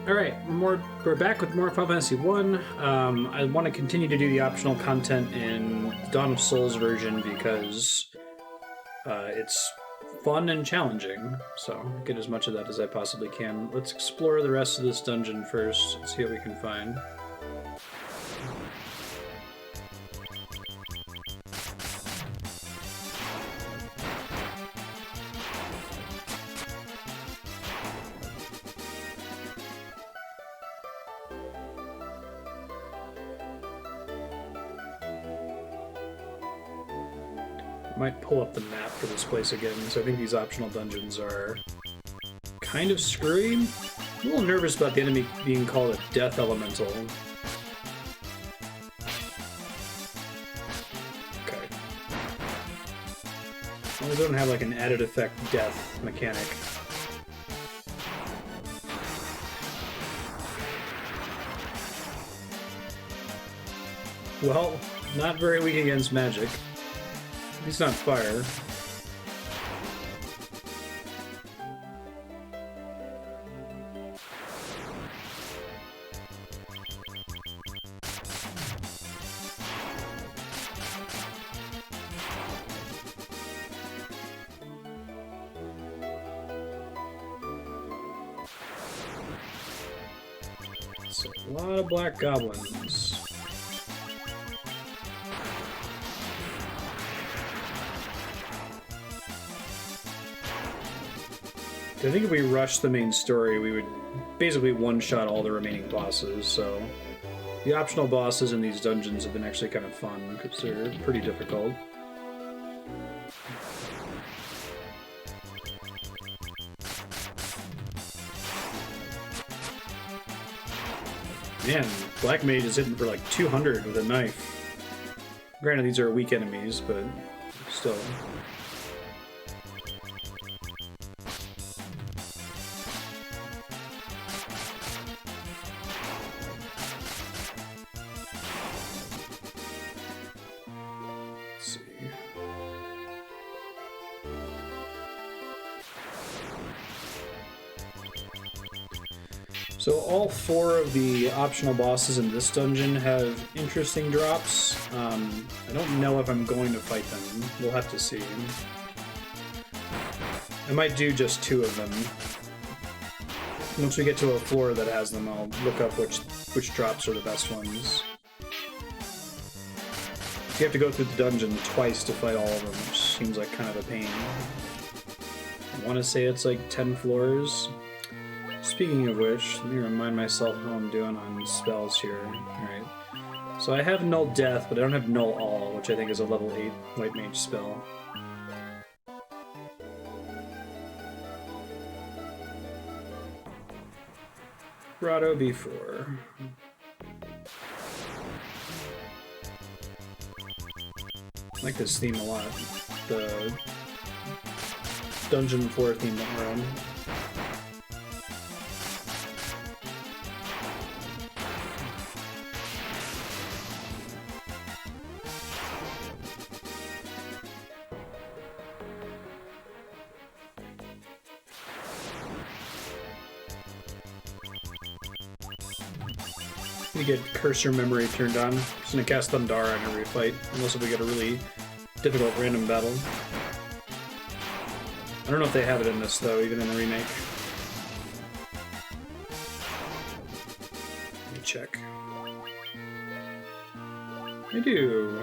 Alright, we're back with more Final Fantasy 1. I want to continue to do the optional content in Dawn of Souls version because it's fun and challenging, so get as much of that as I possibly can. Let's explore the rest of this dungeon first, see what we can find. Might pull up the map for this place again, so I think these optional dungeons are kind of screwy. I'm a little nervous about the enemy being called a death elemental. Okay. As long as I don't have like an added effect death mechanic. Well, not very weak against magic. He's not fire. It's a lot of black goblins. I think if we rushed the main story, we would basically one-shot all the remaining bosses, so the optional bosses in these dungeons have been actually kind of fun, because they're pretty difficult. Man, Black Mage is hitting for like 200 with a knife. Granted, these are weak enemies, but still. So all 4 of the optional bosses in this dungeon have interesting drops. I don't know if I'm going to fight them. We'll have to see. I might do just 2 of them. Once we get to a floor that has them, I'll look up which drops are the best ones. You have to go through the dungeon twice to fight all of them, which seems like kind of a pain. I want to say it's like 10 floors. Speaking of which, let me remind myself how I'm doing on spells here. Alright. So I have Null Death, but I don't have Null All, which I think is a level 8 White Mage spell. Grotto B4. I like this theme a lot. The dungeon floor theme that we're on. We get cursor memory turned on. Just gonna cast Thundara in every fight, unless if we get a really difficult random battle. I don't know if they have it in this though, even in the remake. Let me check. I do.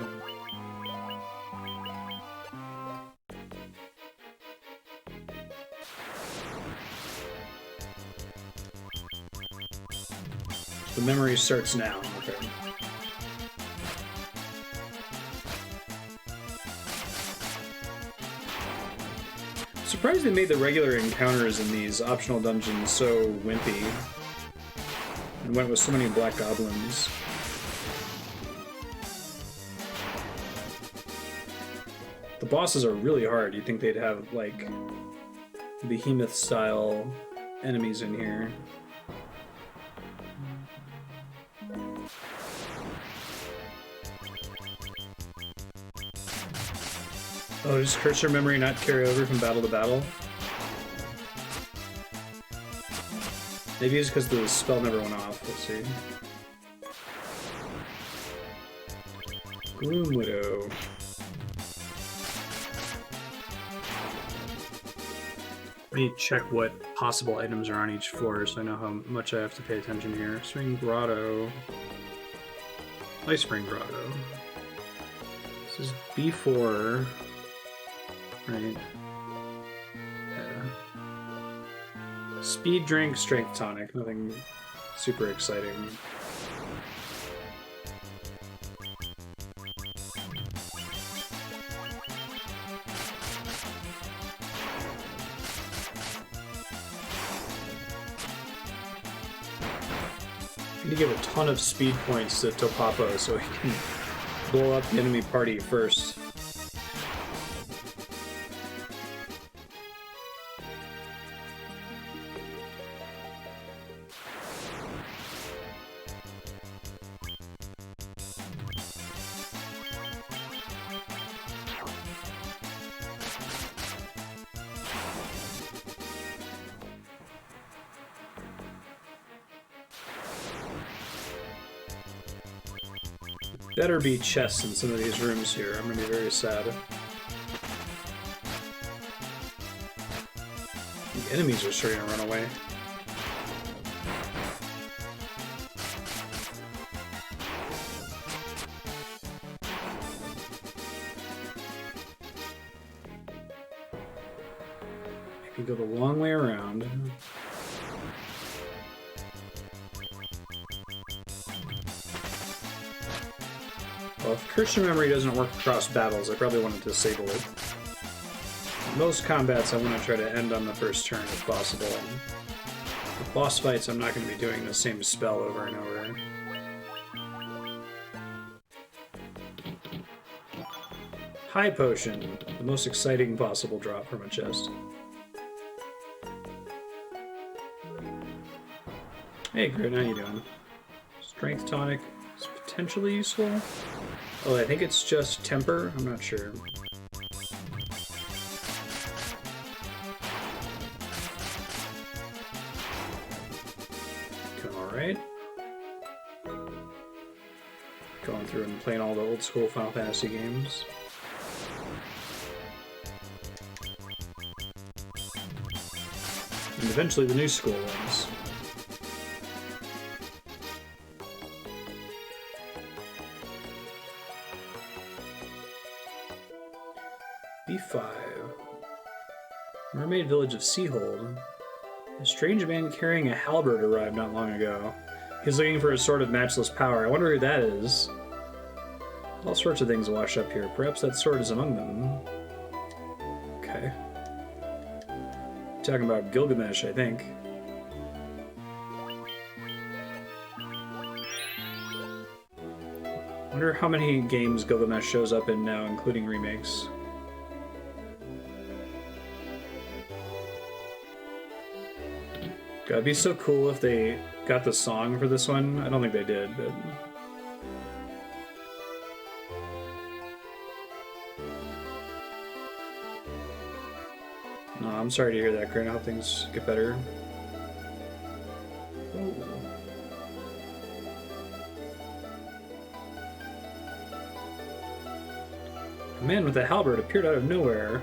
The memory starts now. Okay. Surprised they made the regular encounters in these optional dungeons so wimpy and went with so many black goblins. The bosses are really hard. You'd think they'd have like behemoth style enemies in here. Oh, does cursor memory not carry over from battle to battle? Maybe it's because the spell never went off. Let's see. Gloom Widow. Let me check what possible items are on each floor so I know how much I have to pay attention here. Swing Grotto. Lifespring Grotto. This is B4. Right. Yeah. Speed drink, strength tonic. Nothing super exciting. I need to give a ton of speed points to Topapo so he can blow up the enemy party first. Better be chests in some of these rooms here. I'm gonna be very sad. The enemies are starting to run away. Maybe go the long way around. Well, if Christian memory doesn't work across battles, I probably want to disable it. In most combats, I want to try to end on the first turn if possible. For boss fights, I'm not going to be doing the same spell over and over. High Potion, the most exciting possible drop from a chest. Hey, Grit, how you doing? Strength Tonic is potentially useful. Oh, I think it's just temper? I'm not sure. Alright. Going through and playing all the old school Final Fantasy games. And eventually the new school ones. B5. Mermaid Village of Seahold. A strange man carrying a halberd arrived not long ago. He's looking for a sword of matchless power. I wonder who that is. All sorts of things wash up here. Perhaps that sword is among them. Okay. Talking about Gilgamesh, I think. Wonder how many games Gilgamesh shows up in now, including remakes. God, it'd be so cool if they got the song for this one. I don't think they did, but... No, I'm sorry to hear that, Kraken. I hope things get better. Oh. A man with a halberd appeared out of nowhere.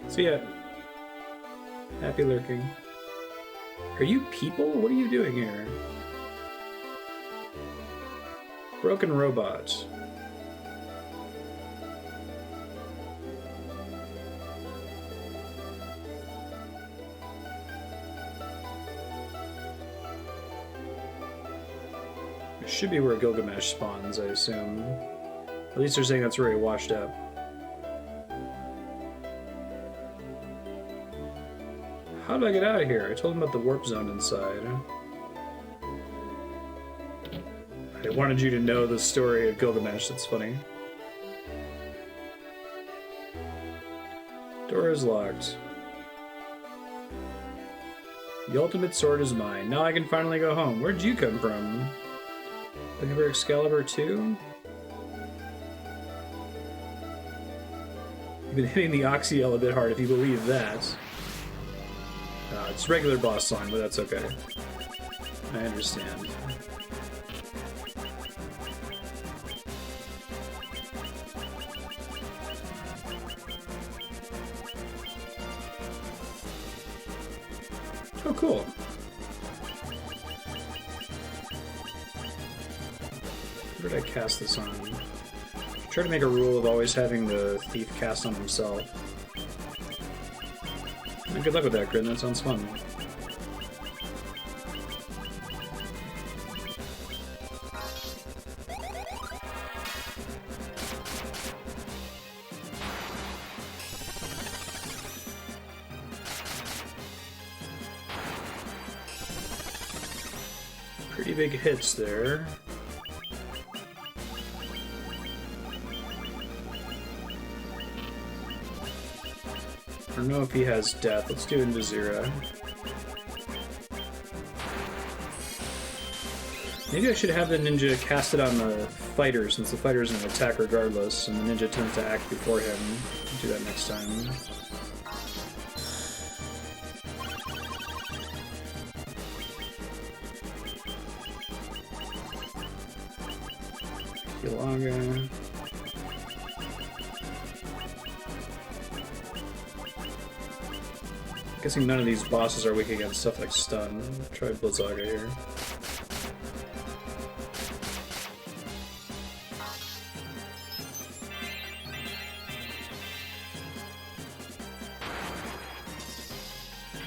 So yeah, happy lurking. Are you people? What are you doing here? Broken robot. It should be where Gilgamesh spawns, I assume. At least they're saying that's where he washed up. How do I get out of here? I told him about the warp zone inside. I wanted you to know the story of Gilgamesh, that's funny. Door is locked. The ultimate sword is mine. Now I can finally go home. Where'd you come from? Looking for Excalibur 2? You've been hitting the Oxyel a bit hard, if you believe that. It's regular boss song, but that's okay. I understand. Oh, cool. Where did I cast this on? Try to make a rule of always having the thief cast on himself. And good luck with that, Grin. That sounds fun. Pretty big hits there. I don't know if he has death. Let's do Indazira. Maybe I should have the ninja cast it on the fighter, since the fighter's an attack regardless, and the ninja tends to act before him. Do that next time. Gilgamesh. Guessing none of these bosses are weak against stuff like stun. Try Blizzaga here.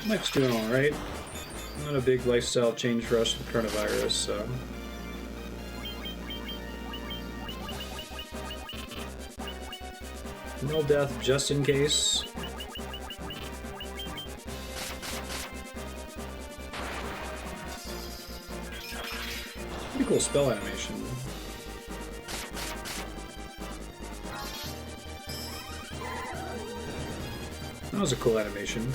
Mike's doing alright. Not a big lifestyle change for us with coronavirus, so... No death just in case. Pretty cool spell animation. That was a cool animation.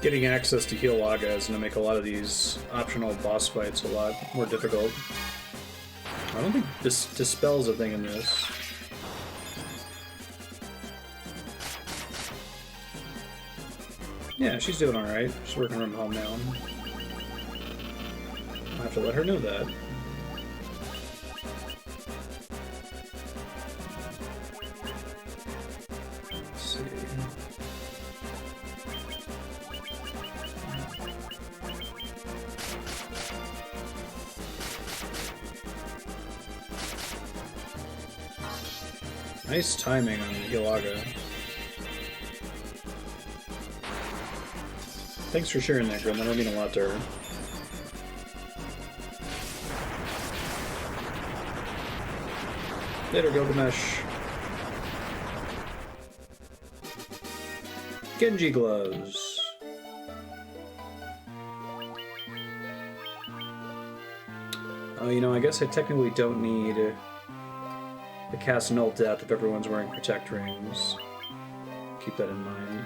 Getting access to Gilgamesh is going to make a lot of these optional boss fights a lot more difficult. I don't think this dispels a thing in this. Yeah, she's doing alright. She's working from home now. I'll have to let her know that. Let's see. Nice timing on Gilgamesh. Thanks for sharing that, Grim. That'll mean a lot to her. Later, Gilgamesh. Genji gloves. Oh, you know, I guess I technically don't need to cast Null Death if everyone's wearing Protect Rings. Keep that in mind.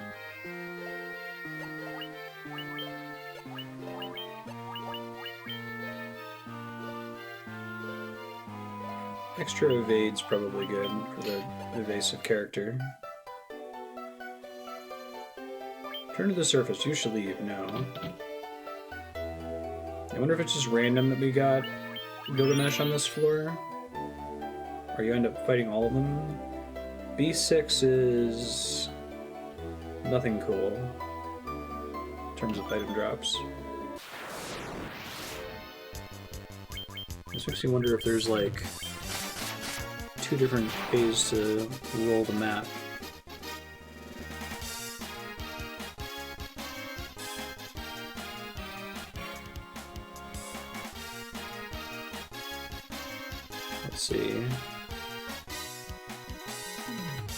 Extra evade's probably good for the evasive character. Turn to the surface. You should leave. No. I wonder if it's just random that we got Gilgamesh on this floor? Or you end up fighting all of them? B6 is nothing cool in terms of item drops. This makes me wonder if there's like 2 different ways to roll the map. Let's see.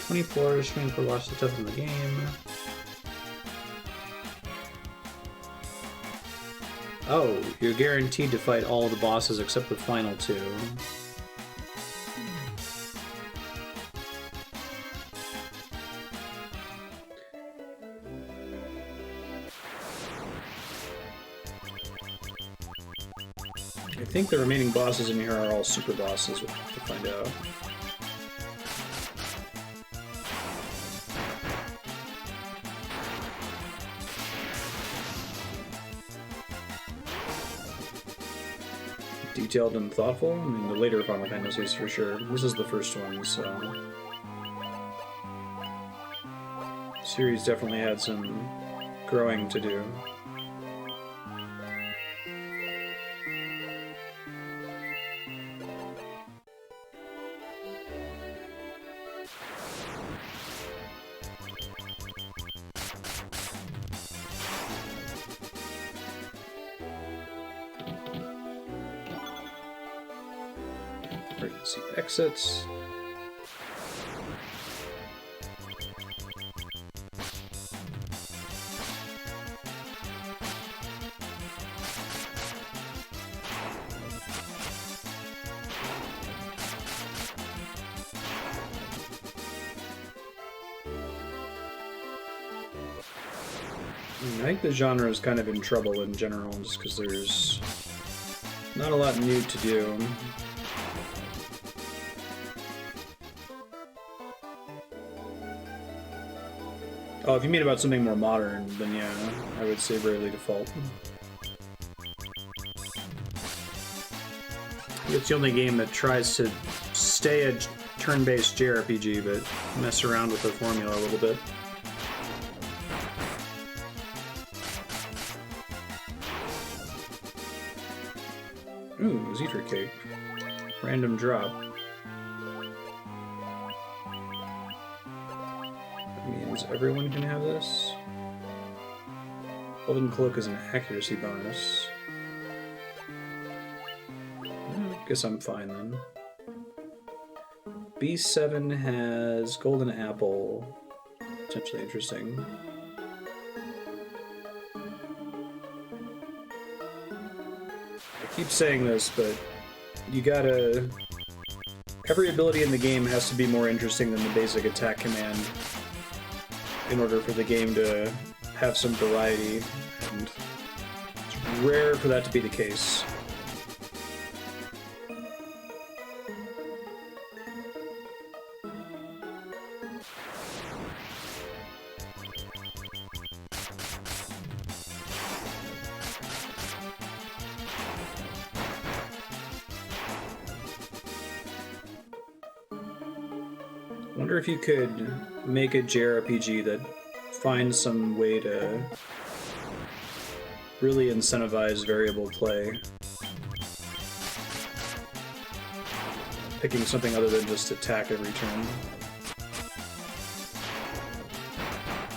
20 floors, 24 lost the tough in the game. Oh, you're guaranteed to fight all of the bosses except the final two. I think the remaining bosses in here are all super bosses, we'll have to find out. Detailed and thoughtful? I mean, the later Final Fantasies for sure. This is the first one, so... The series definitely had some growing to do. Emergency exits. I think the genre is kind of in trouble in general, just because there's not a lot new to do. Oh, if you mean about something more modern, then yeah, I would say Bravely Default. It's the only game that tries to stay a turn-based JRPG, but mess around with the formula a little bit. Ooh, Zitra Cake. Random drop. That means everyone can have this. Golden Cloak is an accuracy bonus. Guess I'm fine then. B7 has Golden Apple. Potentially interesting. I keep saying this, but you gotta... Every ability in the game has to be more interesting than the basic attack command in order for the game to have some variety, and it's rare for that to be the case. I wonder if you could make a JRPG that finds some way to really incentivize variable play. Picking something other than just attack every turn.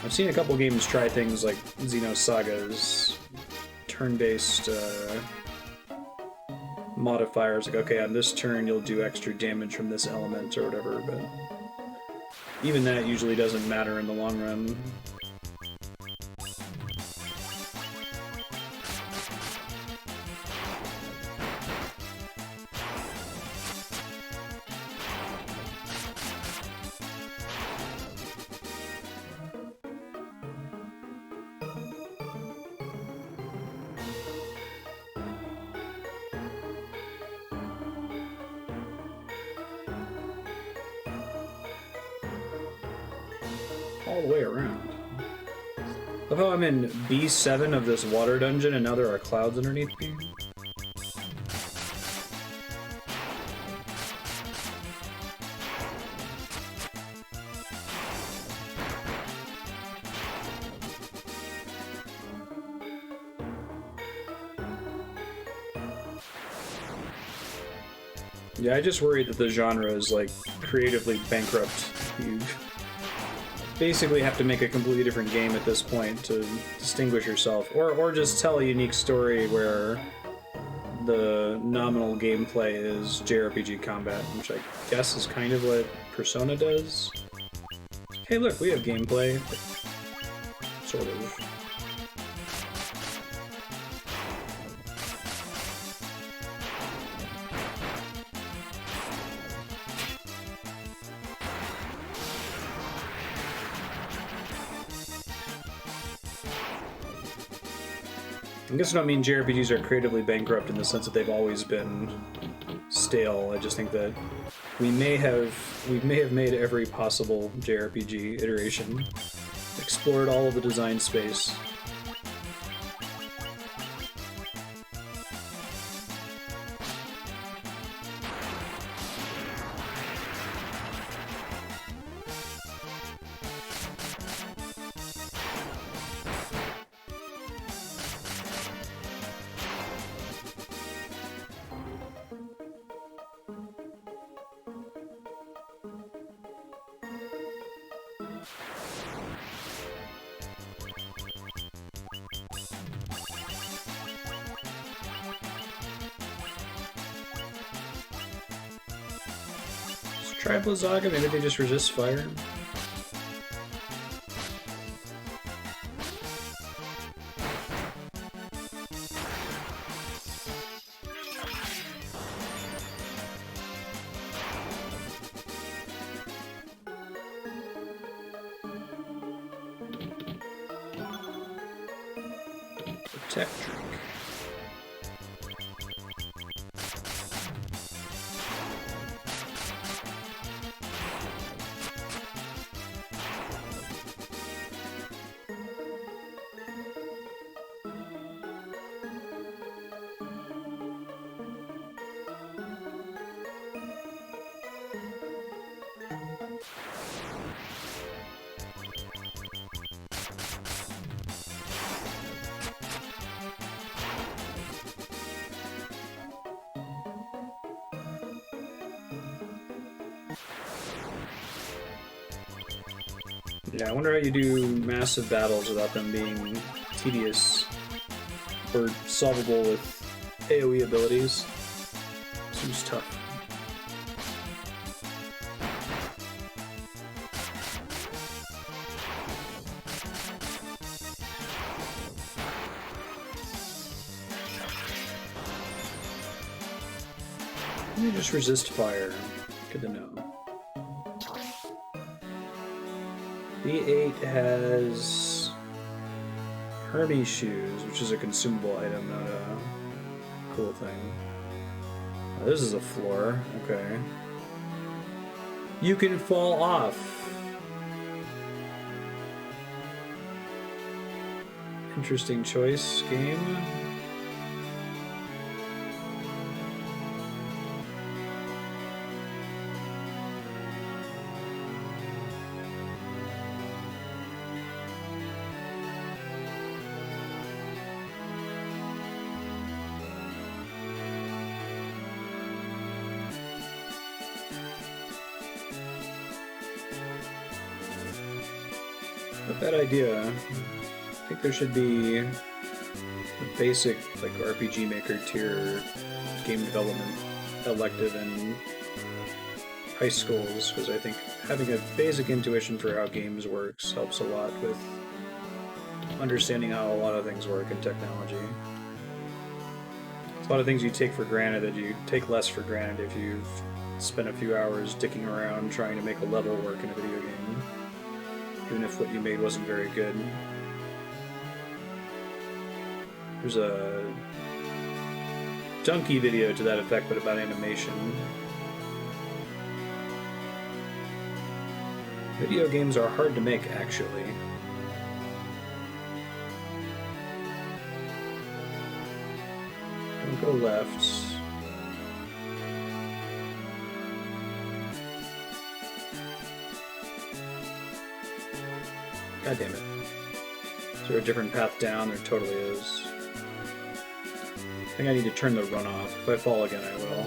I've seen a couple games try things like Xenosaga's turn-based modifiers, like, okay, on this turn you'll do extra damage from this element or whatever, but even that usually doesn't matter in the long run. All the way around. Love how I'm in B7 of this water dungeon and now there are clouds underneath me. Yeah, I just worry that the genre is like creatively bankrupt. You basically have to make a completely different game at this point to distinguish yourself, or just tell a unique story where the nominal gameplay is JRPG combat, which I guess is kind of what Persona does. Hey look, we have gameplay. Sort of. I guess I don't mean JRPGs are creatively bankrupt in the sense that they've always been stale. I just think that we may have made every possible JRPG iteration, explored all of the design space. Try Blizzaga, maybe they just resist fire. Protect drink. Yeah, I wonder how you do massive battles without them being tedious or solvable with AoE abilities. Seems tough. Let me just resist fire. Good to know. B8 has Hermes shoes, which is a consumable item, not a cool thing. Oh, this is a floor. Okay. You can fall off. Interesting choice, game. Bad idea. I think there should be a basic like RPG Maker tier game development elective in high schools, because I think having a basic intuition for how games works helps a lot with understanding how a lot of things work in technology. There's a lot of things you take for granted that you take less for granted if you've spent a few hours dicking around trying to make a level work in a video game. Even if what you made wasn't very good. There's a Donkey video to that effect, but about animation. Video games are hard to make, actually. Don't go left. God damn it. Is there a different path down? There totally is. I think I need to turn the run off. If I fall again, I will.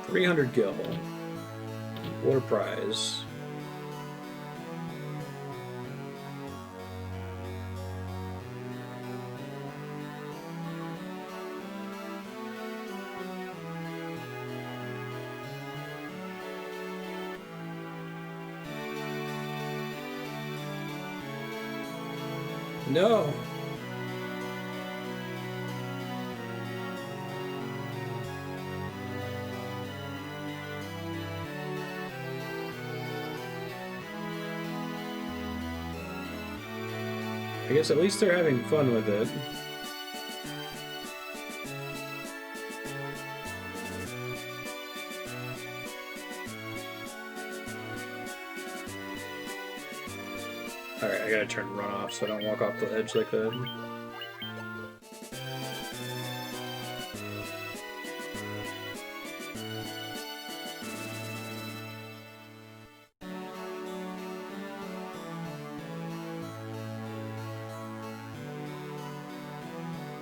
$300 gil. War prize. No. I guess at least they're having fun with it. Alright, I gotta turn run off so I don't walk off the edge like that.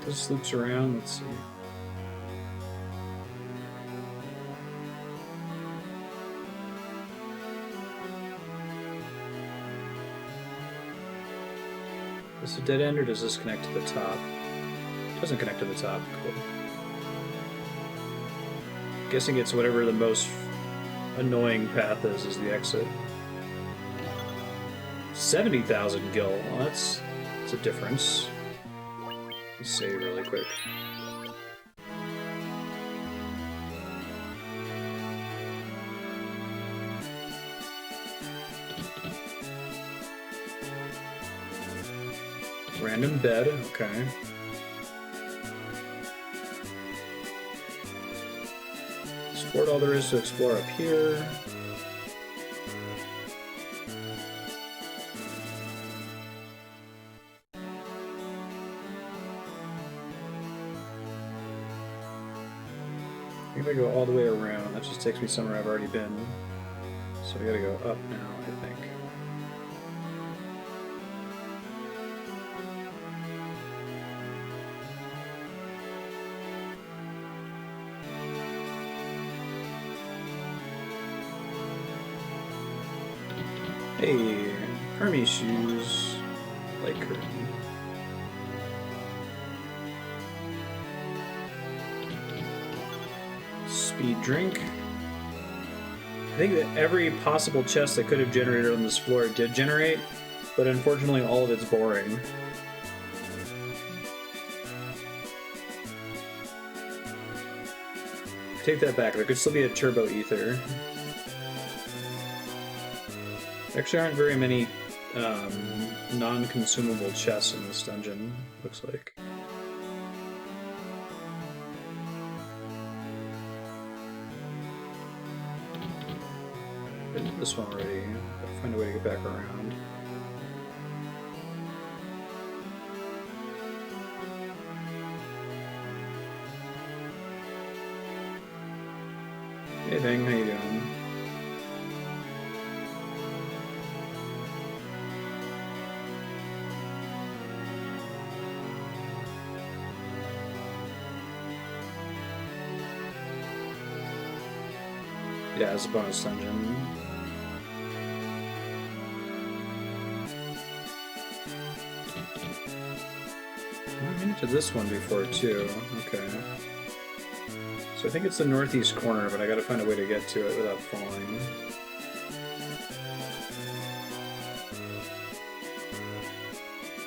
This loops around, let's see. Is this a dead end or does this connect to the top? It doesn't connect to the top, cool. Guessing it's whatever the most annoying path is the exit. 70,000 gil, well, that's a difference. Let's save really quick. Random bed, okay. Explored all there is to explore up here. I think I go all the way around. That just takes me somewhere I've already been. So we gotta go up now, I think. Hey, Hermes shoes, light curtain. Speed drink. I think that every possible chest that could have generated on this floor did generate, but unfortunately all of it's boring. Take that back, there could still be a turbo ether. There actually aren't very many non-consumable chests in this dungeon, looks like. Been to this one already. Gotta find a way to get back around. Hey Bang, how you doing? Yeah, it's a bonus dungeon. I've been to this one before too. Okay. So I think it's the northeast corner, but I gotta find a way to get to it without falling.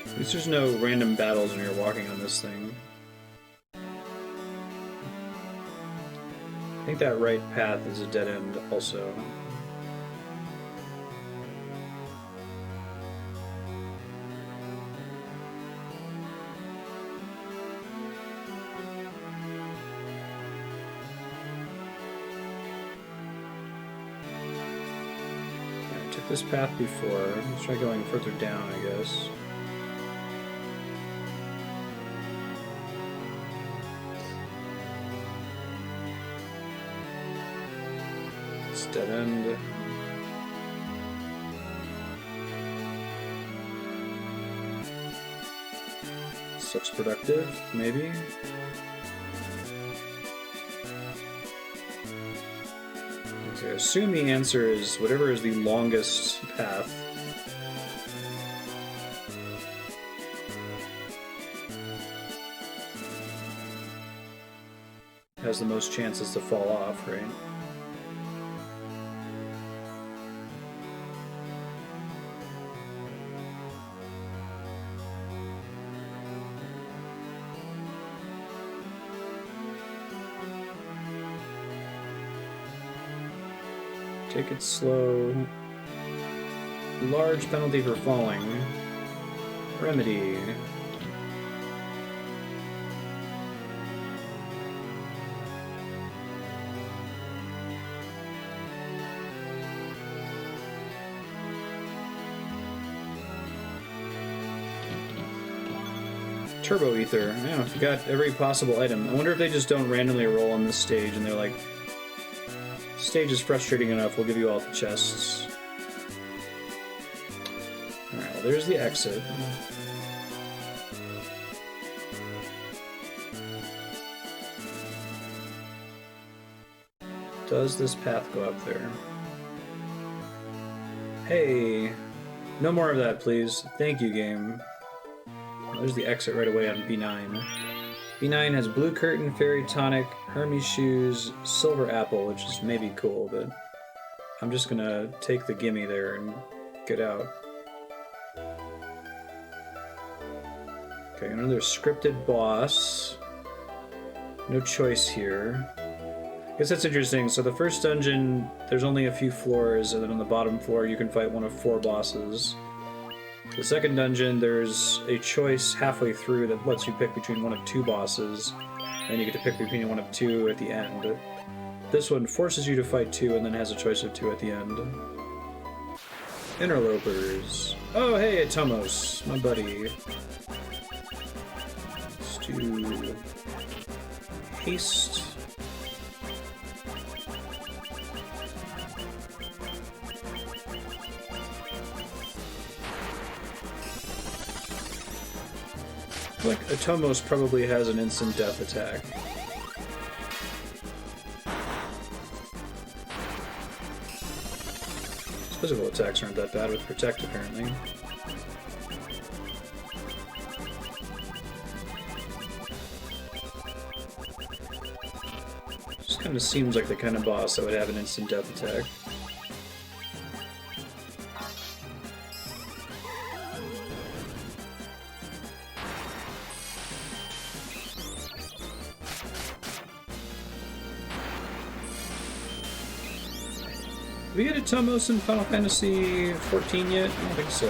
At least there's no random battles when you're walking on this thing. I think that right path is a dead end also. I took this path before. Let's try going further down, I guess. Dead end. This looks productive, maybe. So I assume the answer is whatever is the longest path. Has the most chances to fall off, right? Take it slow. Large penalty for falling. Remedy. Turbo Ether. Yeah, if you got every possible item. I wonder if they just don't randomly roll on this stage and they're like, stage is frustrating enough, we'll give you all the chests. Alright, well there's the exit. Does this path go up there? Hey, no more of that, please. Thank you, game. There's the exit right away on B9. B9 has Blue Curtain, Fairy Tonic, Hermes Shoes, Silver Apple, which is maybe cool, but I'm just gonna take the gimme there and get out. Okay, another scripted boss. No choice here. I guess that's interesting. So the first dungeon, there's only a few floors, and then on the bottom floor you can fight one of 4 bosses. The second dungeon, there's a choice halfway through that lets you pick between one of 2 bosses, and you get to pick between one of 2 at the end. This one forces you to fight 2 and then has a choice of 2 at the end. Interlopers. Oh, hey, Atomos, my buddy. Let's do haste. Like, Atomos probably has an instant death attack. His physical attacks aren't that bad with Protect, apparently. Just kind of seems like the kind of boss that would have an instant death attack. Did we get Atomos in Final Fantasy XIV yet? I don't think so.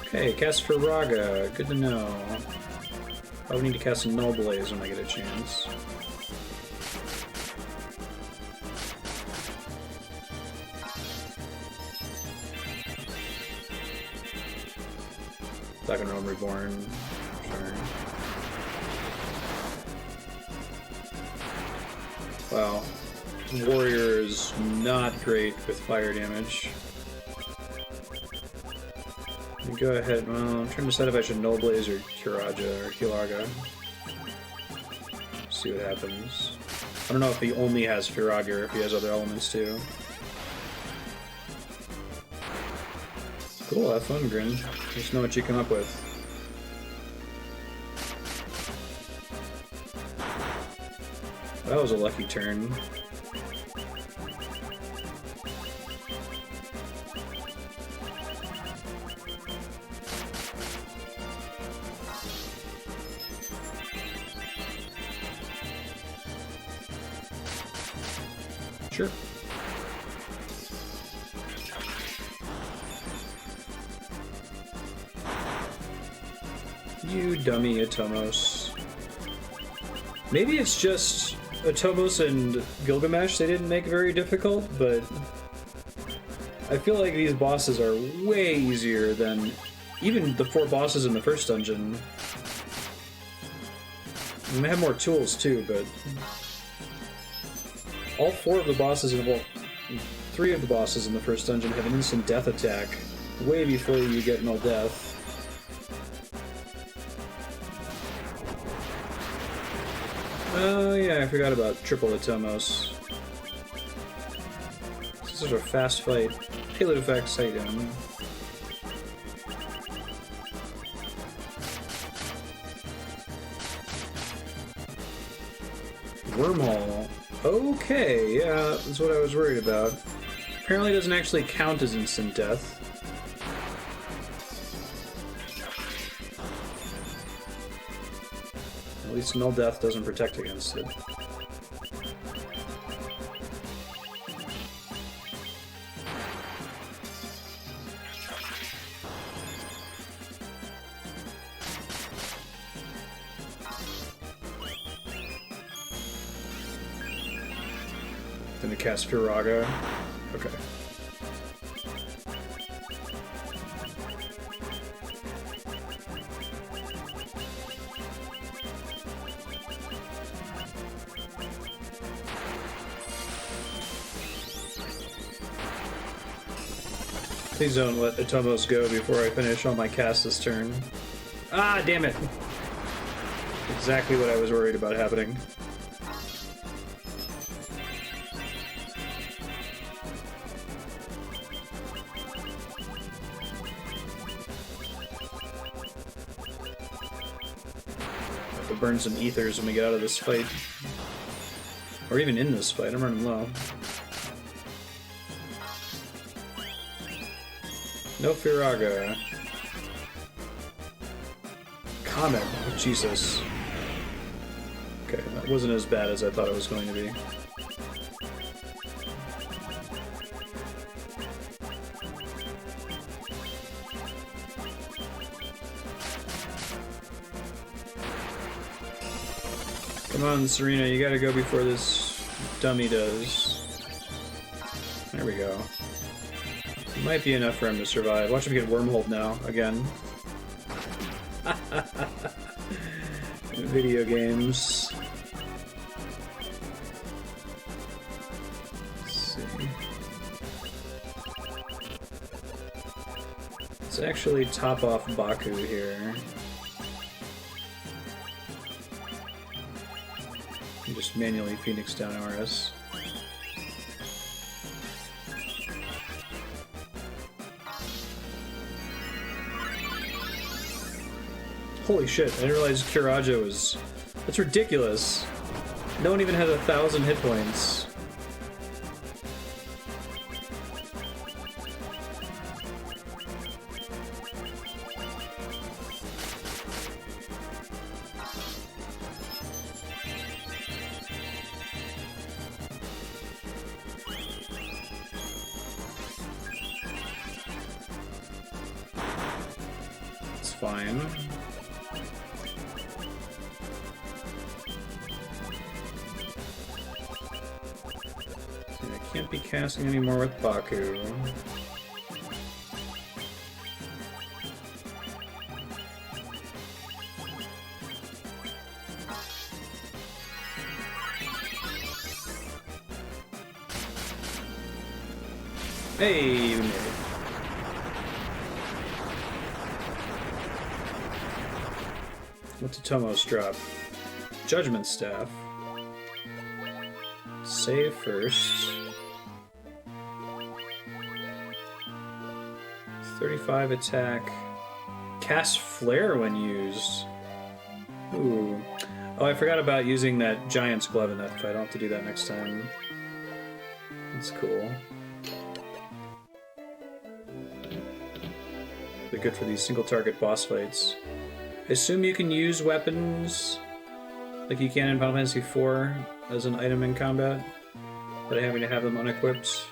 Okay, cast for Raga. Good to know. I would need to cast a Null Blaze when I get a chance. Danganronpa Reborn. Sure. Wow. Warrior is not great with fire damage. Go ahead. Well, I'm trying to decide if I should Null Blaze or Kiraja or Hilaga. See what happens. I don't know if he only has Firaga or if he has other elements too. Cool, have fun, Grin. Just know what you come up with. That was a lucky turn. Sure. You dummy, Atomos. Maybe it's just Atomos and Gilgamesh they didn't make very difficult, but I feel like these bosses are way easier than even the 4 bosses in the first dungeon. And they have more tools too, but all 4 of the bosses, well, 3 of the bosses in the first dungeon have an instant death attack way before you get null death. Oh yeah, I forgot about triple Atomos. This is a fast fight. Payload effects, how you doing? Wormhole. Okay, yeah, that's what I was worried about. Apparently it doesn't actually count as instant death. At least null death doesn't protect against it. Then to cast Firaga. Okay. Please don't let Atomos go before I finish all my casts this turn. Ah, damn it! Exactly what I was worried about happening. Have to burn some ethers when we get out of this fight. Or even in this fight, I'm running low. No Firaga. Comet. Oh, Jesus. Okay, that wasn't as bad as I thought it was going to be. Come on, Serena, you gotta go before this dummy does. There we go. Might be enough for him to survive. Watch him get wormholed now, again. Video games. Let's see. Let's actually top off Baku here. And just manually Phoenix down RS. Holy shit, I didn't realize Kiraja was... That's ridiculous. No one even had 1,000 hit points. It's fine. Can't be casting anymore with Baku. Hey, we made it. What's Atomos drop? Judgment Staff. Save first. 35 attack. Cast Flare when used. Ooh. Oh, I forgot about using that Giant's Glove in that fight. I'll have to do that next time. That's cool. Be good for these single target boss fights. I assume you can use weapons like you can in Final Fantasy IV as an item in combat, but having to have them unequipped.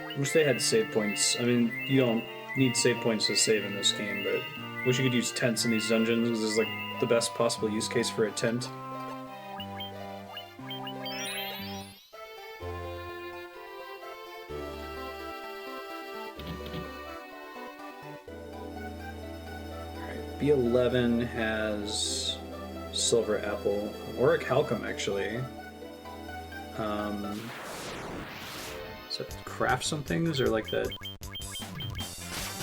I wish they had save points. I mean, you don't need save points to save in this game, but I wish you could use tents in these dungeons, because this is like the best possible use case for a tent. Alright, B11 has Silver Apple. Auric Halcom, actually. Does it craft some things, or like the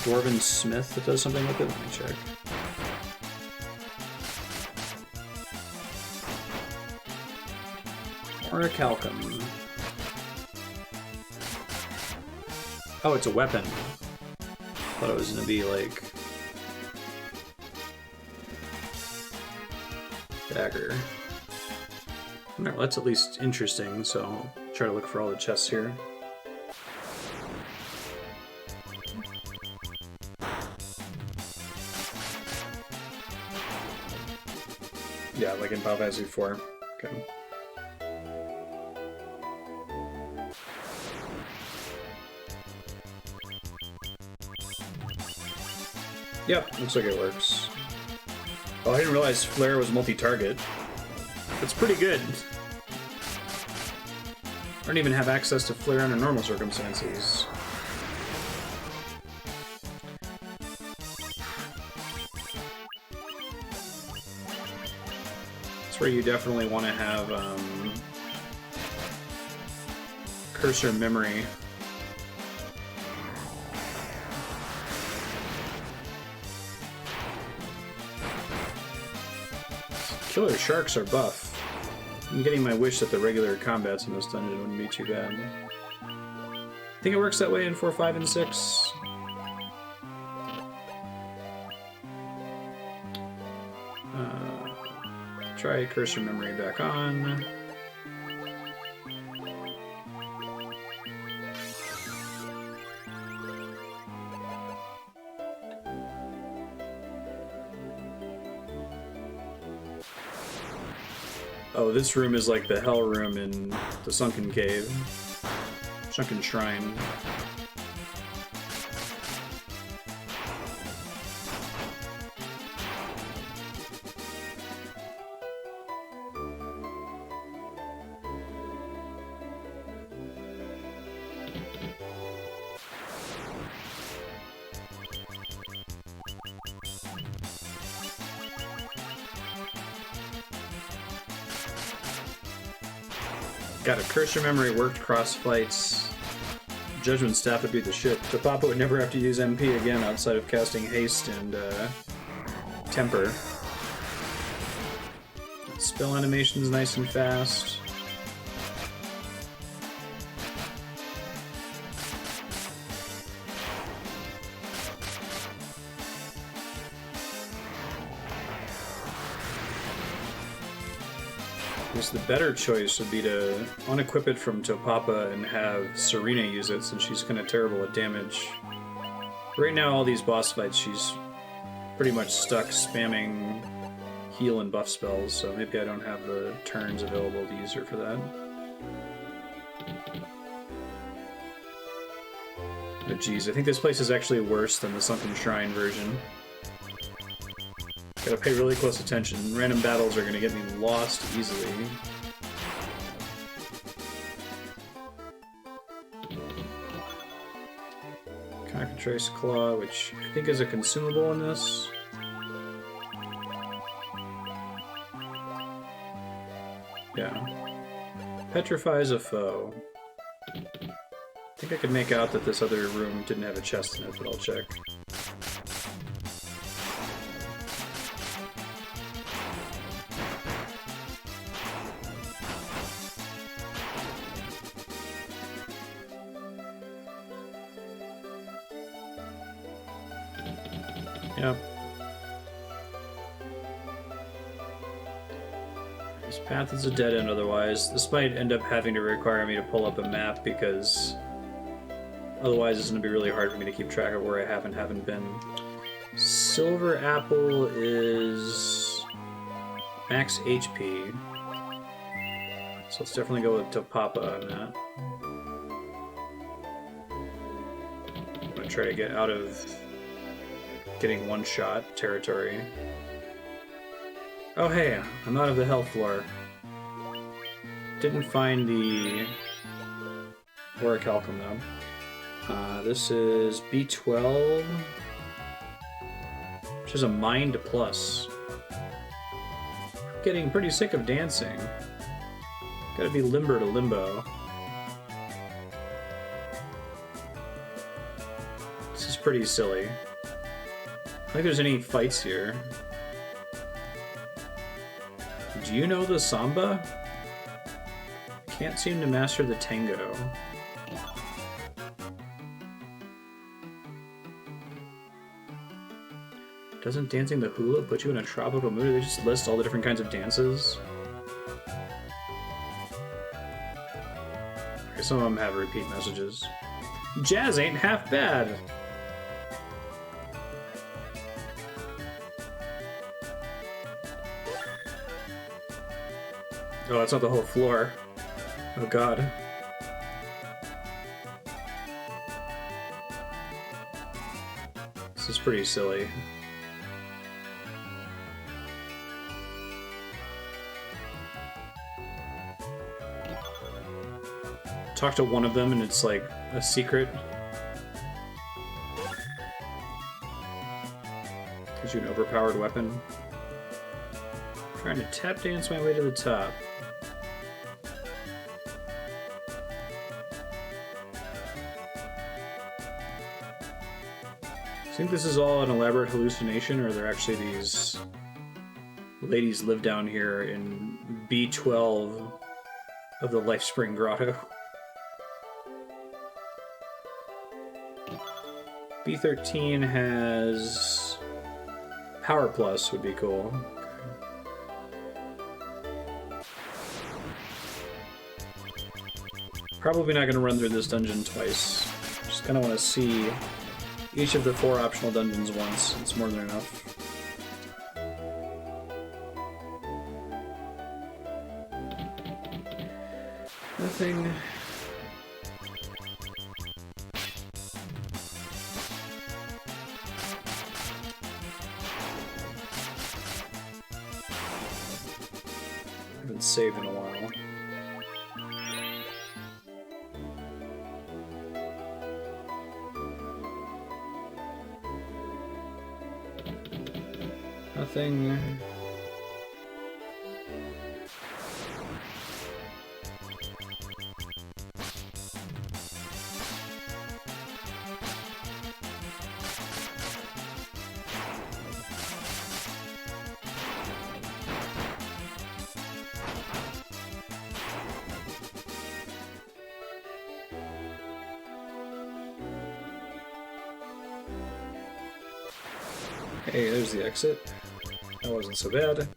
Dwarven Smith that does something with it? Let me check. Auric Halcom. Oh, it's a weapon. Thought it was gonna be like dagger. Alright, well, that's at least interesting, so I'll try to look for all the chests here. Yeah, like in Final Fantasy IV. Okay. Yep, looks like it works. Oh, I didn't realize Flare was multi-target. That's pretty good. I don't even have access to Flare under normal circumstances. That's where you definitely want to have cursor memory. Killer sharks are buff. I'm getting my wish that the regular combats in this dungeon wouldn't be too bad. I think it works that way in 4, 5, and 6. Try cursor memory back on. Oh, this room is like the hell room in the sunken cave. Sunken shrine. Got a cursor memory, worked cross fights. Judgment Staff would be the shit. Topapa would never have to use MP again outside of casting Haste and Temper. Spell animation's nice and fast. The better choice would be to unequip it from Topapa and have Serena use it, since she's kind of terrible at damage. Right now, all these boss fights, she's pretty much stuck spamming heal and buff spells, so maybe I don't have the turns available to use her for that. But geez, I think this place is actually worse than the Sunken Shrine version. Gotta pay really close attention. Random battles are gonna get me lost easily. Cockatrice Claw, which I think is a consumable in this. Yeah. Petrifies a foe. I think I could make out that this other room didn't have a chest in it, but I'll check. Yep. This path is a dead end otherwise. This might end up having to require me to pull up a map, because otherwise it's going to be really hard for me to keep track of where I have and haven't been. Silver Apple is max HP. So let's definitely go with Topapa on that. I'm going to try to get out of getting one-shot territory. Oh hey, I'm out of the hell floor. Didn't find the Orichalcum though. This is B12, which is a Mind Plus. Getting pretty sick of dancing. Gotta be limber to limbo. This is pretty silly. I don't think there's any fights here. Do you know the samba? Can't seem to master the tango. Doesn't dancing the hula put you in a tropical mood? Or they just list all the different kinds of dances? Some of them have repeat messages. Jazz ain't half bad! Oh, that's not the whole floor. Oh god. This is pretty silly. talk to one of them and it's like a secret. Gives you an overpowered weapon. Trying to tap dance my way to the top. I think this is all an elaborate hallucination, or are there actually these ladies live down here in B12 of the Lifespring Grotto? B13 has Power Plus, would be cool. Probably not going to run through this dungeon twice. Just kind of want to see each of the 4 optional dungeons once. It's more than enough. Nothing. I haven't saved in a while. Nothing. Hey, there's the exit. That wasn't so bad.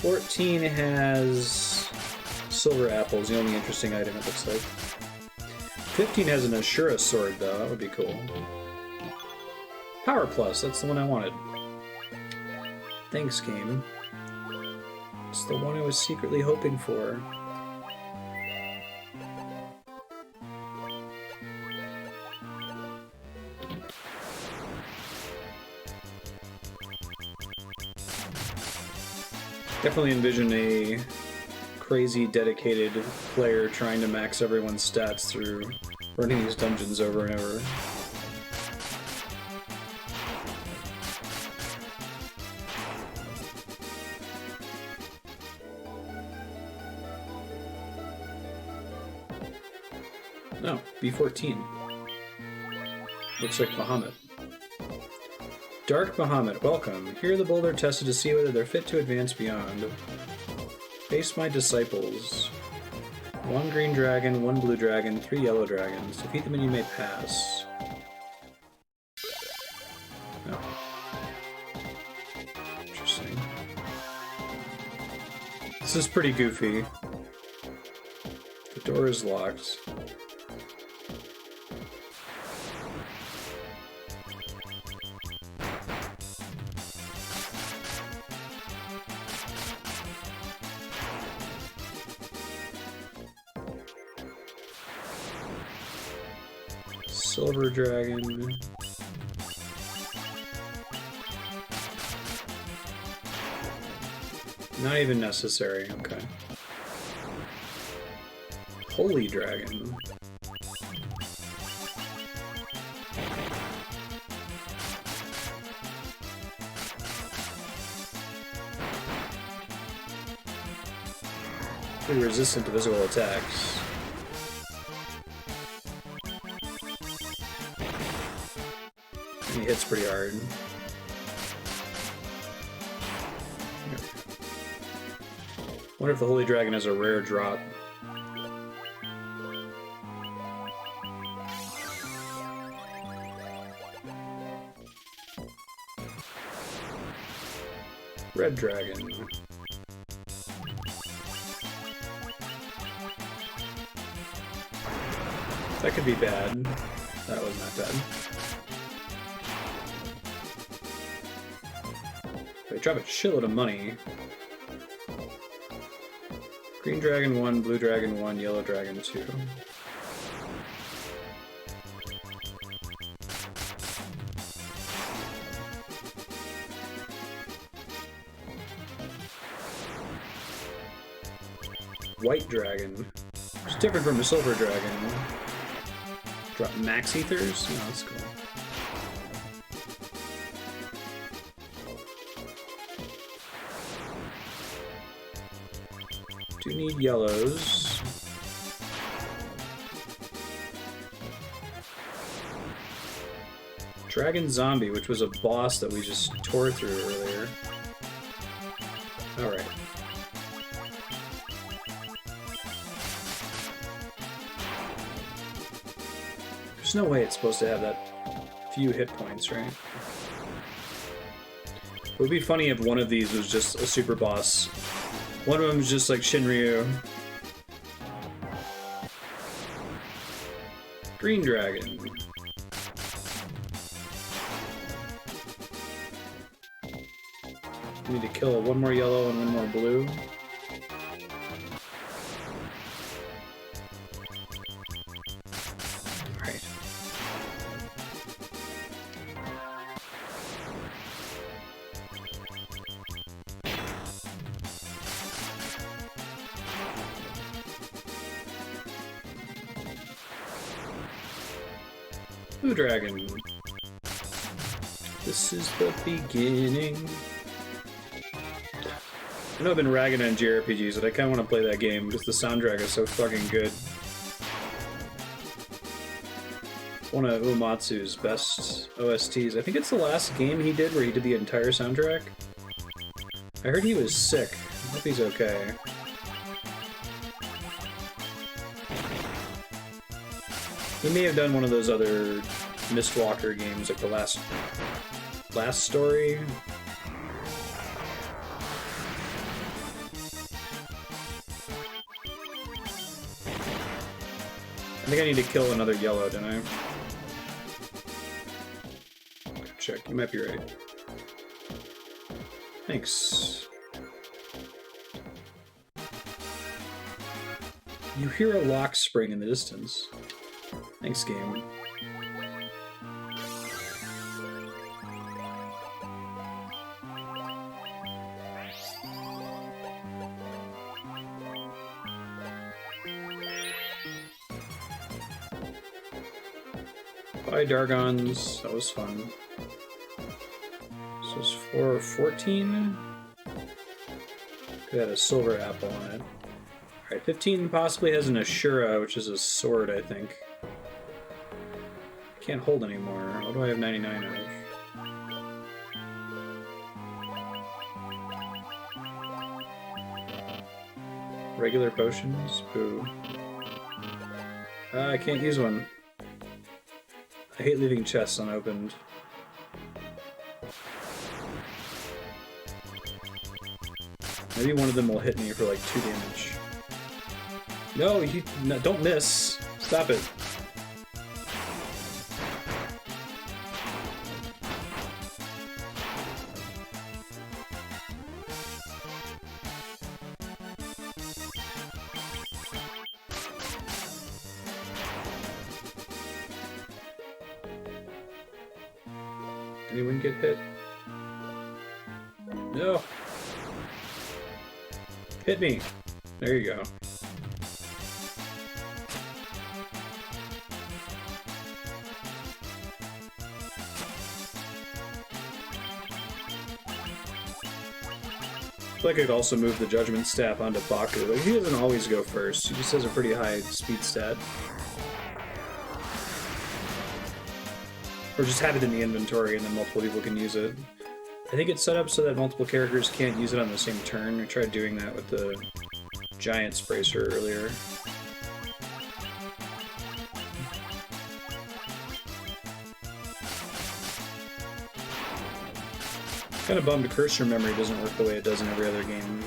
14 has silver apples, the only interesting item it looks like. 15 has an Ashura sword though, that would be cool. Power Plus, that's the one I wanted. Thanks, game. It's the one I was secretly hoping for. Definitely envision a crazy dedicated player trying to max everyone's stats through running these dungeons over and over. No, B14. Looks like Bahamut. Dark Bahamut, welcome. Here the boulder tested to see whether they're fit to advance beyond. Face my disciples. 1 green dragon, 1 blue dragon, 3 yellow dragons. Defeat them and you may pass. No. Interesting. This is pretty goofy. The door is locked. Silver dragon. Not even necessary, okay. Holy dragon. Pretty resistant to physical attacks. He hits pretty hard. Wonder if the Holy Dragon has a rare drop. Red Dragon. That could be bad. That was not bad. They drop a shitload of money. Green Dragon 1, Blue Dragon 1, Yellow Dragon 2. White Dragon. Just different from a silver dragon. Drop max ethers? Oh, that's cool. Do need yellows. Dragon Zombie, which was a boss that we just tore through earlier. Alright. There's no way it's supposed to have that few hit points, right? It would be funny if one of these was just a super boss. One of them is just like Shinryu. Green Dragon. We need to kill one more yellow and one more blue. Alright. Blue Dragon. This is the beginning. I know I've been ragging on JRPGs, but I kind of want to play that game because the soundtrack is so fucking good. It's one of Uematsu's best OSTs. I think it's the last game he did where he did the entire soundtrack. I heard he was sick. I hope he's okay. He may have done one of those other Mistwalker games, like the last story. I think I need to kill another yellow, don't I? Check, you might be right. Thanks. You hear a lock spring in the distance. Thanks, game. Bye, Dargons. That was fun. So it's for 14. Could have a silver apple on it. Alright, 15 possibly has an Ashura, which is a sword, I think. Can't hold anymore. What do I have 99 of? Regular potions? Boo. I can't use one. I hate leaving chests unopened. Maybe one of them will hit me for like 2 damage. No, don't miss. Stop it. Anyone get hit? No. Hit me. There you go. I feel like I could also move the Judgment Staff onto Baku. Like, he doesn't always go first. He just has a pretty high speed stat. Or just have it in the inventory and then multiple people can use it. I think it's set up so that multiple characters can't use it on the same turn. I tried doing that with the Giant Spracer earlier. Kind of bummed cursor memory doesn't work the way it does in every other game.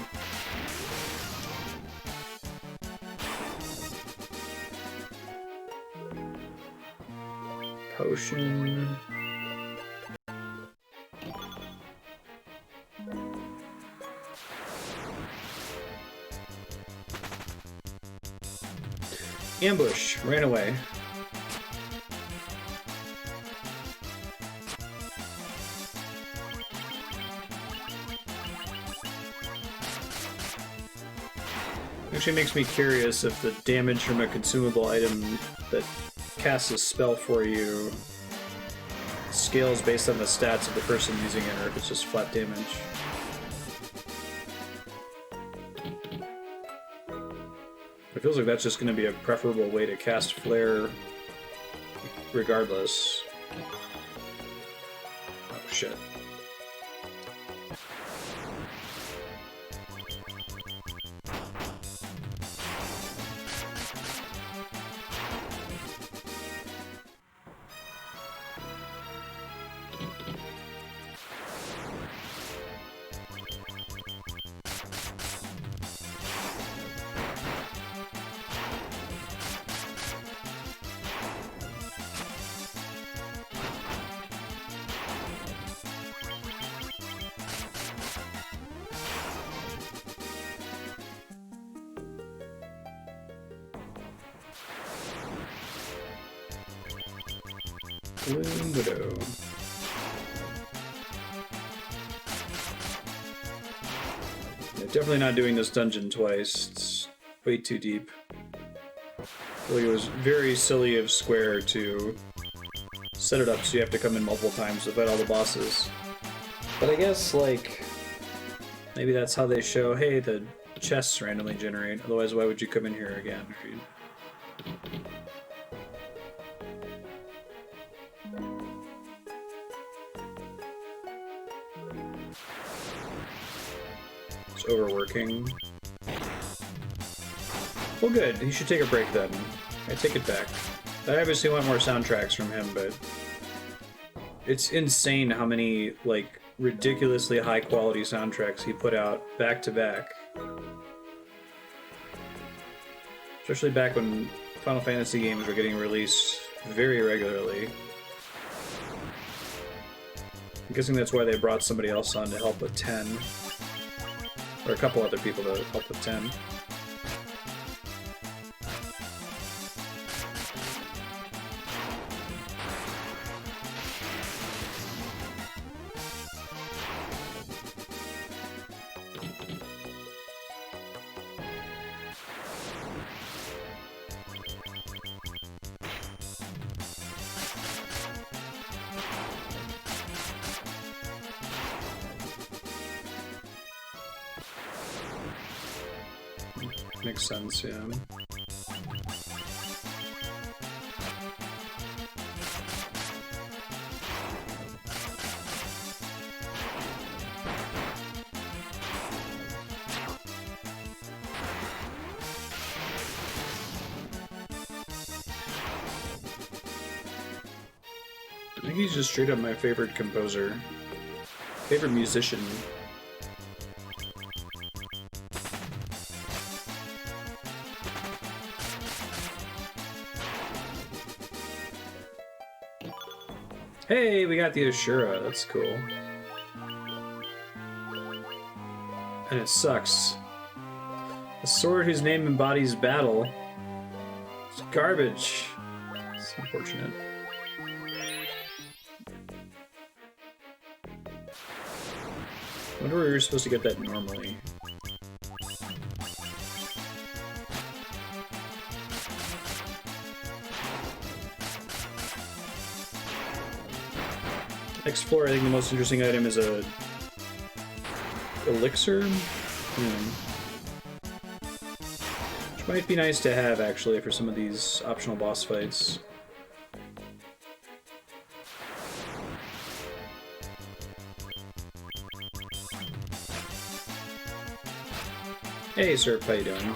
Potion. Ambush. Ran away. Actually makes me curious if the damage from a consumable item that casts a spell for you scales based on the stats of the person using it, or if it's just flat damage. It feels like that's just going to be a preferable way to cast Flare regardless. Oh shit. Widow. Yeah, definitely not doing this dungeon twice. It's way too deep. I feel like it was very silly of Square to set it up so you have to come in multiple times to fight all the bosses. But I guess, like, maybe that's how they show, hey, the chests randomly generate, otherwise why would you come in here again? Overworking. Well, good. He should take a break then. I take it back. I obviously want more soundtracks from him, but it's insane how many, like, ridiculously high-quality soundtracks he put out back to back. Especially back when Final Fantasy games were getting released very regularly. I'm guessing that's why they brought somebody else on to help with 10. Or a couple other people to help with 10. Makes sense, yeah. I think he's just straight up my favorite composer. Favorite musician. Hey, we got the Ashura. That's cool. And it sucks. A sword whose name embodies battle. It's garbage. It's unfortunate. I wonder where you're supposed to get that normally. Next floor, I think the most interesting item is a elixir, which might be nice to have actually for some of these optional boss fights. Hey, Serp, how you doing? I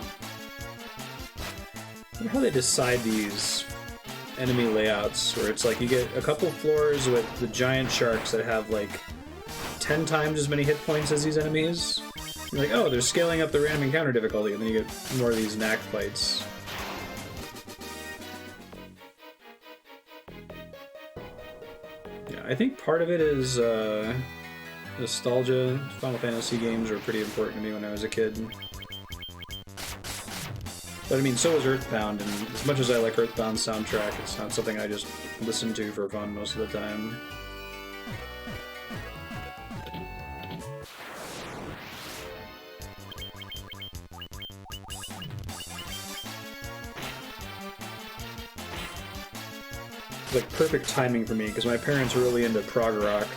wonder how they decide these enemy layouts, where it's like you get a couple floors with the giant sharks that have like 10 times as many hit points as these enemies. You're like, oh, they're scaling up the random encounter difficulty, and then you get more of these knack fights. Yeah, I think part of it is nostalgia. Final Fantasy games were pretty important to me when I was a kid. But I mean, so is Earthbound, and as much as I like Earthbound's soundtrack, it's not something I just listen to for fun most of the time. like perfect timing for me because my parents were really into prog rock.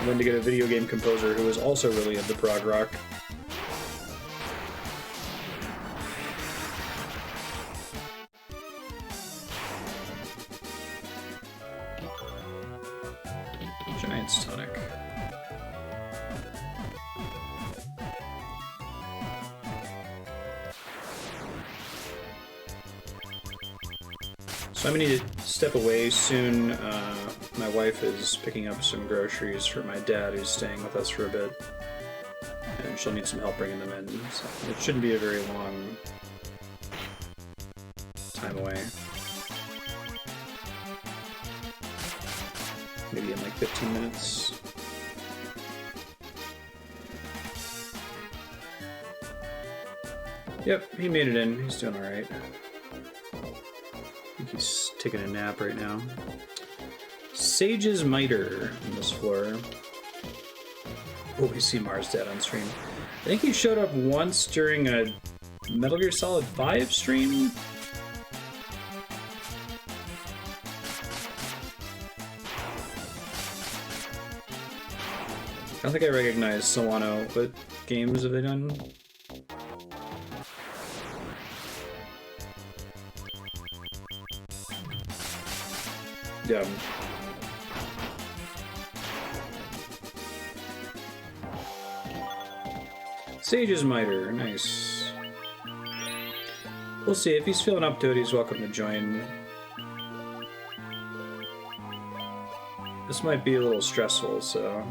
And then to get a video game composer who was also really into prog rock. Giant's tonic. So I'm gonna need to step away soon. My wife is picking up some groceries for my dad who's staying with us for a bit. And she'll need some help bringing them in. So it shouldn't be a very long time away. Maybe in like 15 minutes. Yep, he made it in. He's doing alright. I think he's taking a nap right now. Sage's Miter on this floor. Oh, we see Marstead on stream. I think he showed up once during a Metal Gear Solid 5 stream. I don't think I recognize Solano. What games have they done? Yeah. Sage's Miter, nice. We'll see. If he's feeling up to it, he's welcome to join. This might be a little stressful, so...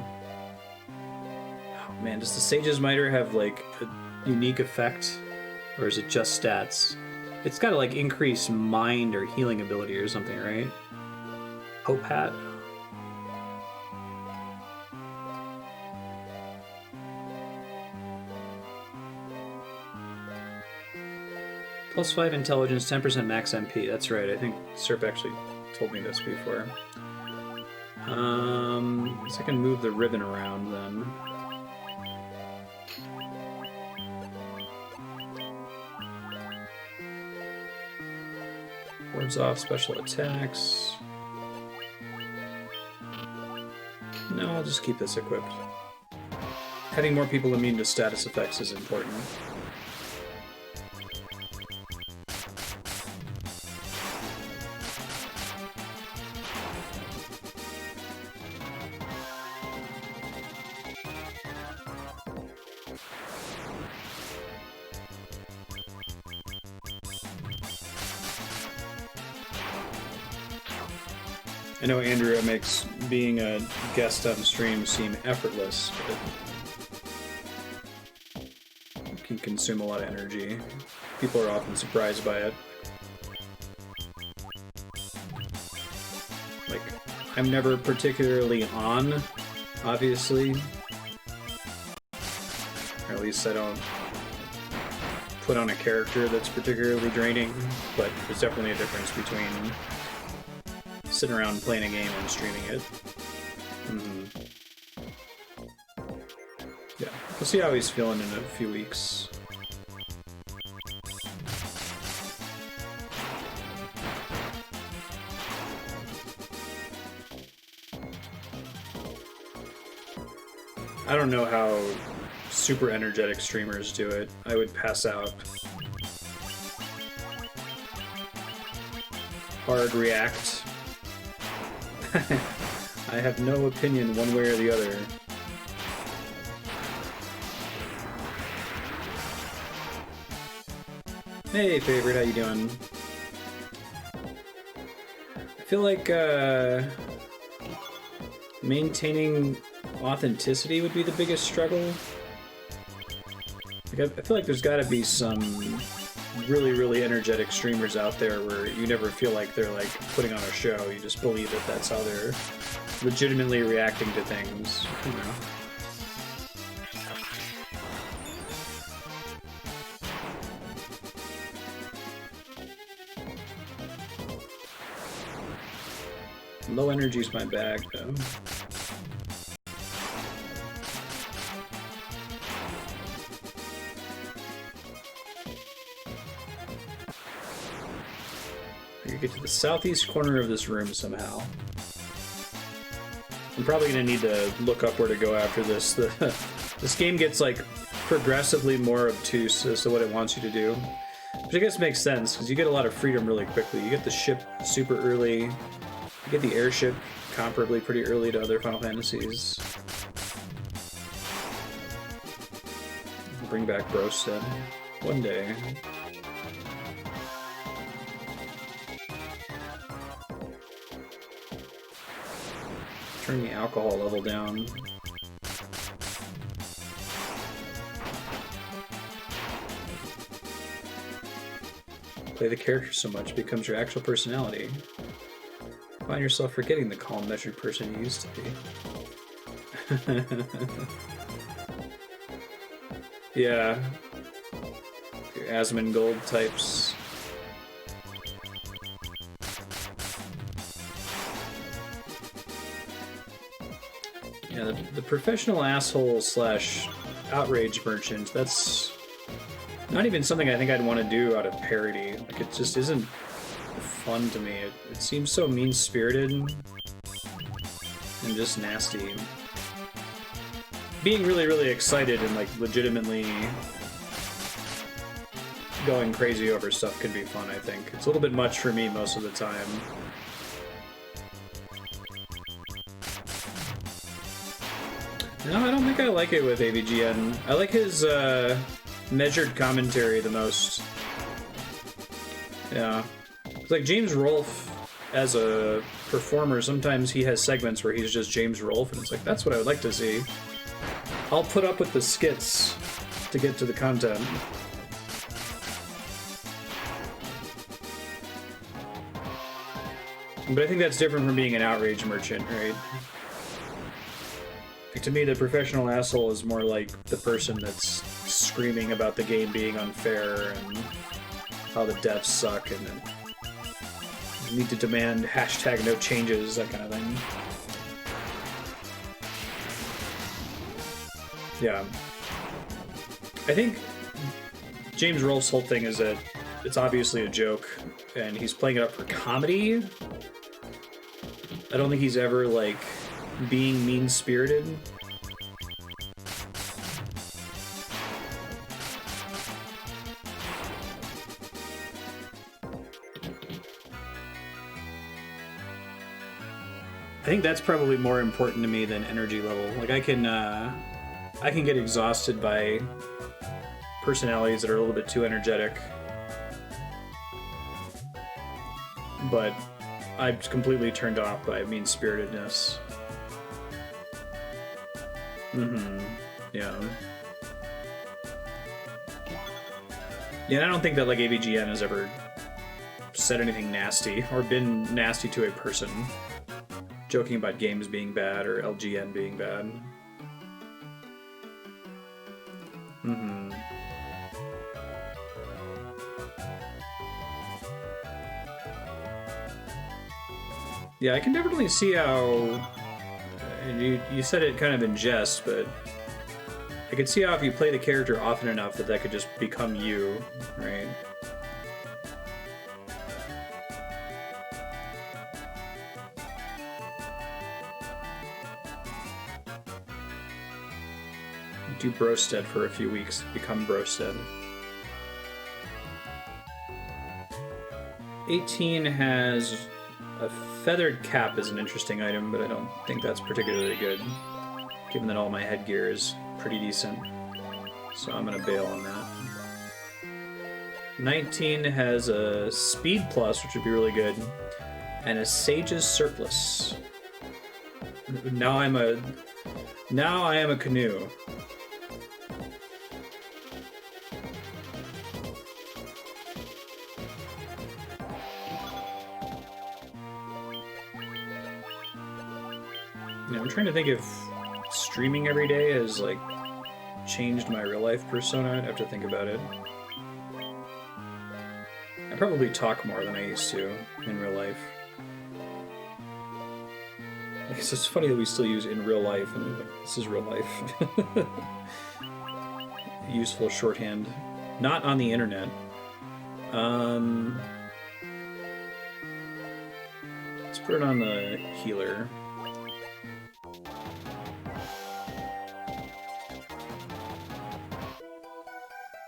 Oh man, does the Sage's Miter have, like, a unique effect? Or is it just stats? It's gotta, like, increase mind or healing ability or something, right? Hope Hat? +5 intelligence, 10% max MP. That's right. I think Serp actually told me this before. I guess I can move the ribbon around then. Wards off special attacks. No, I'll just keep this equipped. Having more people immune to status effects is important. I know Andrea makes being a guest on stream seem effortless, but it can consume a lot of energy. People are often surprised by it. Like, I'm never particularly on, obviously. Or at least I don't put on a character that's particularly draining, but there's definitely a difference between sitting around playing a game and streaming it. Yeah, we'll see how he's feeling in a few weeks. I don't know how super energetic streamers do it. I would pass out. Hard react. I have no opinion one way or the other. Hey, favorite, how you doing? I feel like maintaining authenticity would be the biggest struggle. Like, I feel like there's got to be some really energetic streamers out there where you never feel like they're like putting on a show. You just believe that that's how they're legitimately reacting to things, you know. Low energy's my bag, though. You get to the southeast corner of this room somehow. I'm probably going to need to look up where to go after this. This game gets, like, progressively more obtuse as to what it wants you to do. Which I guess makes sense, because you get a lot of freedom really quickly. You get the ship super early. You get the airship comparably pretty early to other Final Fantasies. Bring back Marstead one day. Turn the alcohol level down. Play the character so much it becomes your actual personality. Find yourself forgetting the calm, measured person you used to be. Yeah. Your Asmongold types. Yeah, the professional asshole slash outrage merchant, that's not even something I think I'd want to do out of parody. Like, it just isn't fun to me. It seems so mean-spirited and just nasty. Being really, really excited and, like, legitimately going crazy over stuff can be fun, I think. It's a little bit much for me most of the time. No, I don't think I like it with AVGN. I like his measured commentary the most. Yeah. It's like James Rolfe, as a performer, sometimes he has segments where he's just James Rolfe, and it's like, that's what I would like to see. I'll put up with the skits to get to the content. But I think that's different from being an outrage merchant, right? Like, to me, the professional asshole is more like the person that's screaming about the game being unfair and how the devs suck and then need to demand hashtag no changes, that kind of thing. Yeah. I think James Rolfe's whole thing is that it's obviously a joke and he's playing it up for comedy. I don't think he's ever, like, being mean-spirited. I think that's probably more important to me than energy level. Like, I can get exhausted by personalities that are a little bit too energetic. But I'm completely turned off by mean-spiritedness. Yeah. Yeah, and I don't think that, like, AVGN has ever said anything nasty or been nasty to a person. Joking about games being bad or LGN being bad. Yeah, I can definitely see how... You said it kind of in jest, but I could see how if you play the character often enough that could just become you, right? Do Marstead for a few weeks, become Marstead. 18 has a feathered cap as an interesting item, but I don't think that's particularly good, given that all my headgear is pretty decent. So I'm gonna bail on that. 19 has a speed plus, which would be really good, and a Sage's Surplus. Now I am a canoe. I'm trying to think if streaming every day has, like, changed my real life persona. I'd have to think about it. I probably talk more than I used to in real life. I guess it's funny that we still use in real life, and this is real life. Useful shorthand. Not on the internet. put it on the healer.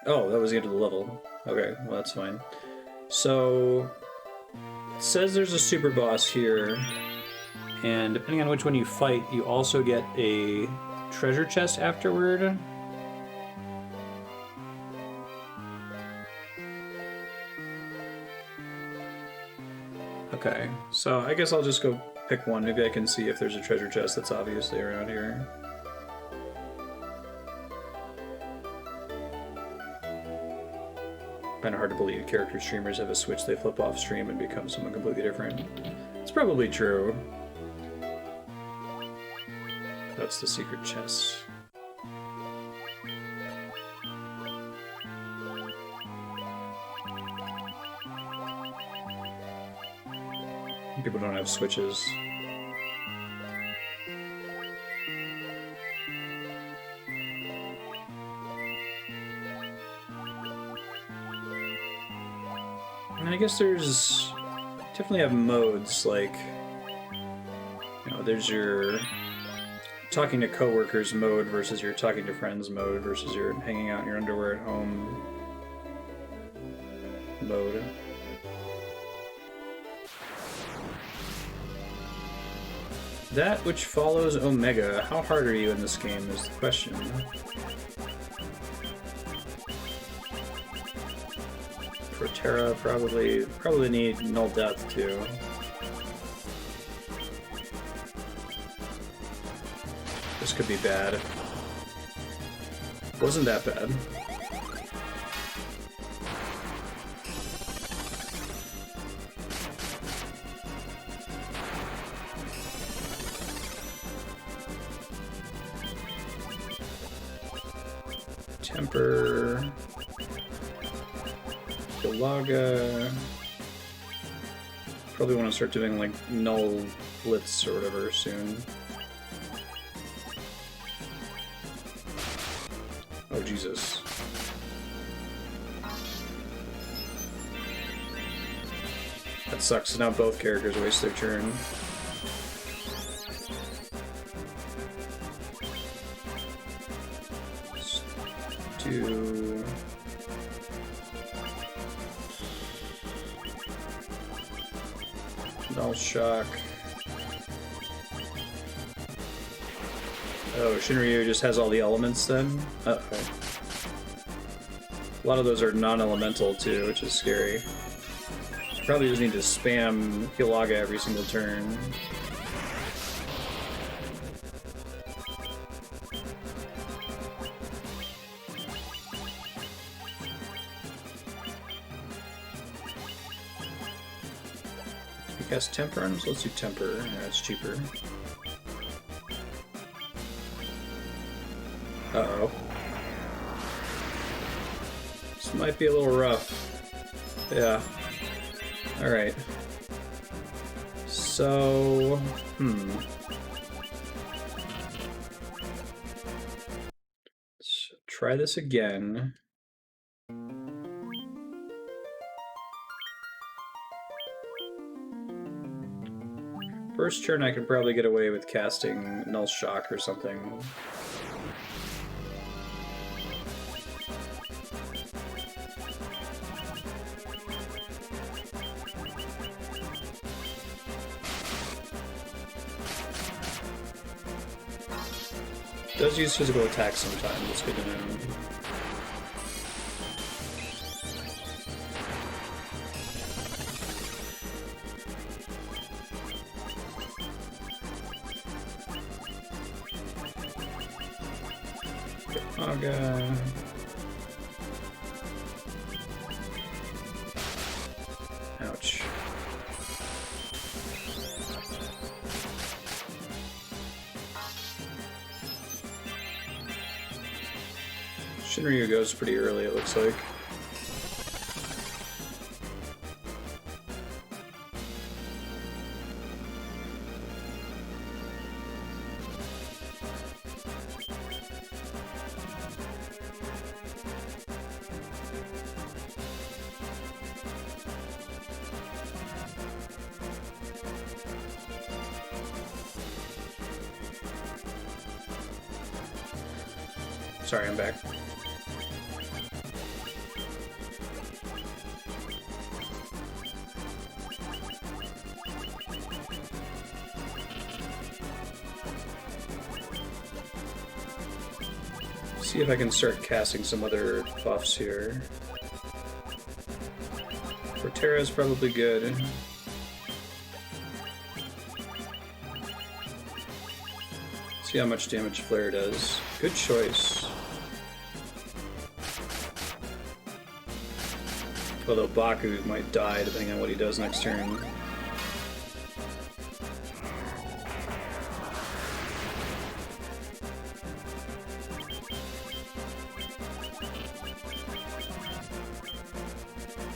Oh, that was the end of the level. Okay, well that's fine. So, it says there's a super boss here, and depending on which one you fight, you also get a treasure chest afterward. Okay, so I guess I'll just go pick one. Maybe I can see if there's a treasure chest that's obviously around here. Kind of hard to believe character streamers have a switch they flip off stream and become someone completely different. It's probably true. That's the secret chest. People don't have switches. And I guess there's definitely have modes, like, you know, there's your talking to coworkers mode versus your talking to friends mode versus your hanging out in your underwear at home mode. That which follows Omega. How hard are you in this game is the question. Proterra probably need null death too. This could be bad. Wasn't that bad. Temper, Galaga. Probably want to start doing like null blitz or whatever soon. Oh Jesus. That sucks. Now both characters waste their turn. Null shock. Oh, Shinryu just has all the elements then? Uh-oh. A lot of those are non-elemental too, which is scary. Probably just need to spam Gilgamesh every single turn. Cast Temper on him, so let's do Temper. Yeah, it's cheaper. Uh-oh. This might be a little rough. Yeah. Alright. So... Let's try this again. First turn I could probably get away with casting Null Shock or something. Does use physical attack sometimes, it's good to know. Saga. Ouch. Shinryu goes pretty early, it looks like. sorry, I'm back. See if I can start casting some other buffs here. Forterra is probably good. See how much damage Flare does. Good choice. Although Baku might die depending on what he does next turn.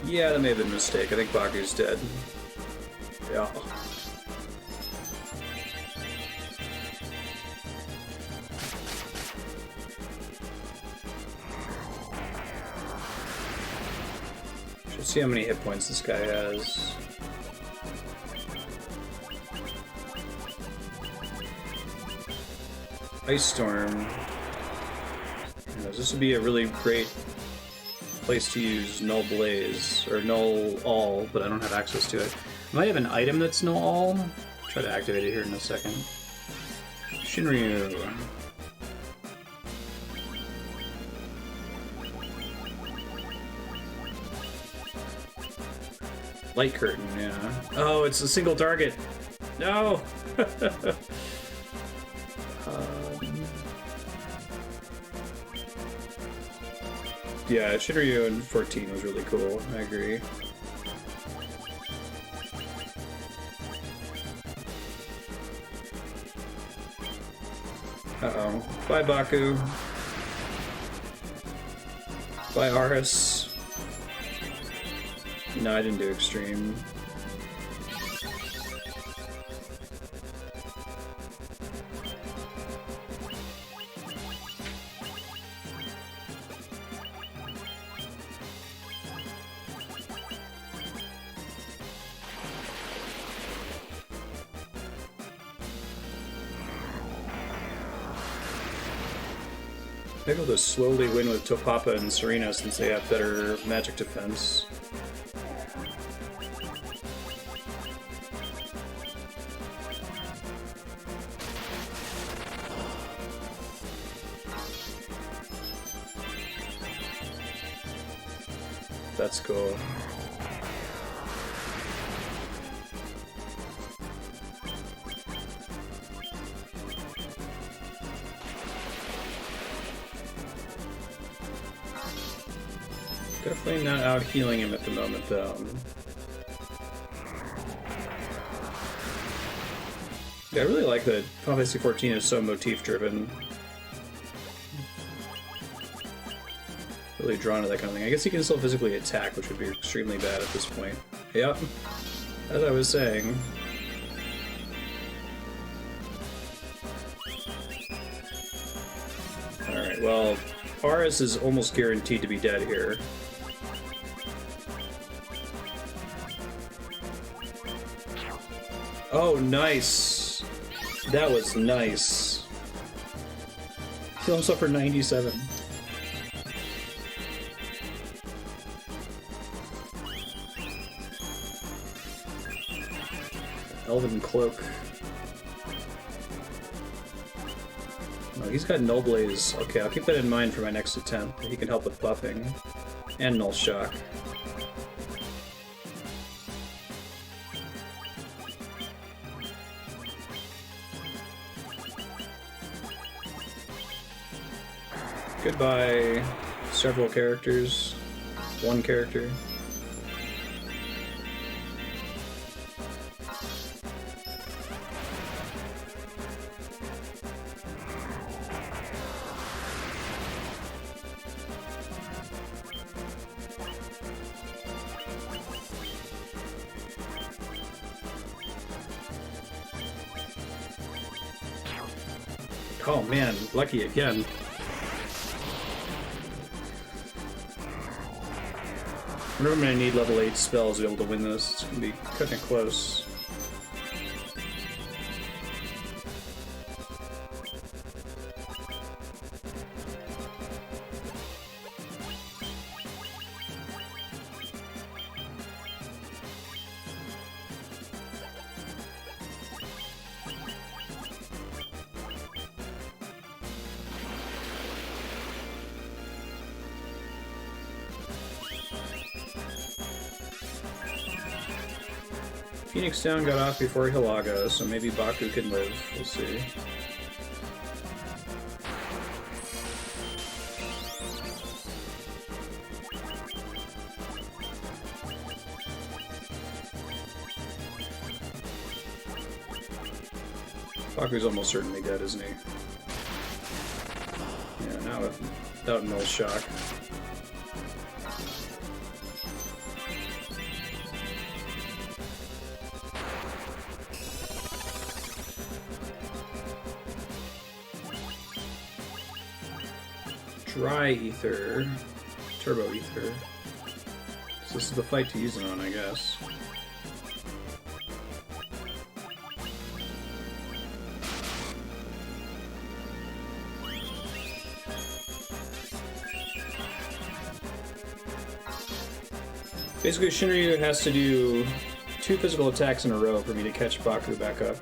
Yeah, that may have been a mistake. I think Baku's dead. Yeah. Should see how many hit points this guy has. Ice Storm. This would be a really great place to use Null Blaze, or Null All, but I don't have access to it. I might have an item that's Null All. I'll try to activate it here in a second. Shinryu. Light Curtain, yeah. Oh, it's a single target! No! Yeah, Shinryu in 14 was really cool, I agree. Uh-oh. Bye, Baku. Bye, Aris. No, I didn't do extreme. Maybe we'll just slowly win with Topapa and Serena since they have better magic defense. That's cool. Definitely not out healing him at the moment, though. Yeah, I really like that Final Fantasy XIV is so motif-driven. Really drawn to that kind of thing. I guess he can still physically attack, which would be extremely bad at this point. Yep, as I was saying. Alright, well, Aris is almost guaranteed to be dead here. Oh, nice. That was nice. Heal himself for 97. Elven Cloak. Oh, he's got Null Blaze. Okay, I'll keep that in mind for my next attempt. He can help with buffing. And Null Shock. Goodbye, several characters. One character. Oh man, lucky again. I wonder if I'm going to need level 8 spells to be able to win this. It's going to be cutting it close. Phoenix Down got off before Hilaga, so maybe Baku can live. We'll see. Baku's almost certainly dead, isn't he? Yeah, now without null shock. Dry Ether. Turbo Ether. So this is the fight to use it on, I guess. Basically, Shinryu has to do 2 physical attacks in a row for me to catch Baku back up.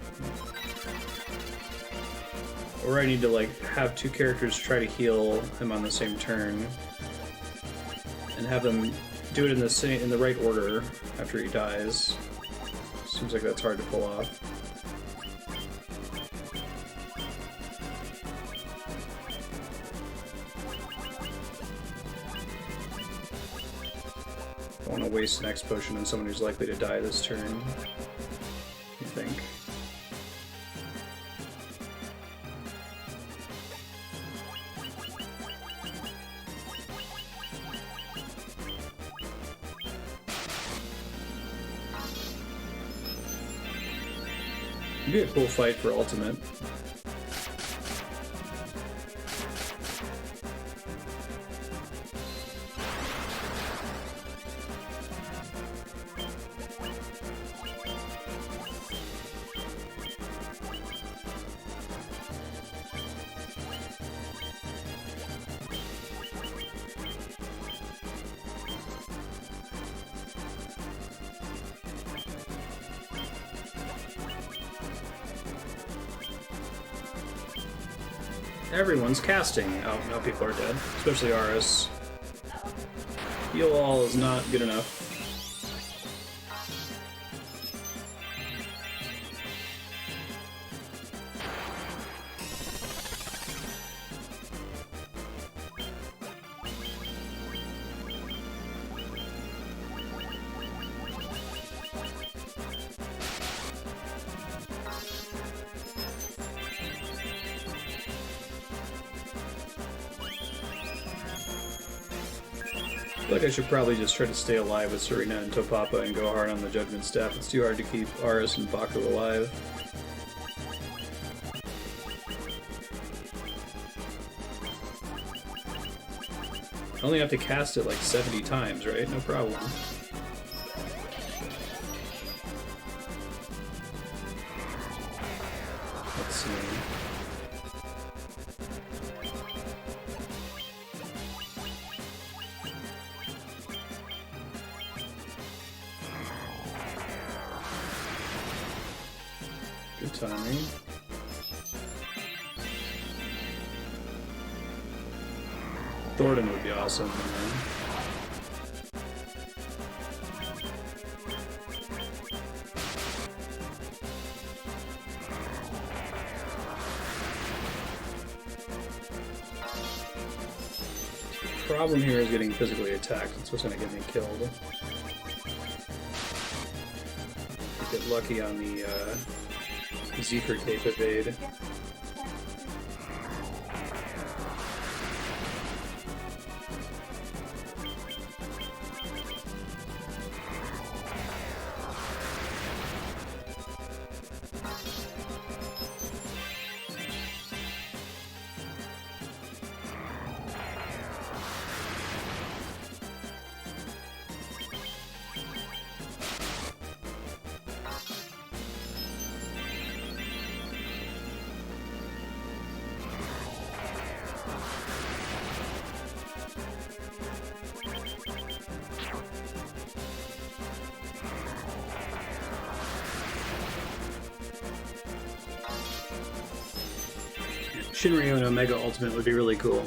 Or I need to like have 2 characters try to heal him on the same turn, and have them do it in the right order after he dies. Seems like that's hard to pull off. I don't want to waste an X potion on someone who's likely to die this turn, I think. It'd be a cool fight for Ultimate. Everyone's casting. Oh, no, people are dead. Especially Aris. Heal all is not good enough. I feel like I should probably just try to stay alive with Serena and Topapa and go hard on the Judgment Staff. It's too hard to keep Aris and Baku alive. I only have to cast it like 70 times, right? No problem. Let's see. Good timing. Thornton would be awesome. The problem here is getting physically attacked. That's what's going to get me killed. Get lucky on the Zephyr Cape evade. Shinryu and Omega Ultimate would be really cool.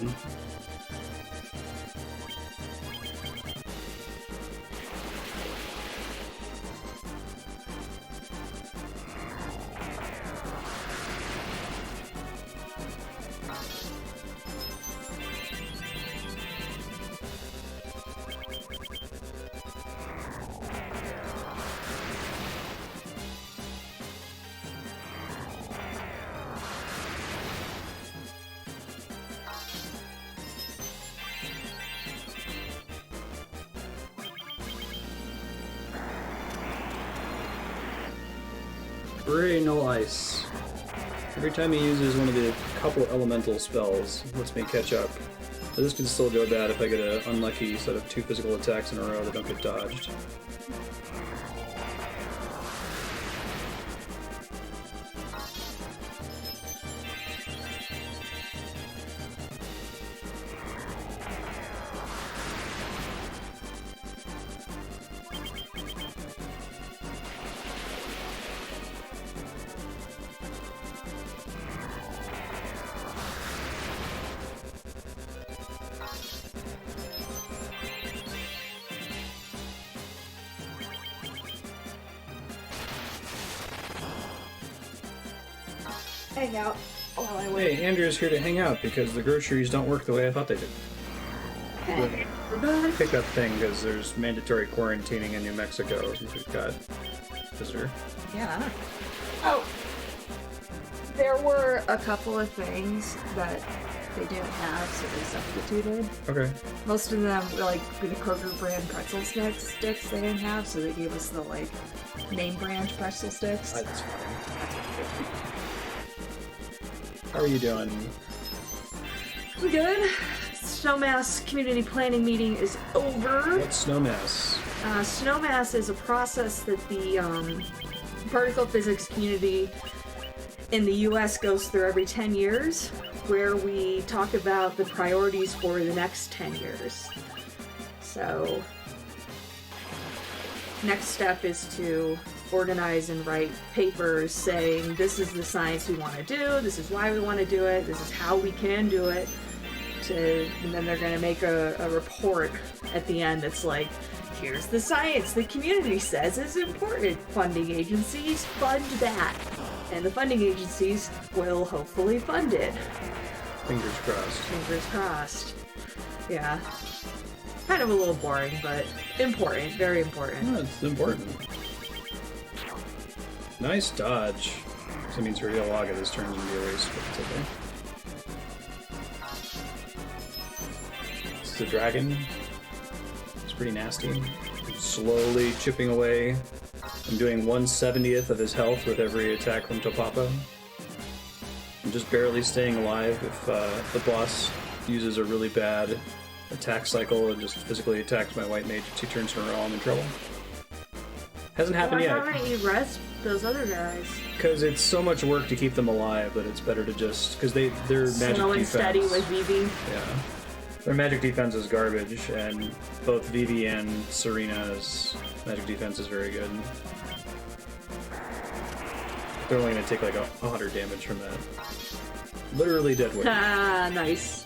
Hooray, no ice. Every time he uses one of the couple elemental spells, it lets me catch up. But this can still go bad if I get an unlucky set of 2 physical attacks in a row that don't get dodged. Hang out while I wait. Hey, Andrew's here to hang out because the groceries don't work the way I thought they did. Okay. Pick up thing because there's mandatory quarantining in New Mexico since we've got visitor. Yeah. Oh, there were a couple of things that they didn't have, so they substituted. Okay. Most of them were like the Kroger brand pretzel sticks they didn't have, so they gave us the like name brand pretzel sticks. That's fine. How are you doing? I'm good. Snowmass community planning meeting is over. What's Snowmass? Snowmass is a process that the particle physics community in the US goes through every 10 years, where we talk about the priorities for the next 10 years. So, next step is to organize and write papers saying this is the science we want to do, this is why we want to do it, this is how we can do it, and then they're going to make a report at the end that's like, here's the science the community says is important, funding agencies fund that, and the funding agencies will hopefully fund it. Fingers crossed. Fingers crossed. Yeah. Kind of a little boring, but important, very important. Oh, it's important. Nice dodge. So that means Uriel Laga this turns into a race, but it's okay. This is a dragon. It's pretty nasty. Slowly chipping away. I'm doing 1/70th of his health with every attack from Topapa. I'm just barely staying alive if the boss uses a really bad attack cycle and just physically attacks my white mage 2 turns in a row. I'm in trouble. Hasn't happened yet. Why don't you rest those other guys? Because it's so much work to keep them alive that it's better to just... Because they're magic Slow and defense. steady with Vivi. Yeah. Their magic defense is garbage, and both Vivi and Serena's magic defense is very good. They're only going to take like 100 damage from that. Literally dead weight. Ah, nice.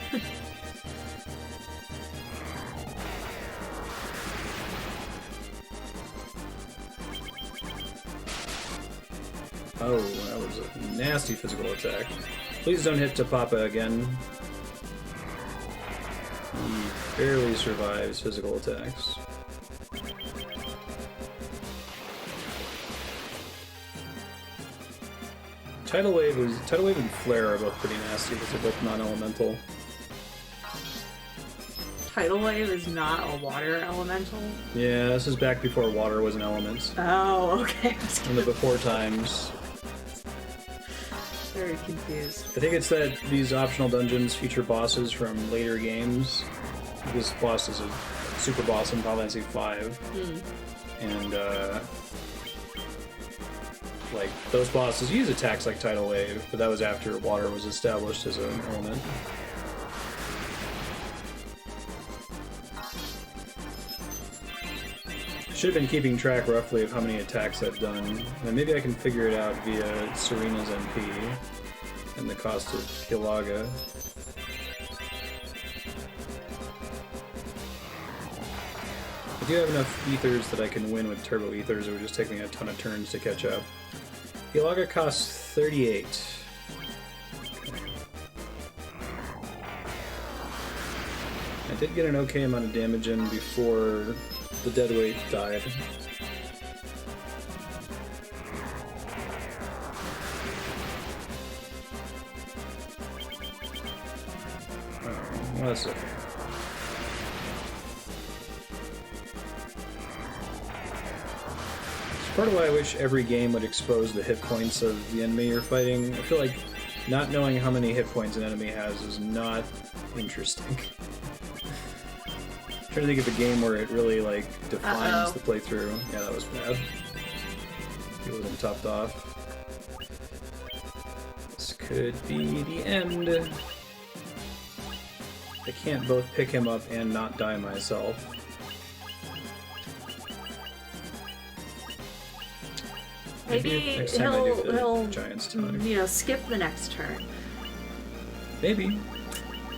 Oh, that was a nasty physical attack. Please don't hit Topapa again. He barely survives physical attacks. Tidal Wave and Flare are both pretty nasty because they're both non-elemental. Tidal Wave is not a water elemental? Yeah, this is back before water was an element. Oh, okay. In the before times. Very confused. I think it's that these optional dungeons feature bosses from later games. This boss is a super boss in Final Fantasy V. And, like, those bosses use attacks like Tidal Wave, but that was after water was established as an element. Should have been keeping track roughly of how many attacks I've done, and maybe I can figure it out via Serena's MP and the cost of Hilaga. I do have enough ethers that I can win with turbo ethers. It would just take me a ton of turns to catch up. Hilaga costs 38. Okay. I did get an okay amount of damage in before the deadweight died. Oh, well, that's okay. Part of why I wish every game would expose the hit points of the enemy you're fighting. I feel like not knowing how many hit points an enemy has is not interesting. I'm trying to think of a game where it really, like, defines the playthrough. Yeah, that was bad. He wasn't topped off. This could be the end. I can't both pick him up and not die myself. Maybe next time I do the he'll Giant's Tonic. you know, skip the next turn. Maybe.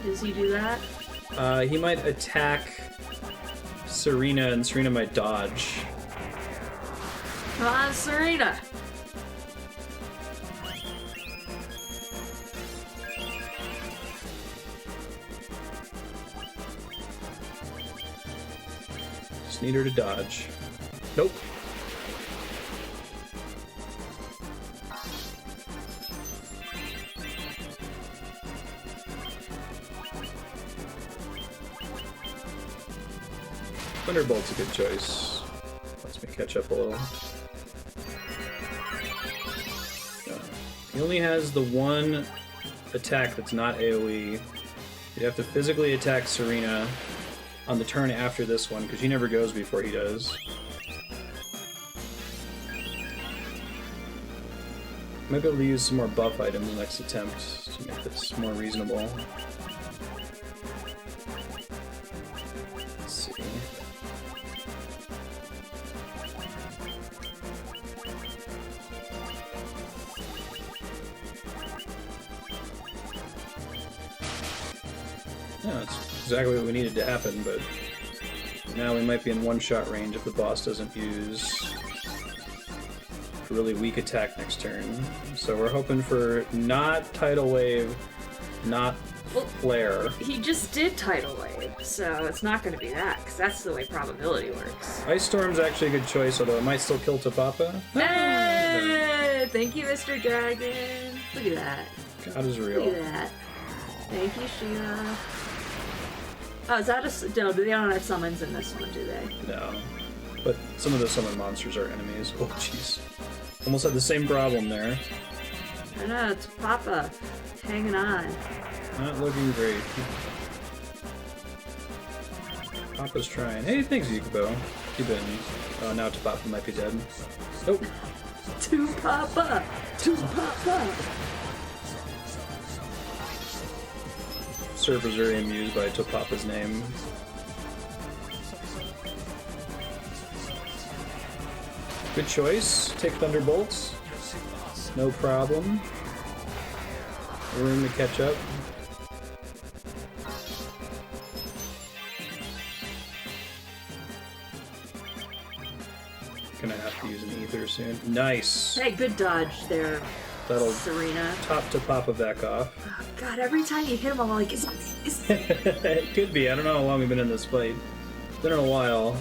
Does he do that? He might attack Serena, and Serena might dodge. Come on, Serena! Just need her to dodge. Nope. Thunderbolt's a good choice. Lets me catch up a little. He only has the one attack that's not AoE. You'd have to physically attack Serena on the turn after this one, because she never goes before he does. Might be able to use some more buff items in the next attempt to make this more reasonable. Let's see. Yeah, that's exactly what we needed to happen, but now we might be in one-shot range if the boss doesn't use a really weak attack next turn. So we're hoping for not Tidal Wave, not Flare. He just did Tidal Wave, so it's not going to be that, because that's the way probability works. Ice Storm's actually a good choice, although it might still kill Tapapa. Hey! Thank you, Mr. Dragon. Look at that. God is real. Look at that. Thank you, Sheila. Oh, is that a... No, they don't have summons in this one, do they? No. But some of the summon monsters are enemies. Oh, jeez. Almost had the same problem there. I know, it's Papa. Hanging on. Not looking great. Papa's trying. Hey, thanks, Yukubo. You've been... Oh, now Tapapa might be dead. Nope. To Papa! To Papa! Surf was very amused by Tapapa's name. Good choice. Take Thunderbolts. No problem. Room to catch up. Gonna have to use an ether soon. Nice. Hey, good dodge there, That'll Serena. top Tapapa back off. Oh, God, every time you hit him, I'm like, is It could be. I don't know how long we've been in this fight. It's been a while.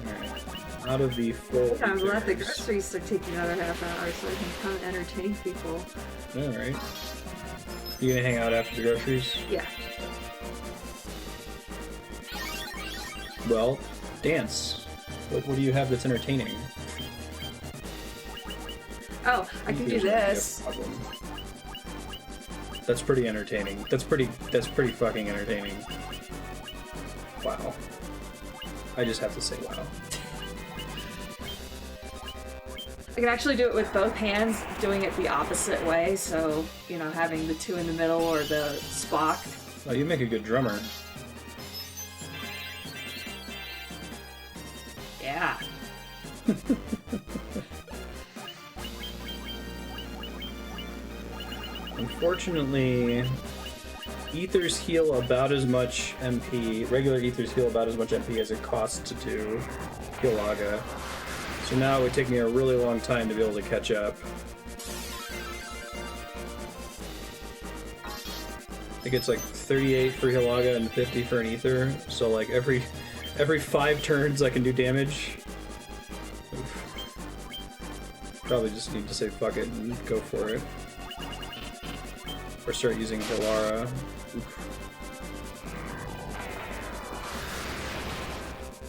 Alright. Out of the full. I'm glad the groceries are taking another half hour so I can come entertain people. Alright. You gonna hang out after the groceries? Yeah. Well, dance. What do you have that's entertaining? Oh, I can do this. That's pretty entertaining. That's pretty fucking entertaining. Wow. I just have to say wow. I can actually do it with both hands, doing it the opposite way, so, you know, having the two in the middle or the Spock. Oh, you make a good drummer. Yeah. Unfortunately, ethers heal about as much MP, regular ethers heal about as much MP as it costs to do Hilaga. So now it would take me a really long time to be able to catch up. I think it's like 38 for Hilaga and 50 for an ether, so like every 5 turns I can do damage. Oof. Probably just need to say fuck it and go for it. Or start using Hilara. Oof.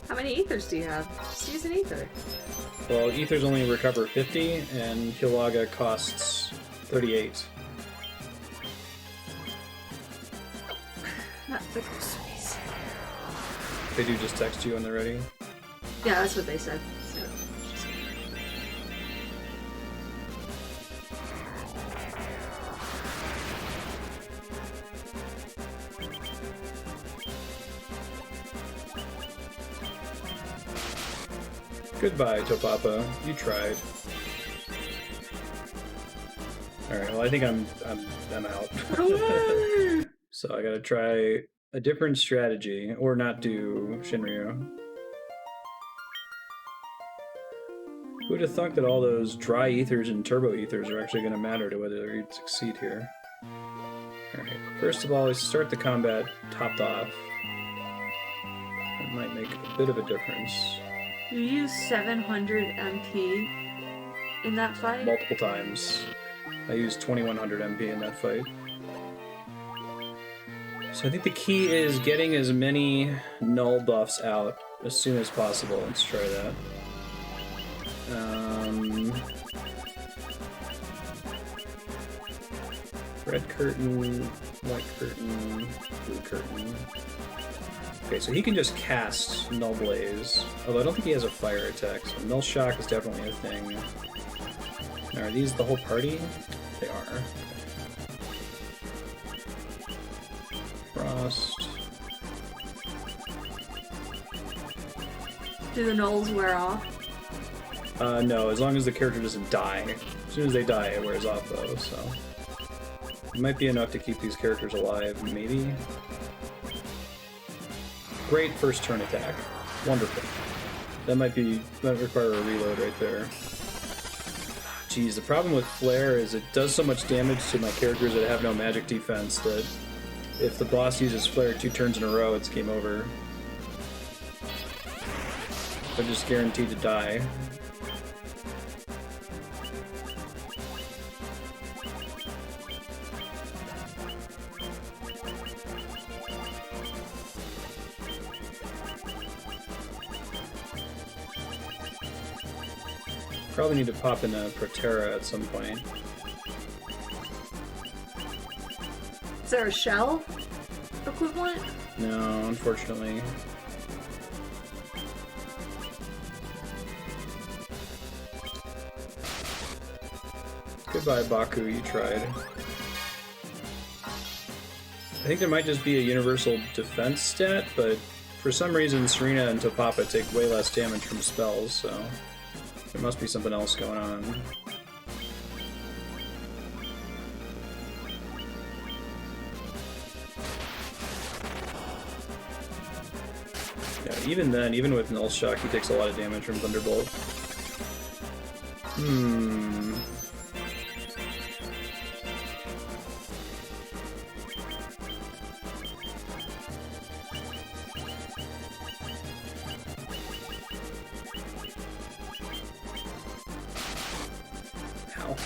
How many ethers do you have? Just use an ether. Well, ethers only recover 50, and Hilaga costs 38. Not the groceries. They do just text you when they're ready. Yeah, that's what they said. So. Goodbye, Topapa. You tried. Alright, well I think I'm out. So I gotta try a different strategy, or not do Shinryu. Who'd have thought that all those dry ethers and turbo ethers are actually gonna matter to whether you'd succeed here? Alright, first of all, let's start the combat topped off. That might make a bit of a difference. You use 700 MP in that fight? Multiple times. I used 2100 MP in that fight. So I think the key is getting as many null buffs out as soon as possible. Let's try that. Red curtain, white curtain, blue curtain. Okay, so he can just cast Null Blaze, although I don't think he has a fire attack, so Null Shock is definitely a thing. Now, are these the whole party? They are. Frost. Do the nulls wear off? No, as long as the character doesn't die. As soon as they die, it wears off though, so... It might be enough to keep these characters alive, maybe? Great first turn attack. Wonderful. That might require a reload right there. Geez, the problem with Flare is it does so much damage to my characters that have no magic defense that if the boss uses Flare 2 turns in a row, it's game over. They're just guaranteed to die. Probably need to pop in a Protera at some point. Is there a shell equivalent? No, unfortunately. Goodbye, Baku, you tried. I think there might just be a universal defense stat, but for some reason Serena and Topapa take way less damage from spells, so there must be something else going on. Yeah, even then, even with Null Shock, he takes a lot of damage from Thunderbolt. Ow.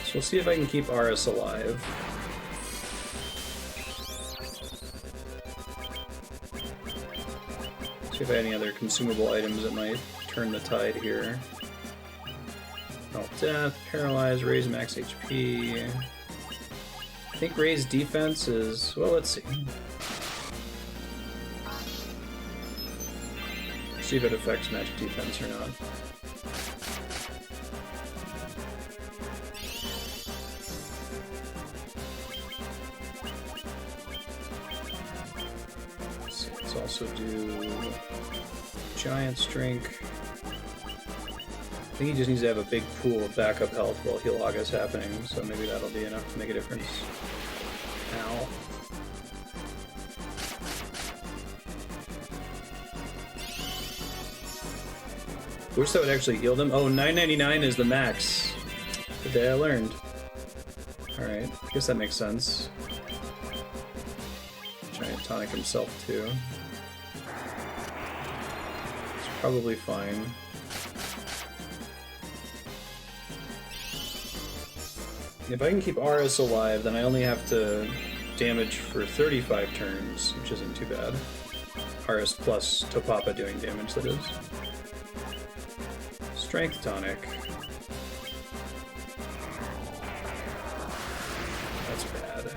So we'll see if I can keep Aris alive. See if I have any other consumable items that might turn the tide here. Oh, death, paralyze, raise max HP. I think raise defense is, well, let's see. See if it affects magic defense or not. Let's also do Giant's Drink. I think he just needs to have a big pool of backup health while Hilaga is happening, so maybe that'll be enough to make a difference. Ow. Wish that would actually heal them. Oh, 999 is the max. The day I learned. Alright, I guess that makes sense. Giant tonic himself too. It's probably fine. If I can keep Aris alive, then I only have to damage for 35 turns, which isn't too bad. RS plus Topapa doing damage, that is. Strength tonic. That's bad.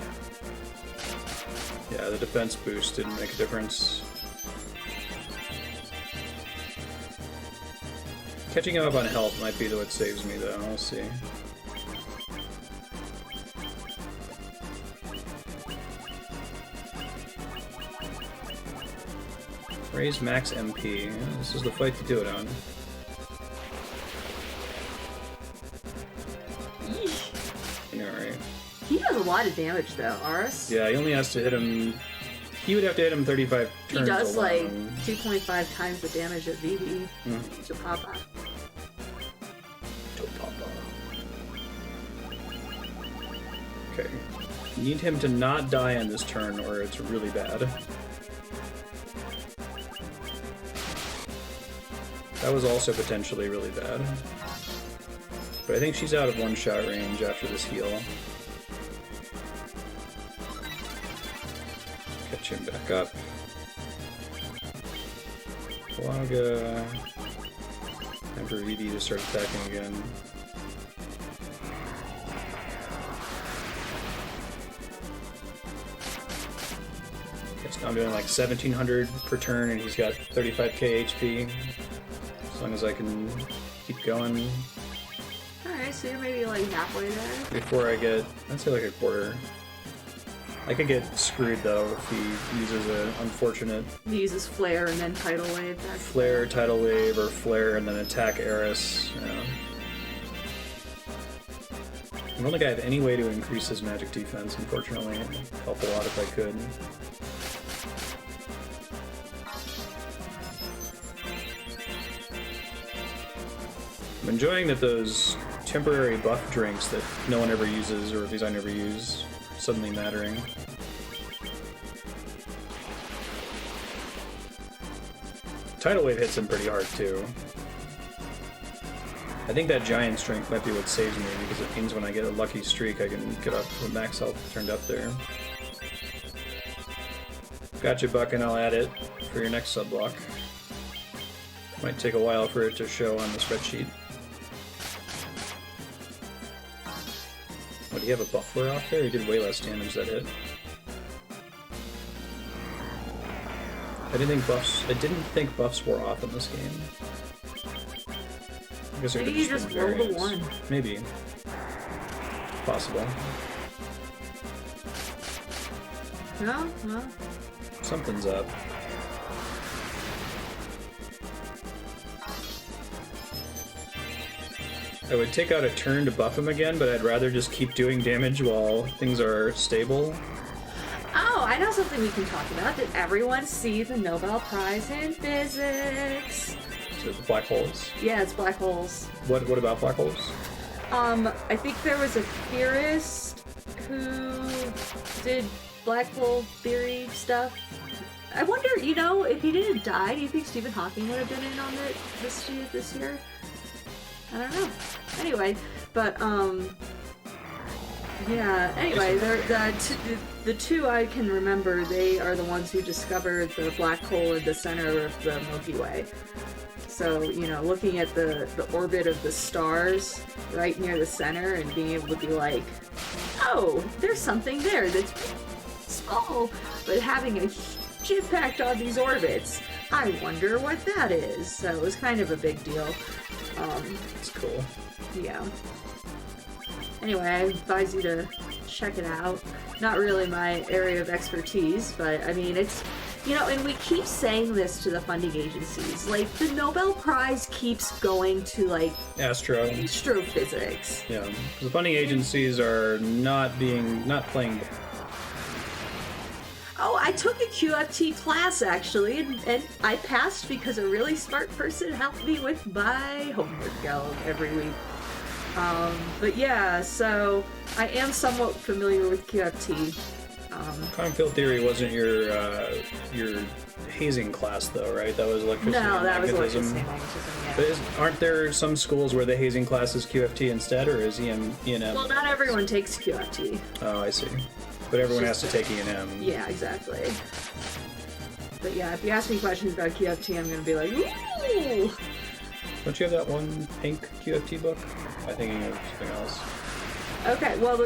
Yeah, the defense boost didn't make a difference. Catching him up on health might be what saves me, though. We'll see. Raise max MP. This is the fight to do it on. Yeesh. Yeah, right. He does a lot of damage though, Aris. Yeah, he only has to hit him. He would have to hit him 35 turns. He does alone. like 2.5 times the damage of VV to Papa. Okay. You need him to not die on this turn or it's really bad. That was also potentially really bad. But I think she's out of one-shot range after this heal. Catch him back up. Plaga. Time for VD to start attacking again. Guess now I'm doing like 1700 per turn and he's got 35k HP. As long as I can keep going. Alright, so you're maybe like halfway there. Before I get, I'd say like a quarter. I could get screwed though if he uses an unfortunate He uses Flare and then Tidal Wave. Flare, Tidal Wave, or Flare and then attack Eris. Yeah. I don't think I have any way to increase his magic defense, unfortunately. It would help a lot if I could. I'm enjoying that those temporary buff drinks that no one ever uses, or at least I never use, are suddenly mattering. Tidal Wave hits him pretty hard too. I think that giant strength might be what saves me, because it means when I get a lucky streak I can get up with max health turned up there. Gotcha, Buck, and I'll add it for your next sub block. Might take a while for it to show on the spreadsheet. What, do you have a buff flare off there? He did way less damage that hit. I didn't think buffs wore off in this game. I guess Maybe you just roll the one. Maybe. Possible. No? No? Something's up. I would take out a turn to buff him again, but I'd rather just keep doing damage while things are stable. Oh, I know something we can talk about. Did everyone see the Nobel Prize in Physics? So the black holes. Yeah, it's black holes. What about black holes? I think there was a theorist who did black hole theory stuff. I wonder, you know, if he didn't die, do you think Stephen Hawking would have been in on it this year? I don't know. Anyway, but yeah. Anyway, the two I can remember. They are the ones who discovered the black hole in the center of the Milky Way. So, you know, looking at the orbit of the stars right near the center and being able to be like, oh, there's something there that's small, but having a huge impact on these orbits. I wonder what that is. So it was kind of a big deal. It's cool. Yeah. Anyway, I advise you to check it out. Not really my area of expertise, but I mean, it's, you know, and we keep saying this to the funding agencies. Like, the Nobel Prize keeps going to, like, astrophysics. Yeah. The funding agencies are not playing. Oh, I took a QFT class, actually, and I passed because a really smart person helped me with my homework every week. But yeah, so I am somewhat familiar with QFT. Quantum field theory wasn't your hazing class, though, right? That was electricity No, and that was magnetism. electricity and magnetism, yeah. But aren't there some schools where the hazing class is QFT instead, or is ENM? Well, not everyone takes QFT. Oh, I see. But everyone has to take E&M. Yeah, exactly. But yeah, if you ask me questions about QFT, I'm gonna be like, ooh! Don't you have that one pink QFT book? I'm thinking of something else. Okay, well,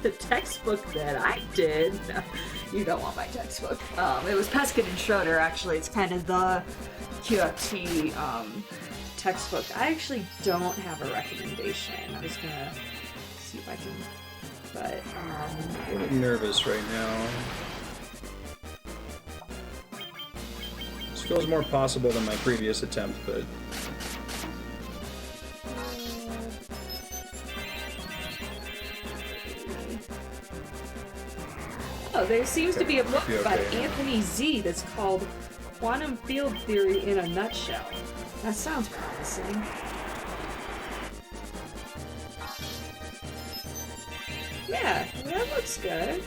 the textbook that I did, no, you don't want my textbook. It was Peskin and Schroeder, actually. It's kind of the QFT textbook. I actually don't have a recommendation. I was gonna see if I can, but I'm a little nervous right now. This feels more possible than my previous attempt, but oh, there seems to be a book Okay. by Anthony Z that's called Quantum Field Theory in a Nutshell. That sounds promising. Yeah, that looks good.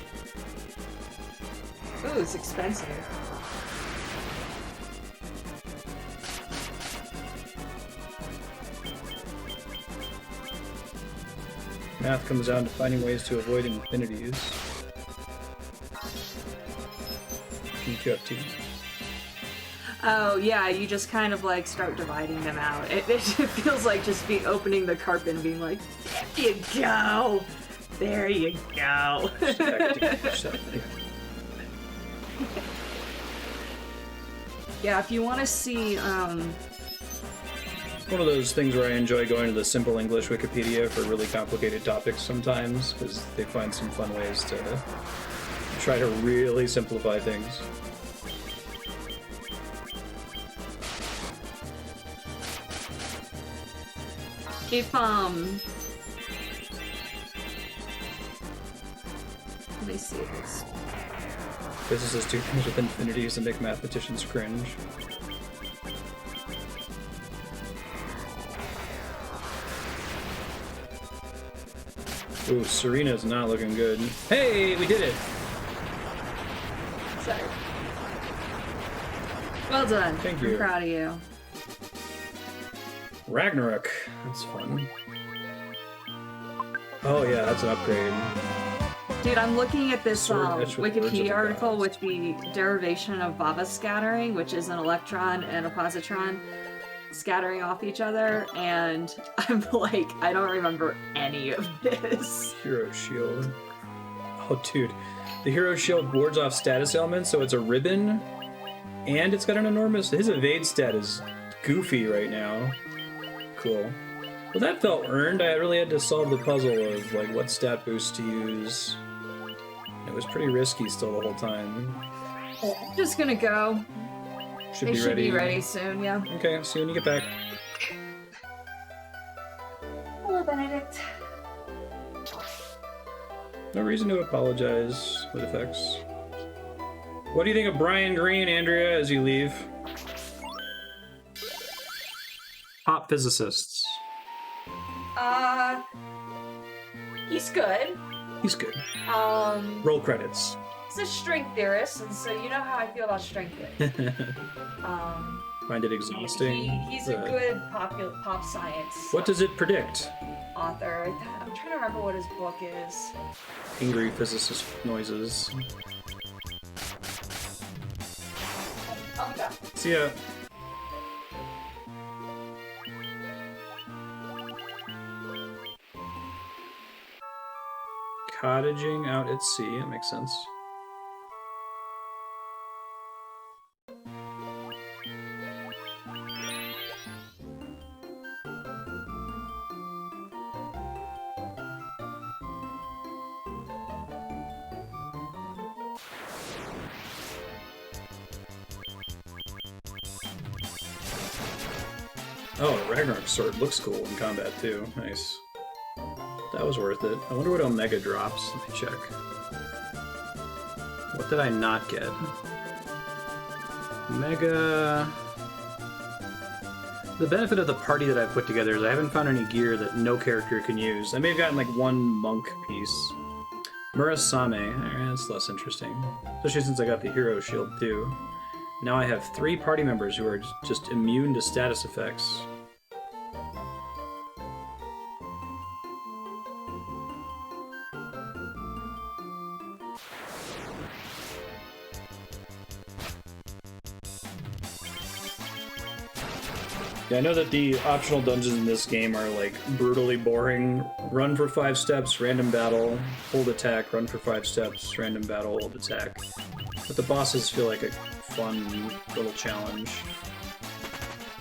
Oh, it's expensive. math comes down to finding ways to avoid infinities. QFT. Oh, yeah, you just kind of like start dividing them out. It feels like just opening the carpet and being like, there you go! There you go! Yeah, if you want to see, One of those things where I enjoy going to the Simple English Wikipedia for really complicated topics sometimes, because they find some fun ways to try to really simplify things. if, let me see if it's... Physicists do things with infinities that make mathematicians cringe. Ooh, Serena's not looking good. Hey, we did it! Sorry. Well done. Thank you. I'm proud of you. Ragnarok. That's fun. Oh yeah, that's an upgrade. Dude, I'm looking at this Sword etched with words of Wikipedia the article gods. with the derivation of Baba scattering, which is an electron and a positron scattering off each other, and I'm like, I don't remember any of this. Hero Shield. Oh dude. The Hero Shield wards off status elements, so it's a ribbon, and it's got an enormous... His evade stat is goofy right now. Cool. Well, that felt earned. I really had to solve the puzzle of, like, what stat boost to use. It was pretty risky still the whole time. Just gonna go. Should They be should ready. be ready soon, yeah. Okay, I'll see you when you get back. Hello, Benedict. No reason to apologize with effects. What do you think of Brian Green, Andrea, as you leave? Pop physicists. He's good. He's good. Roll credits. He's a strength theorist, and so you know how I feel about strength theory. Find it exhausting. He's a good pop science What does it predict? author. I'm trying to remember what his book is. Angry physicist noises. Oh, yeah. See ya. Cottaging out at sea, that makes sense. Oh, the Ragnarok sword looks cool in combat too. Nice. That was worth it. I wonder what Omega drops. Let me check. What did I not get? Omega... The benefit of the party that I've put together is I haven't found any gear that no character can use. I may have gotten like one monk piece. Murasame, that's less interesting. Especially since I got the hero shield too. Now I have 3 party members who are just immune to status effects. Yeah, I know that the optional dungeons in this game are like brutally boring. Run for 5 steps, random battle, hold attack, run for 5 steps, random battle, hold attack. But the bosses feel like a fun little challenge.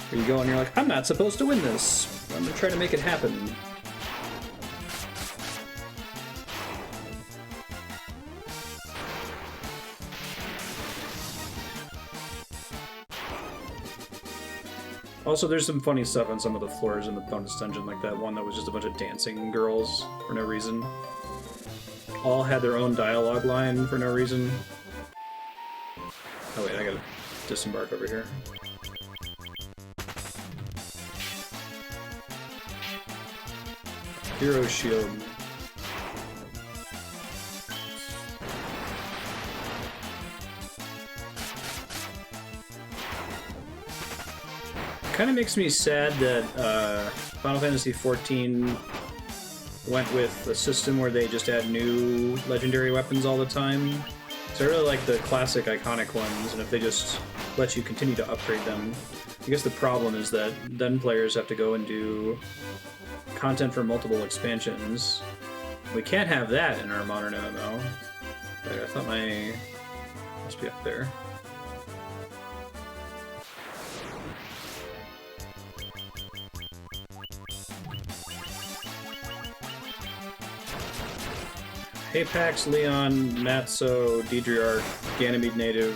Where you go and you're like, I'm not supposed to win this. I'm gonna try to make it happen. Also, there's some funny stuff on some of the floors in the bonus dungeon, like that one that was just a bunch of dancing girls for no reason. All had their own dialogue line for no reason. Oh wait, I gotta disembark over here. Hero shield. Kind of makes me sad that Final Fantasy XIV went with a system where they just add new legendary weapons all the time. So I really like the classic iconic ones, and if they just let you continue to upgrade them. I guess the problem is that then players have to go and do content for multiple expansions. We can't have that in our modern MMO. Wait, I thought my... must be up there. Apex, Leon, Natso, Deidrearch, Ganymede Native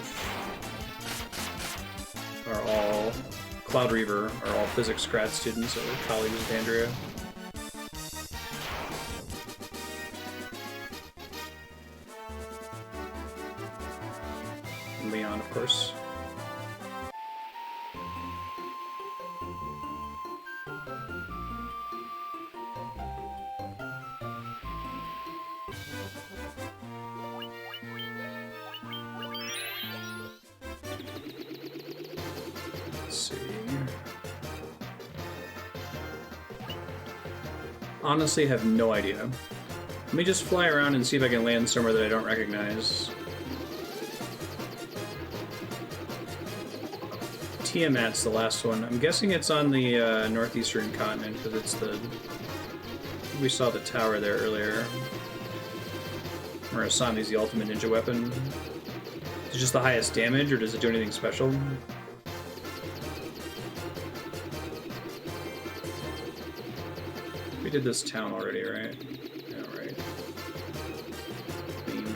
are all... Cloud Reaver are all physics grad students or colleagues with Andrea. And Leon, of course. Honestly, have no idea. Let me just fly around and see if I can land somewhere that I don't recognize. Tiamat's the last one. I'm guessing it's on the northeastern continent because it's the... We saw the tower there earlier. Murasami's the ultimate ninja weapon. Is it just the highest damage, or does it do anything special? We did this town already, right? Yeah, right. Beam.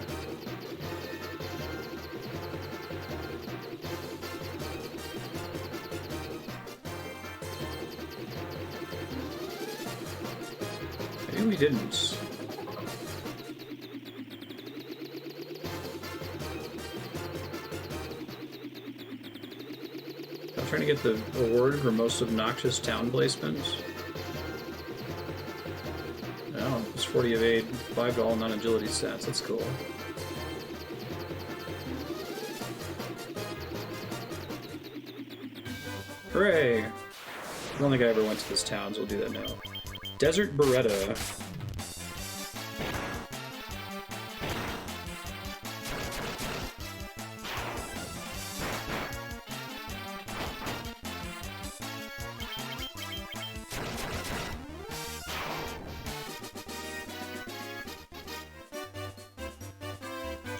Maybe we didn't. I'm trying to get the award for most obnoxious town placement. Oh, it's 40 of 8, 5 to all non-agility stats. That's cool. Hooray! I don't think I ever went to this town, so we'll do that now. Desert Beretta.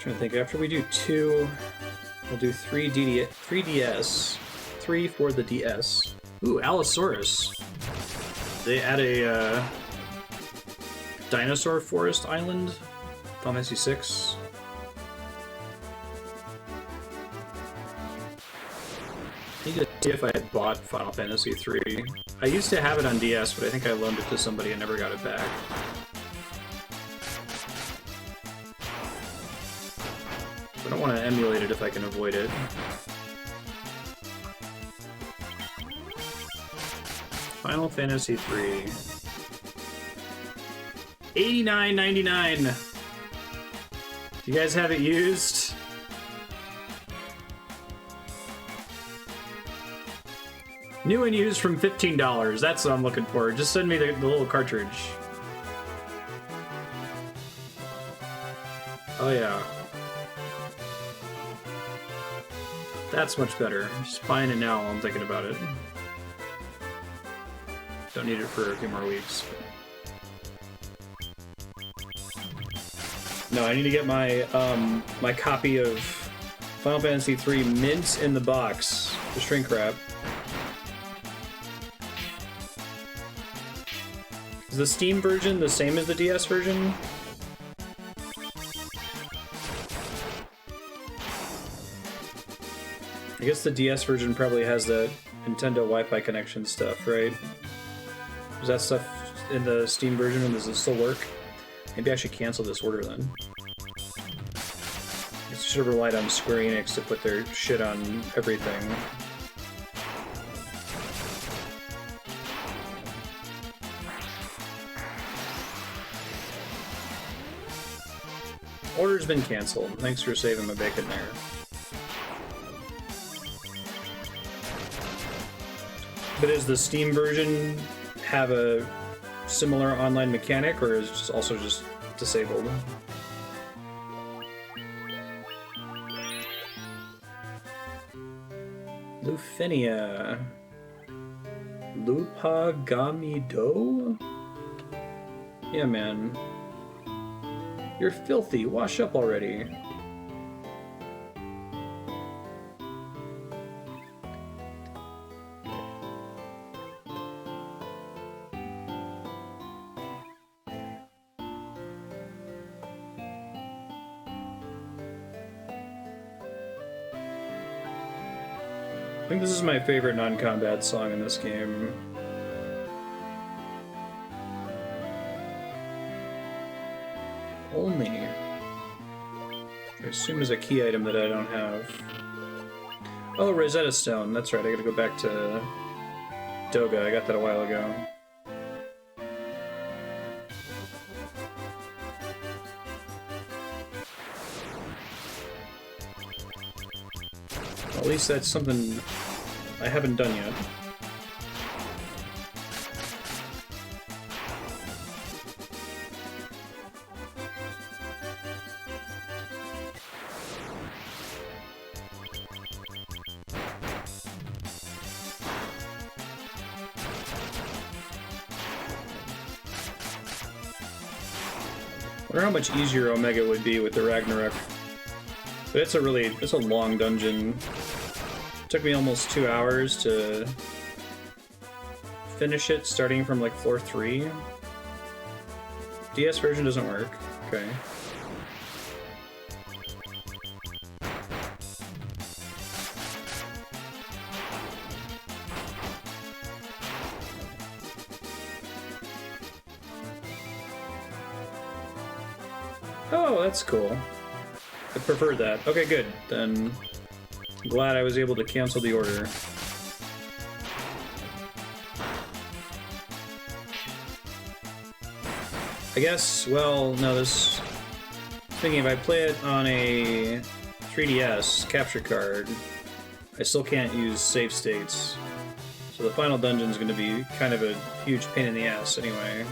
Trying to think, after we do 2, we'll do 3 3DS. 3 for the DS. Ooh, Allosaurus. They add a dinosaur forest island. Final Fantasy 6. I need to see if I had bought Final Fantasy 3. I used to have it on DS, but I think I loaned it to somebody and never got it back. I don't want to emulate it if I can avoid it. Final Fantasy 3. $89.99. Do you guys have it used? New and used from $15. That's what I'm looking for. Just send me the little cartridge. Oh yeah. That's much better. Just buying it now while I'm thinking about it. Don't need it for a few more weeks. No, I need to get my my copy of Final Fantasy III mint in the box, the shrink wrap. Is the Steam version the same as the DS version? I guess the DS version probably has the Nintendo Wi-Fi connection stuff, right? Is that stuff in the Steam version, and does it still work? Maybe I should cancel this order then. I should have relied on Square Enix to put their shit on everything. Order's been canceled. Thanks for saving my bacon there. But does the Steam version have a similar online mechanic, or is it also just disabled? Lufenia. Lupagamido? Yeah, man. You're filthy. Wash up already. I think this is my favorite non-combat song in this game. Only. I assume is a key item that I don't have. Oh, Rosetta Stone. That's right, I gotta go back to Doga. I got that a while ago. At least that's something I haven't done yet. I wonder how much easier Omega would be with the Ragnarok. But it's a long dungeon. It took me almost 2 hours to finish it, starting from like floor 3. DS version doesn't work. Okay. Oh, that's cool. I prefer that. Okay, good. Then I'm glad I was able to cancel the order. I guess, well, no, this... Thinking if I play it on a 3DS capture card, I still can't use save states. So the final dungeon is going to be kind of a huge pain in the ass anyway.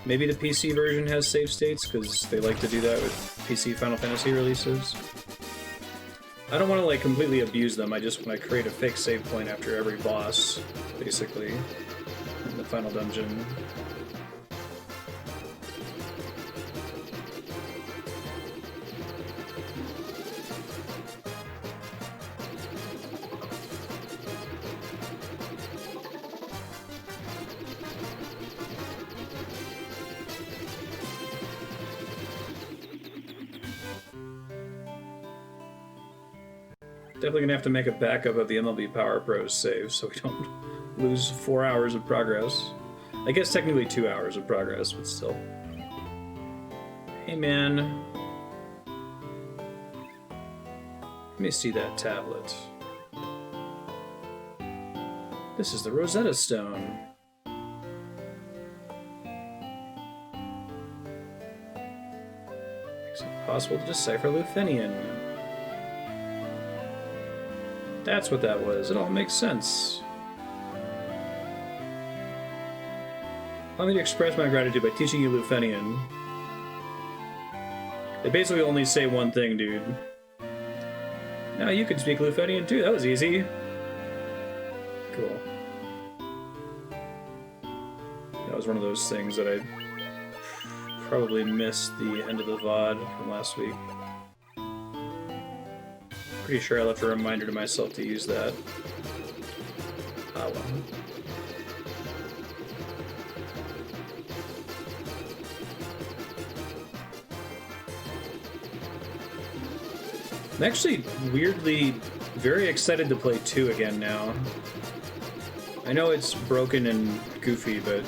Maybe the PC version has save states, because they like to do that with PC Final Fantasy releases. I don't want to, like, completely abuse them, I just want to create a fake save point after every boss, basically, in the final dungeon. Definitely gonna have to make a backup of the MLB Power Pros save so we don't lose 4 hours of progress. I guess technically 2 hours of progress, but still. Hey man. Let me see that tablet. This is the Rosetta Stone. Makes it possible to decipher Lufenian. That's what that was. It all makes sense. Allow me to express my gratitude by teaching you Lufenian. They basically only say one thing, dude. Now you can speak Lufenian too. That was easy. Cool. That was one of those things that I probably missed the end of the VOD from last week. Pretty sure I left a reminder to myself to use that. Ah, well. I'm actually weirdly very excited to play 2 again now. I know it's broken and goofy, but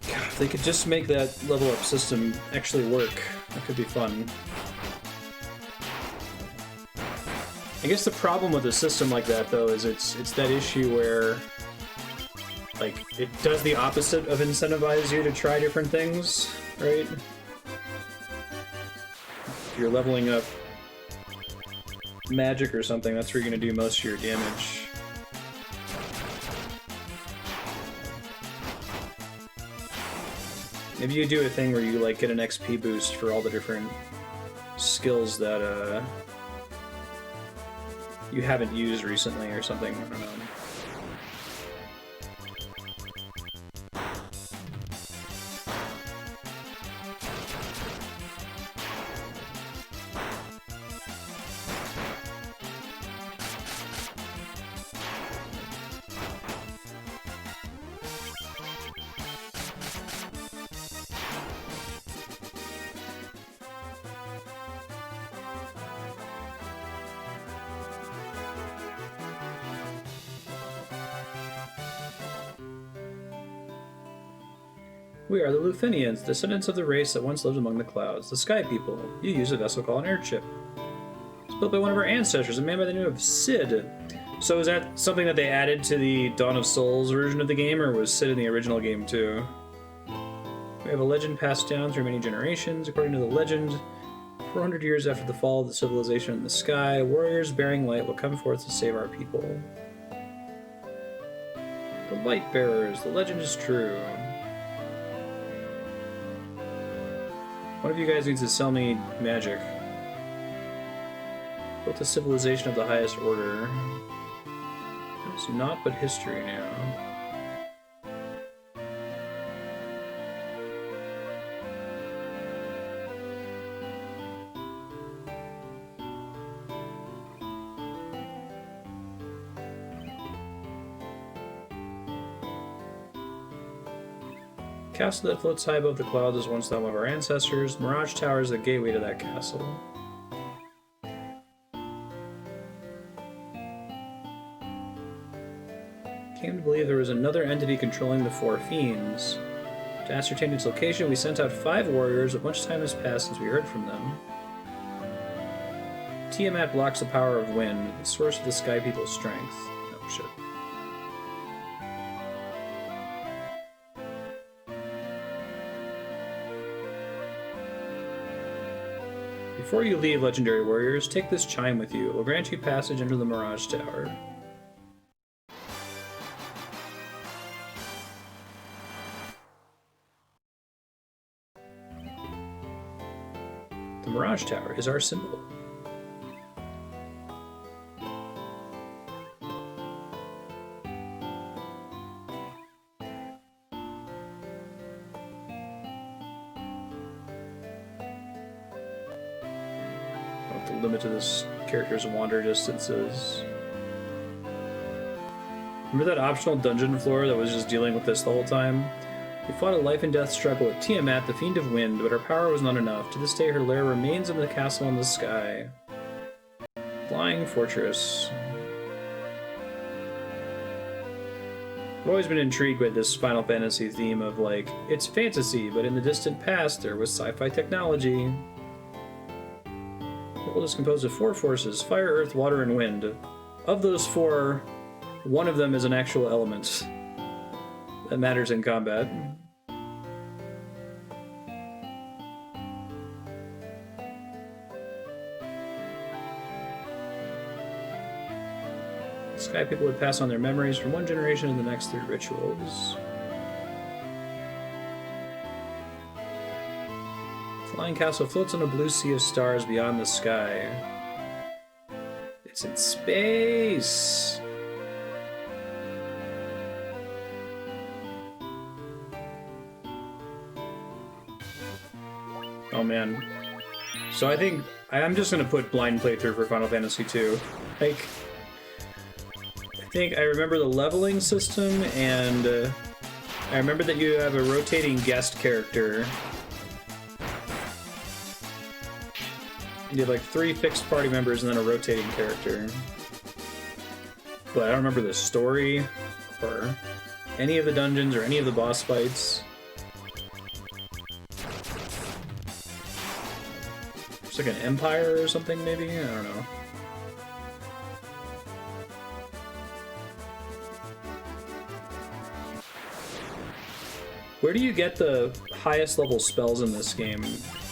God, if they could just make that level up system actually work, that could be fun. I guess the problem with a system like that, though, is it's that issue where like it does the opposite of incentivize you to try different things, right? If you're leveling up magic or something, that's where you're going to do most of your damage. Maybe you do a thing where you like get an XP boost for all the different skills that you haven't used recently or something. I don't know. We are the Lufenians, descendants of the race that once lived among the clouds, the Sky People. You use a vessel called an airship. It's built by one of our ancestors, a man by the name of Sid. So is that something that they added to the Dawn of Souls version of the game, or was Sid in the original game too? We have a legend passed down through many generations. According to the legend, 400 years after the fall of the civilization in the sky, warriors bearing light will come forth to save our people. The Light Bearers, the legend is true. One of you guys needs to sell me magic. Built a civilization of the highest order. It's not but history now. The castle that floats high above the clouds is once the home of our ancestors. Mirage Tower is the gateway to that castle. Came to believe there was another entity controlling the four fiends. To ascertain its location, we sent out 5 warriors, but much time has passed since we heard from them. Tiamat blocks the power of wind, the source of the Sky People's strength. Oh shit. Before you leave, legendary warriors, take this chime with you. It will grant you passage into the Mirage Tower. The Mirage Tower is our symbol. Limit to this character's wander distances. Remember that optional dungeon floor that was just dealing with this the whole time? We fought a life and death struggle with Tiamat, the Fiend of Wind, but her power was not enough. To this day, her lair remains in the castle in the sky. Flying Fortress. I've always been intrigued with this Final Fantasy theme of, like, it's fantasy, but in the distant past there was sci-fi technology. The world is composed of 4 forces: fire, earth, water, and wind. Of those 4, one of them is an actual element that matters in combat. Sky People would pass on their memories from one generation to the next through rituals. Flying castle floats on a blue sea of stars beyond the sky. It's in space! Oh man. So I think I'm just gonna put blind playthrough for Final Fantasy II. Like, I remember the leveling system, and I remember that you have a rotating guest character. You have like 3 fixed party members and then a rotating character. But I don't remember the story, or any of the dungeons, or any of the boss fights. It's like an empire or something, maybe? I don't know. Where do you get the highest level spells in this game?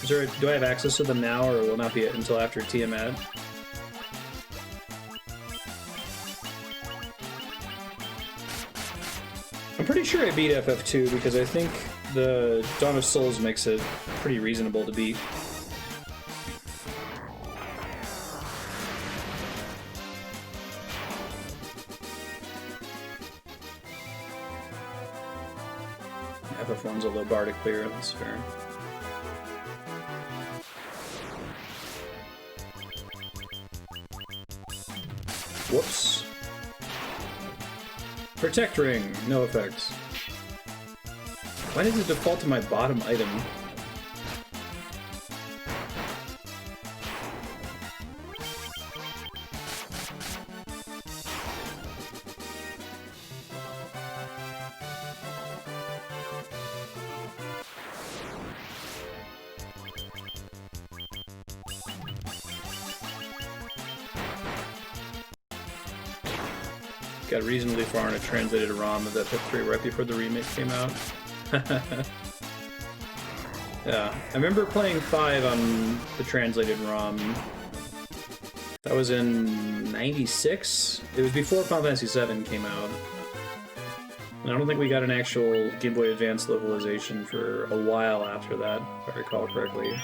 Do I have access to them now, or will not be until after Tiamat? I'm pretty sure I beat FF2 because I think the Dawn of Souls makes it pretty reasonable to beat. FF1's a low bar to clear, that's fair. Whoops. Protect ring, no effects. Why does it default to my bottom item? Got reasonably far in a translated ROM of FF3 right before the remake came out. Yeah, I remember playing 5 on the translated ROM. That was in 96? It was before Final Fantasy VII came out. And I don't think we got an actual Game Boy Advance localization for a while after that, if I recall correctly.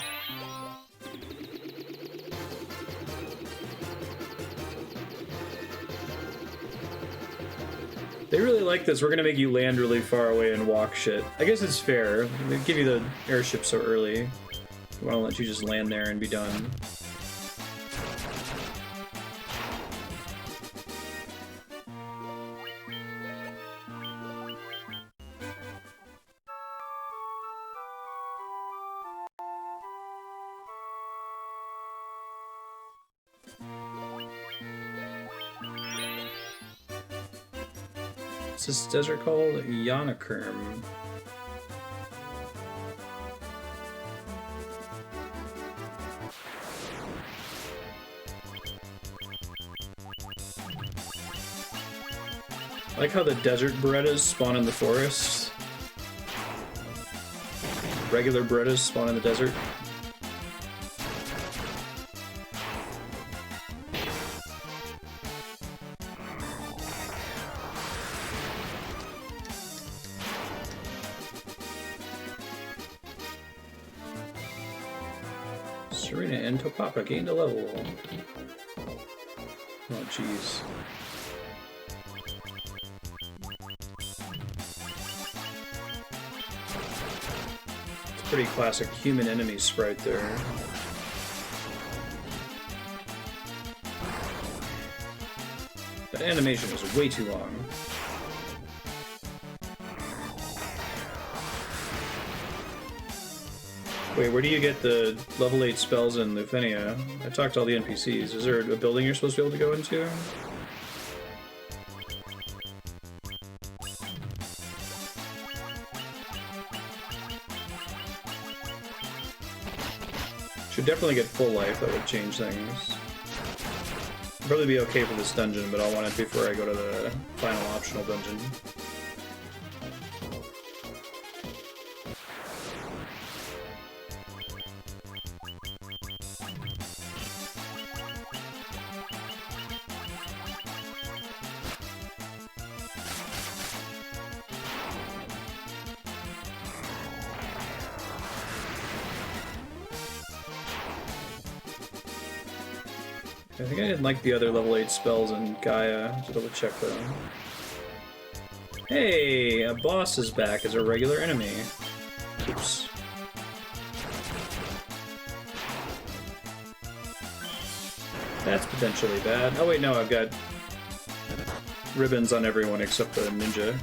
They really like this. We're gonna make you land really far away and walk shit. I guess it's fair. They give you the airship so early. We wanna let you just land there and be done. What's this desert called? Yanakurm. I like how the desert Berettas spawn in the forest. Regular Berettas spawn in the desert. Serena and Topapa gained a level. Oh, jeez. It's a pretty classic human enemy sprite there. That animation was way too long. Wait, where do you get the level 8 spells in Lufenia? I talked to all the NPCs. Is there a building you're supposed to be able to go into? Should definitely get full life, that would change things. I'll probably be okay for this dungeon, but I'll want it before I go to the final optional dungeon. I think I didn't like the other level 8 spells in Gaia. Just double check though. Hey, a boss is back as a regular enemy. Oops. That's potentially bad. Oh wait, no, I've got ribbons on everyone except the ninja.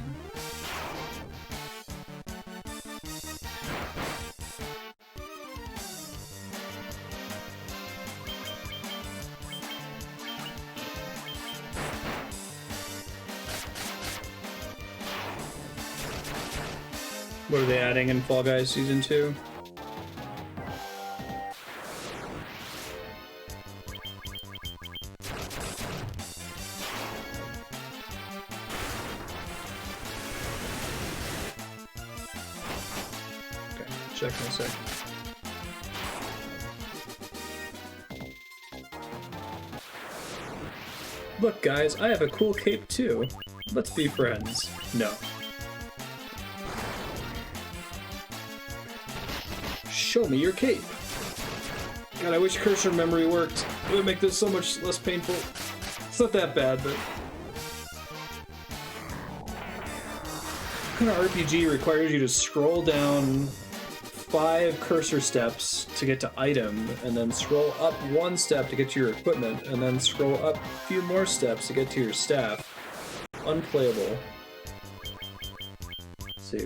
What are they adding in Fall Guys Season 2? Okay, check in a sec. Look guys, I have a cool cape too. Let's be friends. No. Show me your cape. God, I wish cursor memory worked. It would make this so much less painful. It's not that bad, but... What kind of RPG requires you to scroll down 5 cursor steps to get to item, and then scroll up 1 step to get to your equipment, and then scroll up a few more steps to get to your staff? Unplayable.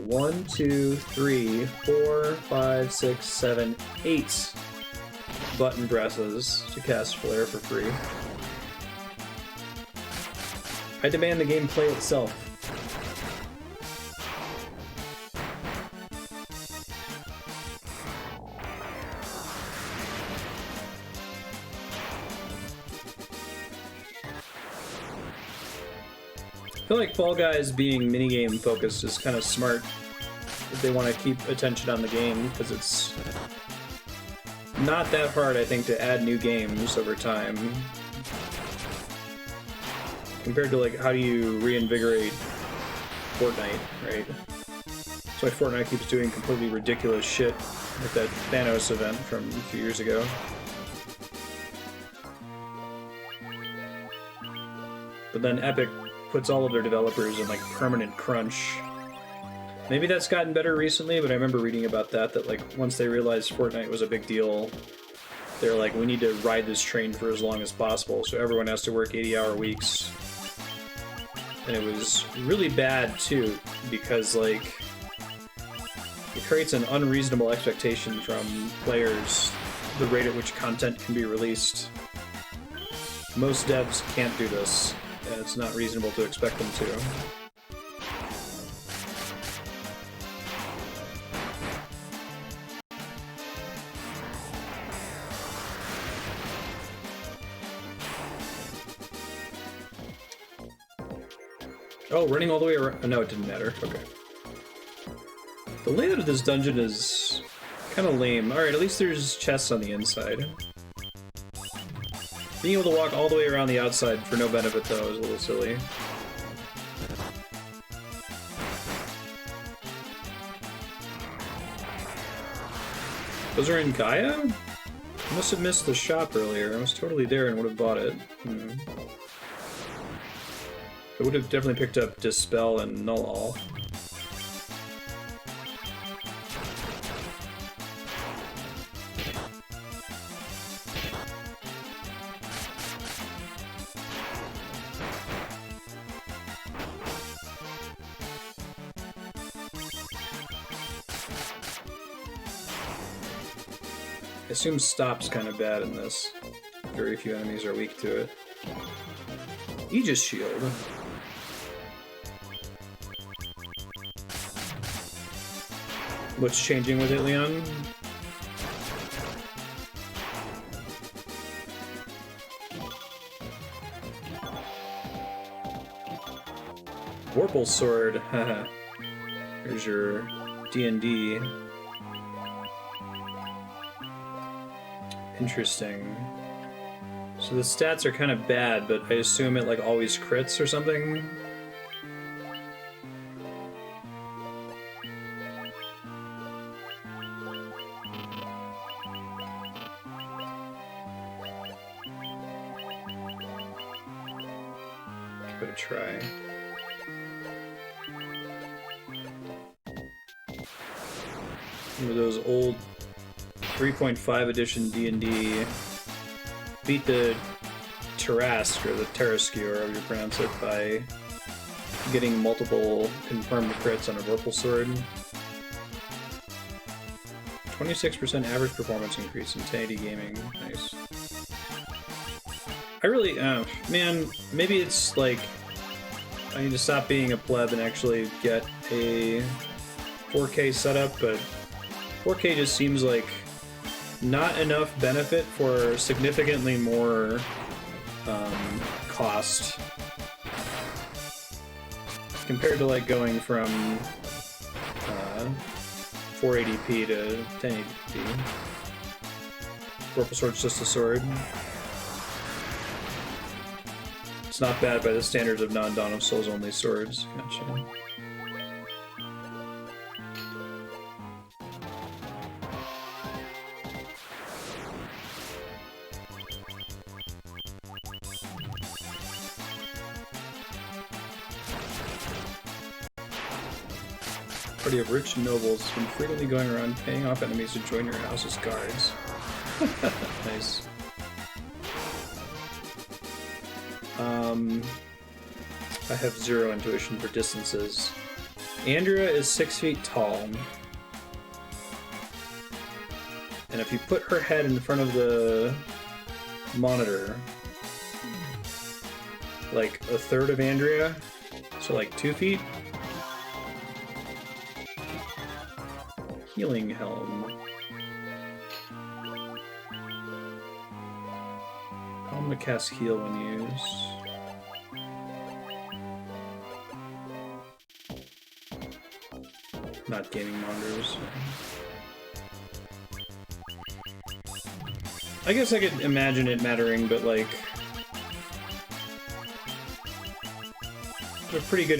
1, 2, 3, 4, 5, 6, 7, 8 button presses to cast Flare for free. I demand the game play itself. I feel like Fall Guys being minigame focused is kind of smart if they want to keep attention on the game, because it's not that hard, I think, to add new games over time. Compared to, like, how do you reinvigorate Fortnite, right? That's why Fortnite keeps doing completely ridiculous shit with that Thanos event from a few years ago. But then Epic puts all of their developers in like permanent crunch. Maybe that's gotten better recently, but I remember reading about that like once they realized Fortnite was a big deal, they're like, we need to ride this train for as long as possible, so everyone has to work 80-hour weeks. And it was really bad too, because like it creates an unreasonable expectation from players, the rate at which content can be released. Most devs can't do this, and it's not reasonable to expect them to. Oh, running all the way around? No, it didn't matter. Okay. The layout of this dungeon is kind of lame. Alright, at least there's chests on the inside. Being able to walk all the way around the outside for no benefit, though, is a little silly. Those are in Gaia? I must have missed the shop earlier. I was totally there and would have bought it. I would have definitely picked up Dispel and Null All. I assume Stop's kind of bad in this. Very few enemies are weak to it. Aegis Shield. What's changing with it, Leon? Vorpal Sword. Haha. Here's your D&D. Interesting. So the stats are kind of bad, but I assume it like always crits or something? Give it a try. Remember those old 3.5 edition D&D beat the Tarask, or the Tarasque, or however you pronounce it, by getting multiple confirmed crits on a Vorpal Sword. 26% average performance increase in 1080 gaming. Nice. I really, man, maybe it's like I need to stop being a pleb and actually get a 4K setup, but 4K just seems like not enough benefit for significantly more cost compared to like going from 480p to 1080p. Vorpal Sword's just a sword. It's not bad by the standards of non-Dawn of Souls only swords. Gotcha. Party of rich nobles have been frequently going around paying off enemies to join your house as guards. Nice. I have 0 intuition for distances. Andrea is 6 feet tall. And if you put her head in front of the monitor, like a third of Andrea, so like 2 feet. Healing Helm. I'm gonna cast Heal when used. Not gaming monitors. I guess I could imagine it mattering, but like a pretty good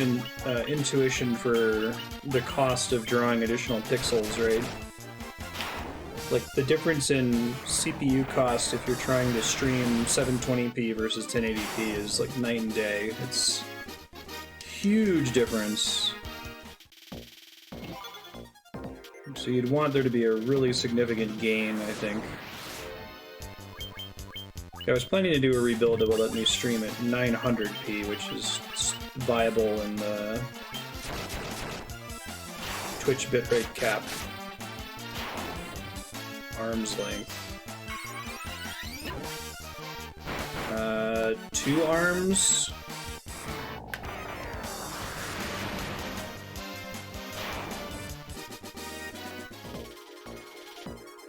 intuition for the cost of drawing additional pixels, right? Like the difference in CPU cost if you're trying to stream 720p versus 1080p is like night and day. It's huge difference. So you'd want there to be a really significant gain, I think. I was planning to do a rebuild that will let me stream at 900p, which is viable in the Twitch bitrate cap. Arm's length. 2 arms.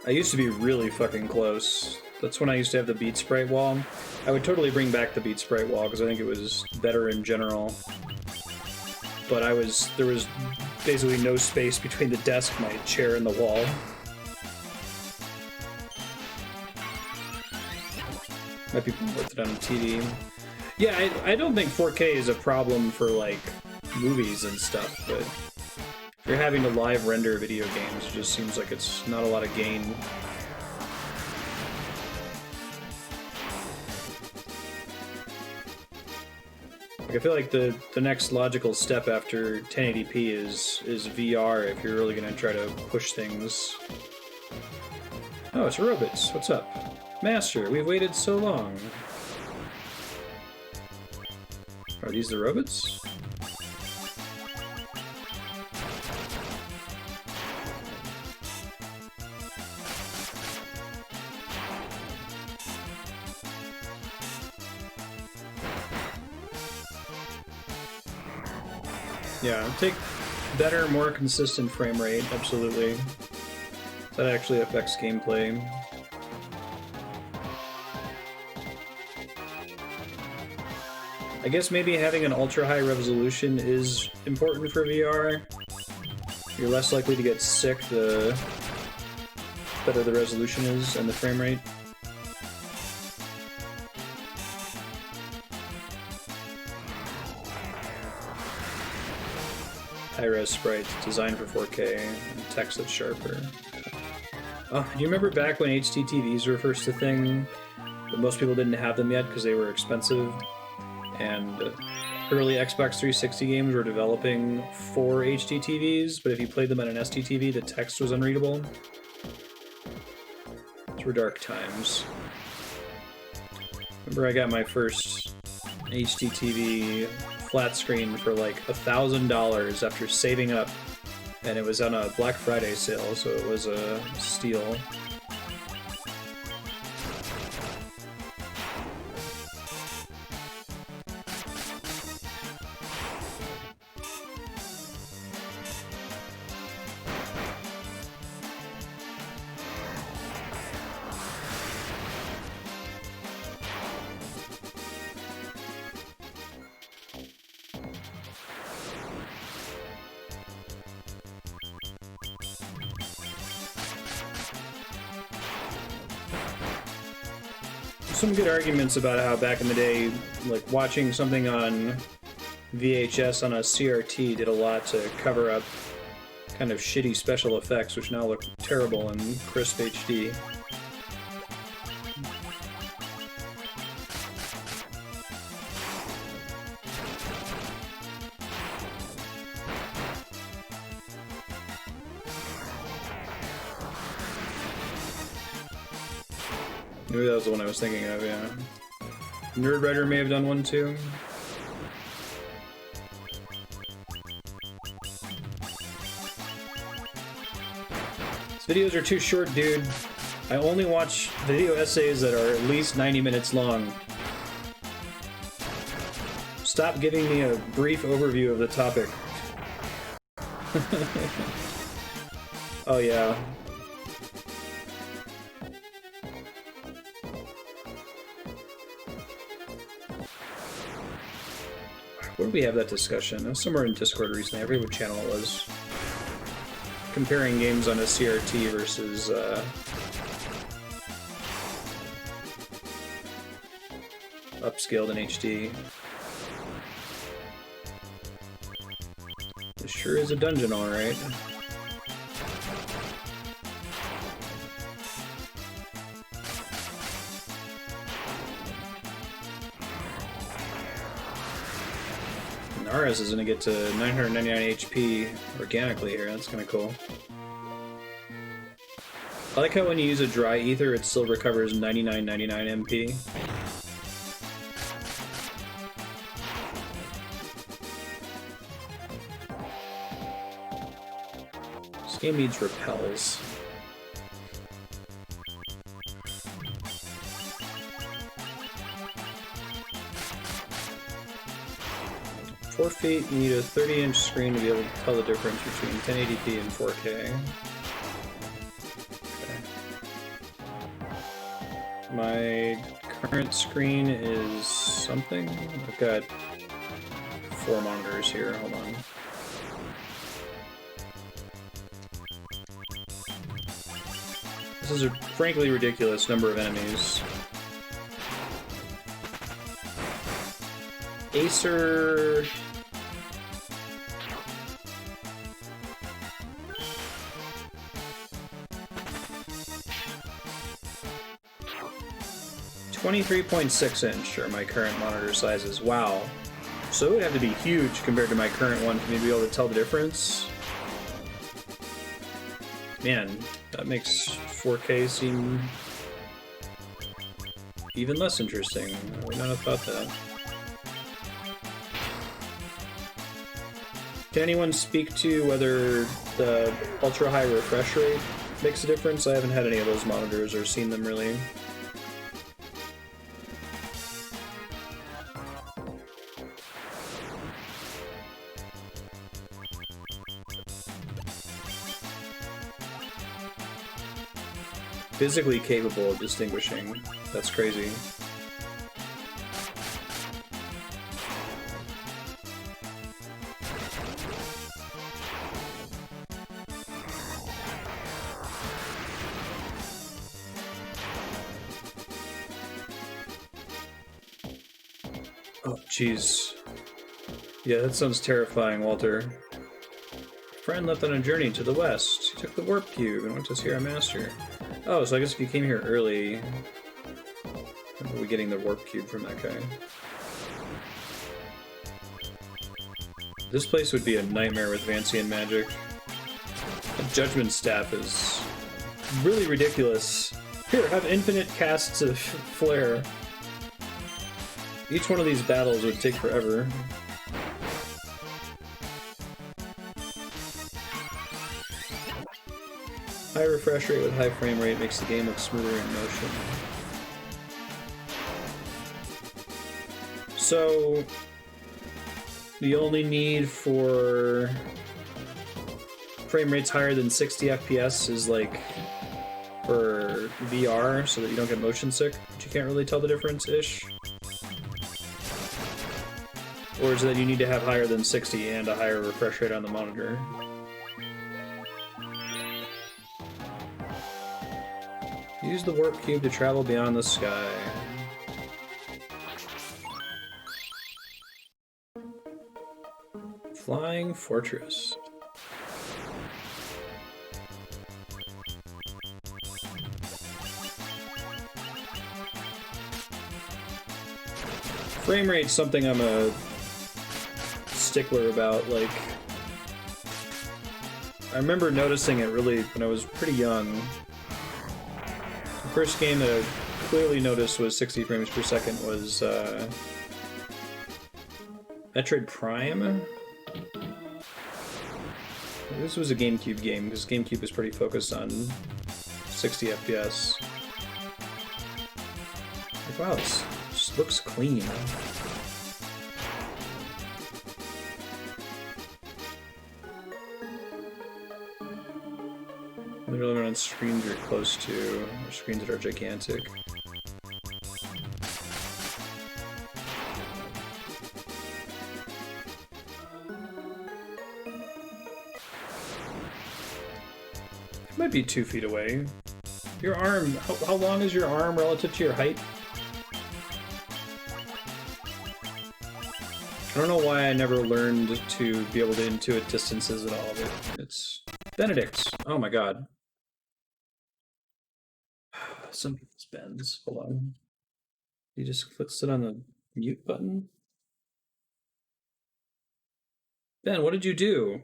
I used to be really fucking close. That's when I used to have the beat sprite wall. I would totally bring back the beat sprite wall because I think it was better in general. But there was basically no space between the desk, my chair, and the wall. Might be worth it on a TV. Yeah, I don't think 4K is a problem for like movies and stuff, but if you're having to live render video games, it just seems like it's not a lot of gain. Like, I feel like the next logical step after 1080p is VR if you're really gonna try to push things. Oh, it's Robots. What's up? Master, we've waited so long. Are these the Robots? Yeah, take better, more consistent frame rate, absolutely. That actually affects gameplay. I guess maybe having an ultra-high resolution is important for VR. You're less likely to get sick the better the resolution is and the frame rate. High-res sprites designed for 4K and text that's sharper. Oh, do you remember back when HDTVs were first a thing? But most people didn't have them yet because they were expensive. And early Xbox 360 games were developing for HD TVs, but if you played them on an SDTV, the text was unreadable. Those were dark times. Remember I got my first HD TV flat screen for like $1,000 after saving up, and it was on a Black Friday sale, so it was a steal. Some good arguments about how back in the day, like watching something on VHS on a CRT did a lot to cover up kind of shitty special effects, which now look terrible in crisp HD. Maybe that was the one I was thinking of, yeah. Nerdwriter may have done one too. These videos are too short, dude. I only watch video essays that are at least 90 minutes long. Stop giving me a brief overview of the topic. Oh yeah. Where did we have that discussion? It was somewhere in Discord recently. I forget what channel it was. Comparing games on a CRT versus upscaled in HD. This sure is a dungeon, alright. Naris is gonna get to 999 HP organically here. That's kind of cool. I like how when you use a dry ether, it still recovers 9999 MP. This game needs repels. Four feet, you need a 30-inch screen to be able to tell the difference between 1080p and 4K. Okay. My current screen is something. I've got 4 monitors here. Hold on. This is a frankly ridiculous number of enemies. Acer... .6 are my current monitor sizes. Wow. So it would have to be huge compared to my current one for me to be able to tell the difference. Man, that makes 4K seem even less interesting. I would not have thought that. Can anyone speak to whether the ultra-high refresh rate makes a difference? I haven't had any of those monitors or seen them really. Physically capable of distinguishing. That's crazy. Oh, jeez. Yeah, that sounds terrifying, Walter. Friend left on a journey to the west. He took the warp cube and went to see our master. Oh, so I guess if you came here early, we're getting the warp cube from that guy. This place would be a nightmare with Vancian magic. A Judgment Staff is really ridiculous. Here, have infinite casts of Flare. Each one of these battles would take forever. High refresh rate with high frame rate makes the game look smoother in motion. So, the only need for frame rates higher than 60 FPS is like for VR, so that you don't get motion sick, but you can't really tell the difference-ish. Or is it that you need to have higher than 60 and a higher refresh rate on the monitor? Use the warp cube to travel beyond the sky. Flying Fortress. Frame rate's something I'm a stickler about. Like, I remember noticing it really when I was pretty young. The first game that I clearly noticed was 60 frames per second was Metroid Prime. This was a GameCube game, because GameCube was pretty focused on 60 FPS. Like, wow, this just looks clean. Literally on screens you're close to, or screens that are gigantic. It might be 2 feet away. Your arm, how long is your arm relative to your height? I don't know why I never learned to be able to intuit distances at all, but it's... Benedict's! Oh my god. Some people's bends. Hold on. You just sit on the mute button? Ben, what did you do?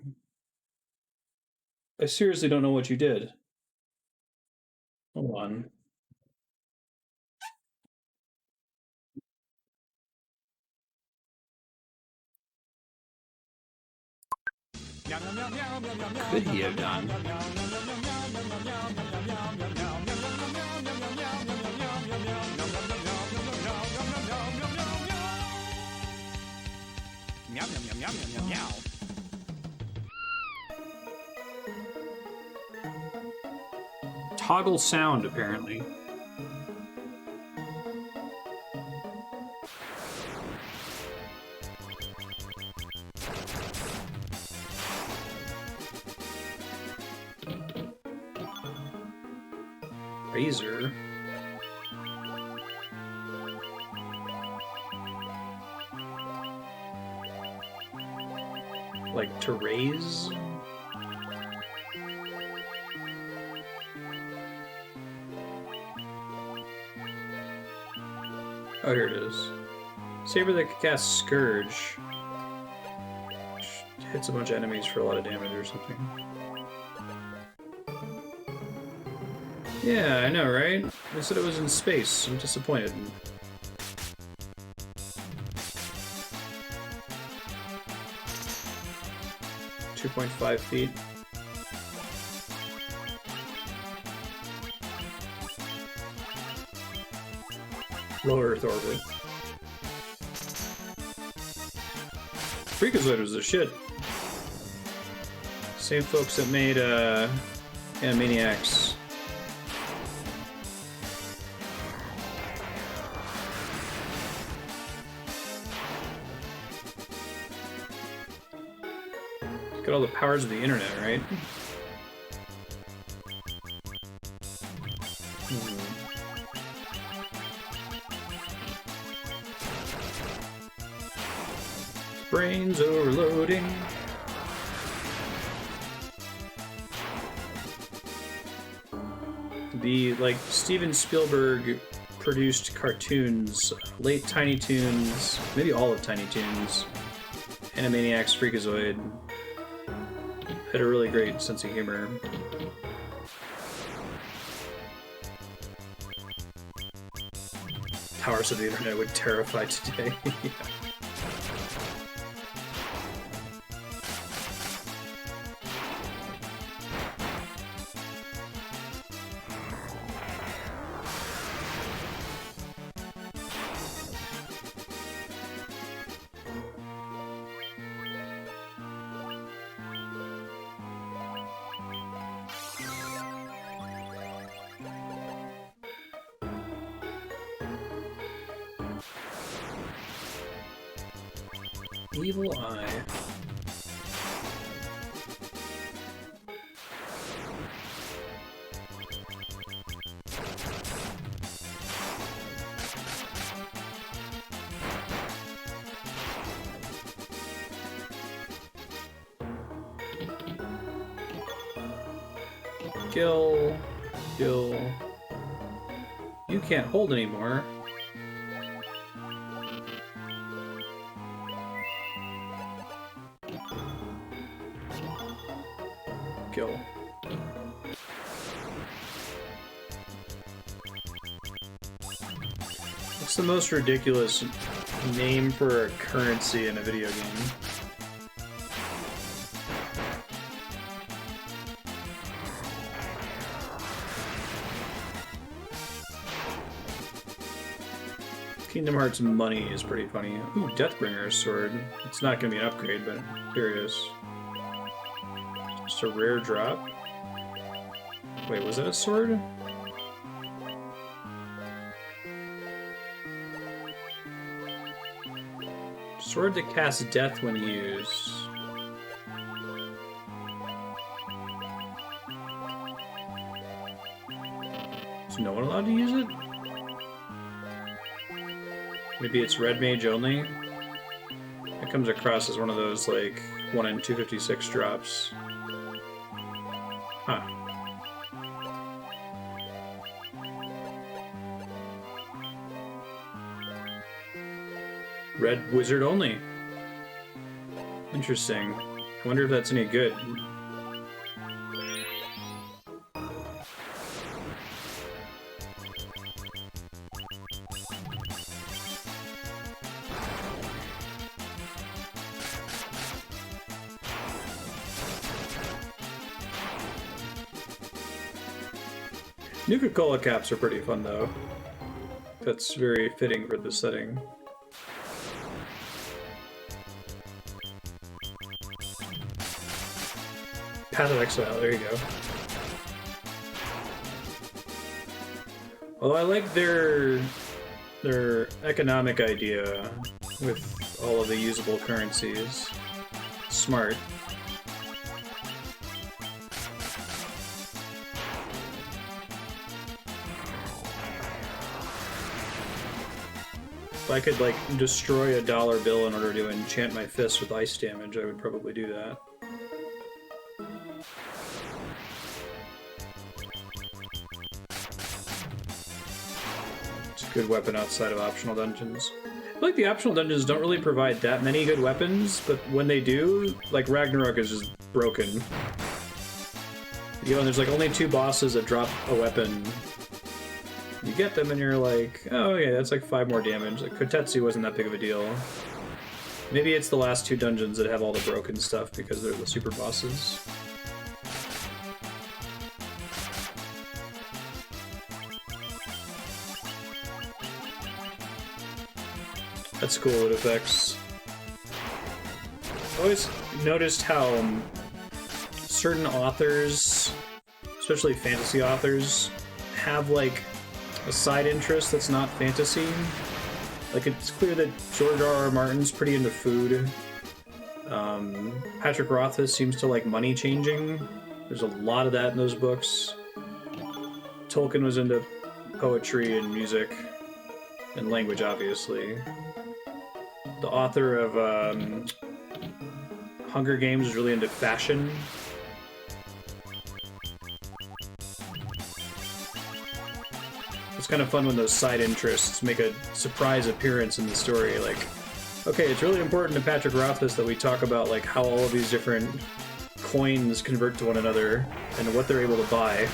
I seriously don't know what you did. Hold on. Could he have done? Toggle sound, apparently. Razor. Like to raise? Oh, here it is. Saber that can cast Scourge. Hits a bunch of enemies for a lot of damage or something. Yeah, I know, right? They said it was in space. I'm disappointed. 2.5 feet. Low Earth orbit. Freakazoid was the shit. Same folks that made, Maniacs. Got all the powers of the internet, right? Brains overloading. The, like, Steven Spielberg produced cartoons, late Tiny Toons, maybe all of Tiny Toons, Animaniacs Freakazoid had a really great sense of humor. Towers of the internet would terrify today. Yeah. Evil Eye. Gil. You can't hold anymore. Gil. What's the most ridiculous name for a currency in a video game? Kingdom Hearts money is pretty funny. Ooh, Deathbringer's sword. It's not gonna be an upgrade, but I'm curious. Just a rare drop? Wait, was that a sword? Sword that casts death when used. Is no one allowed to use it? Maybe it's red mage only? It comes across as one of those, like, 1 in 256 drops. Huh. Red wizard only. Interesting. I wonder if that's any good. Nuka-Cola caps are pretty fun, though. That's very fitting for the setting. Path of Exile, there you go. Although I like their economic idea with all of the usable currencies. Smart. If I could, like, destroy a dollar bill in order to enchant my fist with ice damage, I would probably do that. It's a good weapon outside of optional dungeons. I feel like the optional dungeons don't really provide that many good weapons, but when they do, like, Ragnarok is just broken. You know, and there's, like, only 2 bosses that drop a weapon. You get them and you're like, oh yeah, that's like 5 more damage. Like, Kotetsu wasn't that big of a deal. Maybe it's the last 2 dungeons that have all the broken stuff because they're the super bosses. That's cool, it affects. I always noticed how certain authors, especially fantasy authors, have like a side interest that's not fantasy. Like, it's clear that George R.R. Martin's pretty into food. Patrick Rothfuss seems to like money changing. There's a lot of that in those books. Tolkien was into poetry and music and language, obviously. The author of Hunger Games is really into fashion. It's kind of fun when those side interests make a surprise appearance in the story. Like, Okay, it's really important to Patrick Rothfuss that we talk about like how all of these different coins convert to one another and what they're able to buy.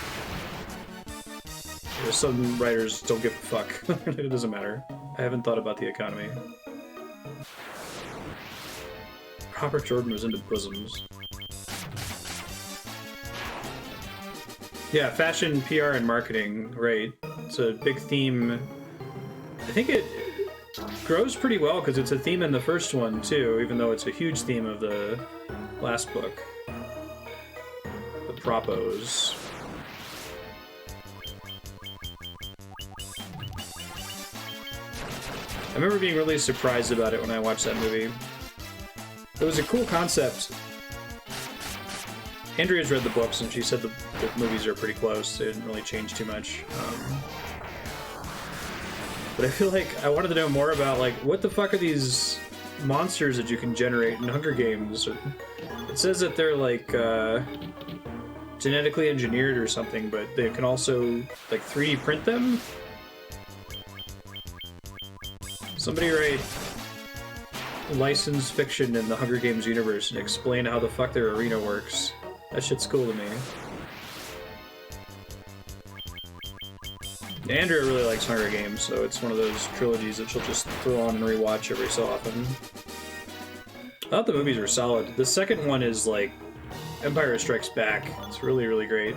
Some writers don't give a fuck. It doesn't matter. I haven't thought about the economy. Robert Jordan was into bosoms. Yeah, fashion, PR, and marketing, right. It's a big theme. I think it grows pretty well because it's a theme in the first one, too, even though it's a huge theme of the last book. The propos. I remember being really surprised about it when I watched that movie. It was a cool concept. Andrea's read the books, and she said the movies are pretty close. They didn't really change too much. But I feel like I wanted to know more about, like, what the fuck are these monsters that you can generate in Hunger Games? It says that they're, like, genetically engineered or something, but they can also, like, 3D print them? Somebody write licensed fiction in the Hunger Games universe and explain how the fuck their arena works. That shit's cool to me. Andrea really likes Hunger Games, so it's one of those trilogies that she'll just throw on and rewatch every so often. I thought the movies were solid. The second one is like Empire Strikes Back. It's really, really great.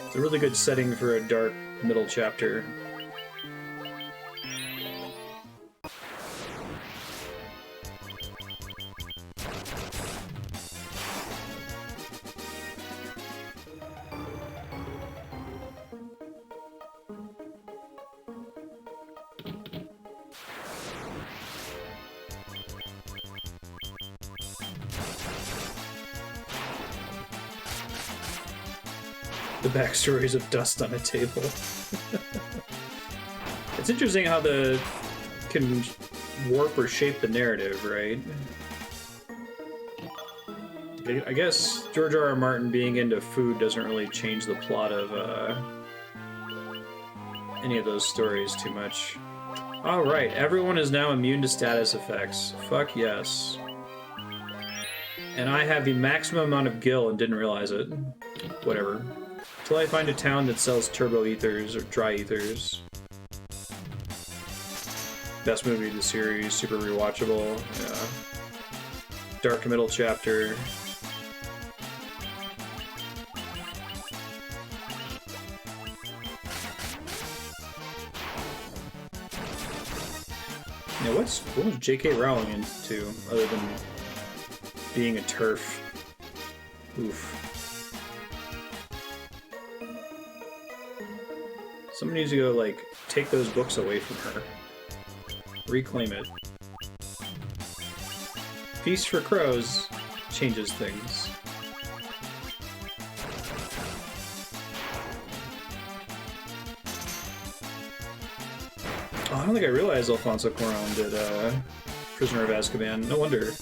It's a really good setting for a dark middle chapter. The backstories of Dust on a Table. It's interesting how the can warp or shape the narrative, right? I guess George R.R. Martin being into food doesn't really change the plot of any of those stories too much. Alright, everyone is now immune to status effects. Fuck yes. And I have the maximum amount of gil and didn't realize it. Whatever. Till I find a town that sells turbo ethers or dry ethers. Best movie of the series, super rewatchable. Yeah. Dark middle chapter. Yeah, what was J.K. Rowling into other than being a TERF? Oof. Somebody needs to go, like, take those books away from her. Reclaim it. Feast for Crows changes things. Oh, I don't think I realized Alfonso Cuarón did Prisoner of Azkaban. No wonder.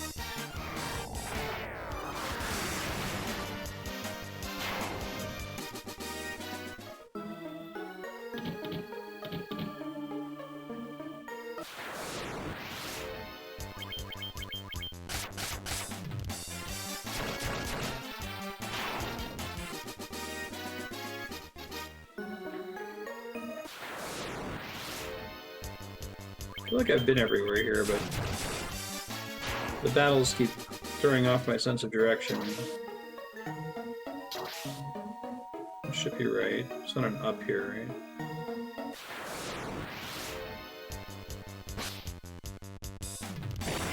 I feel like I've been everywhere here, but the battles keep throwing off my sense of direction. It should be right. It's not an up here,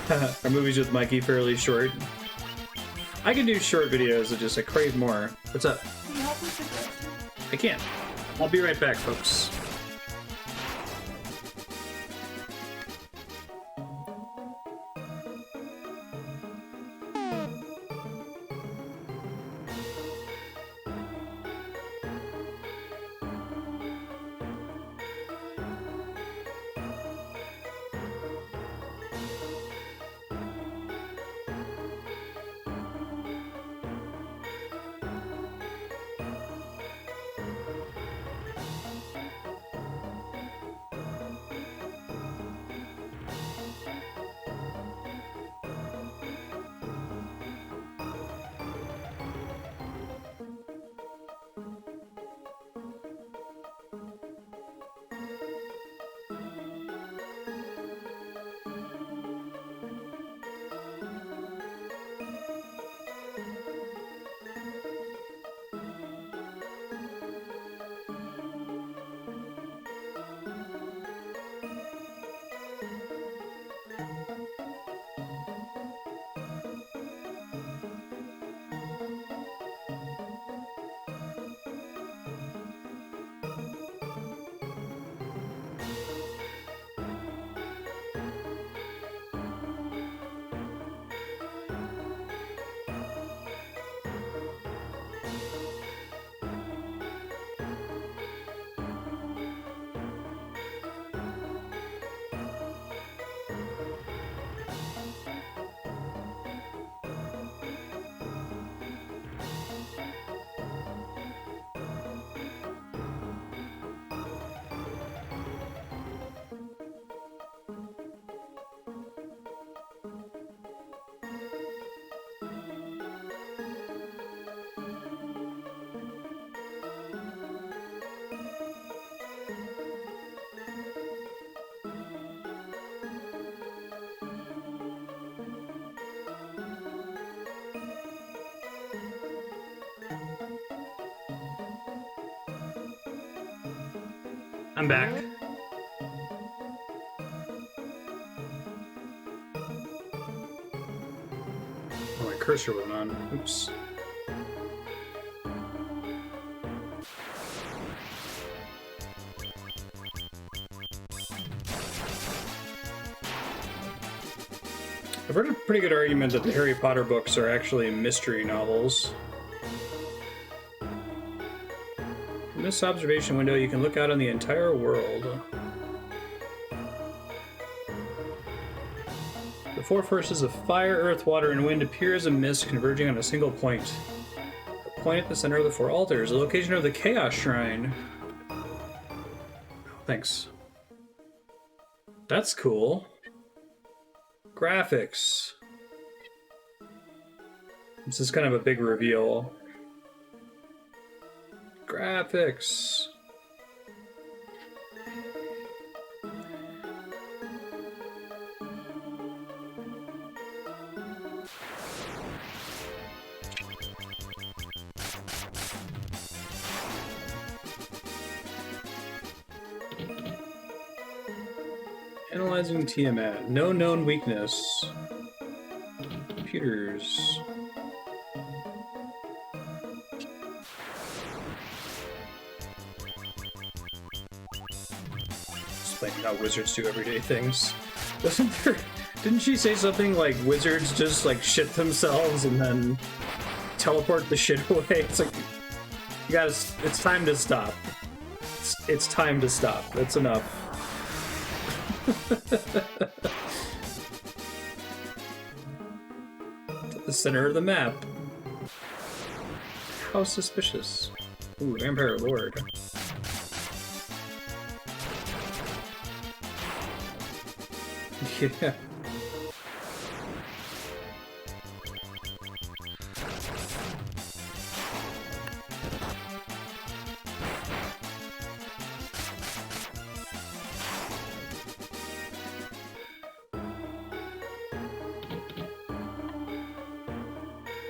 right? Are movies with Mikey fairly short? I can do short videos, I just I crave more. What's up? Can you help with the direction? I can. I'll be right back, folks. I'm back. Oh, my cursor went on. Oops. I've heard a pretty good argument that the Harry Potter books are actually mystery novels. From this observation window, you can look out on the entire world. The four forces of fire, earth, water, and wind appear as a mist converging on a single point. A point at the center of the four altars, the location of the Chaos Shrine. Thanks. That's cool. Graphics. This is kind of a big reveal. Graphics. Analyzing Tiamat. No known weakness. Computers. Explaining how wizards do everyday things. Wasn't there... Didn't she say something like wizards just like shit themselves and then teleport the shit away? It's like... You gotta... It's time to stop. It's time to stop. That's enough. To the center of the map. How suspicious. Ooh, Vampire Lord. Yeah.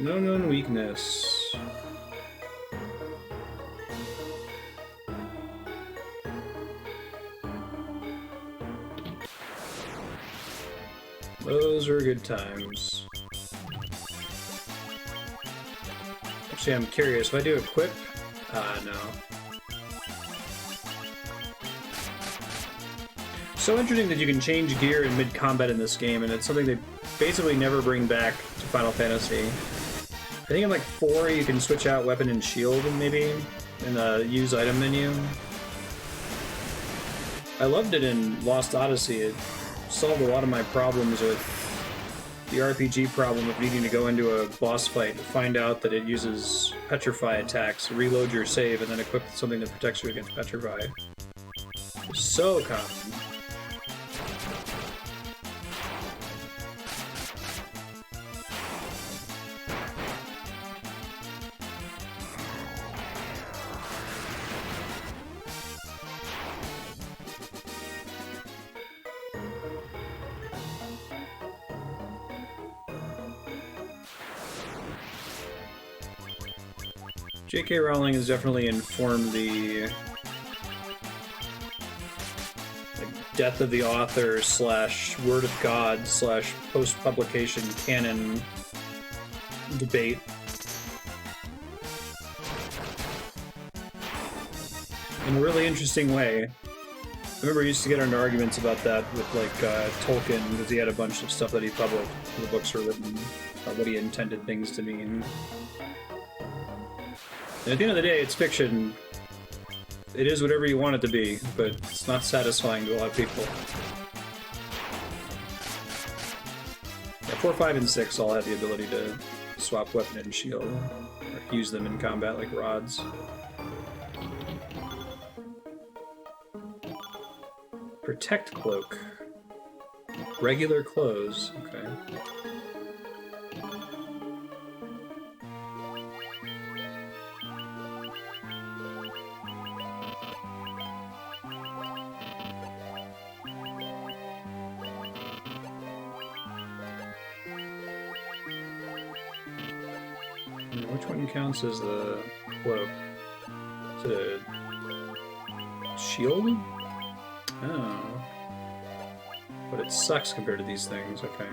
No known weakness. Those are good times. Actually, I'm curious. If I do equip... no. So interesting that you can change gear in mid-combat in this game, and it's something they basically never bring back to Final Fantasy. I think in like 4 you can switch out weapon and shield, maybe, in the use item menu. I loved it in Lost Odyssey. It solved a lot of my problems with the RPG problem of needing to go into a boss fight to find out that it uses Petrify attacks, reload your save, and then equip something that protects you against Petrify. So common. J.K. Rowling has definitely informed the like, death of the author / word of God / post-publication canon debate. In a really interesting way. I remember I used to get into arguments about that with like Tolkien, because he had a bunch of stuff that he published. The books were written about what he intended things to mean. And at the end of the day, it's fiction. It is whatever you want it to be, but it's not satisfying to a lot of people. Yeah, 4, 5, and 6 all have the ability to swap weapon and shield, or use them in combat like rods. Protect cloak. Regular clothes. Okay. Which one counts as the cloak? Is it a shield? Oh. But it sucks compared to these things, okay.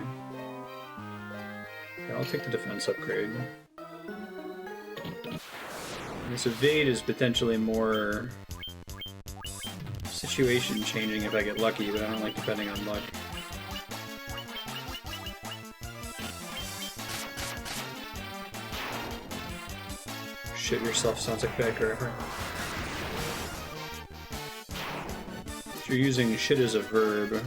Yeah, I'll take the defense upgrade. This evade is potentially more situation changing if I get lucky, but I don't like depending on luck. Shit yourself sounds like bad grammar. You're using shit as a verb.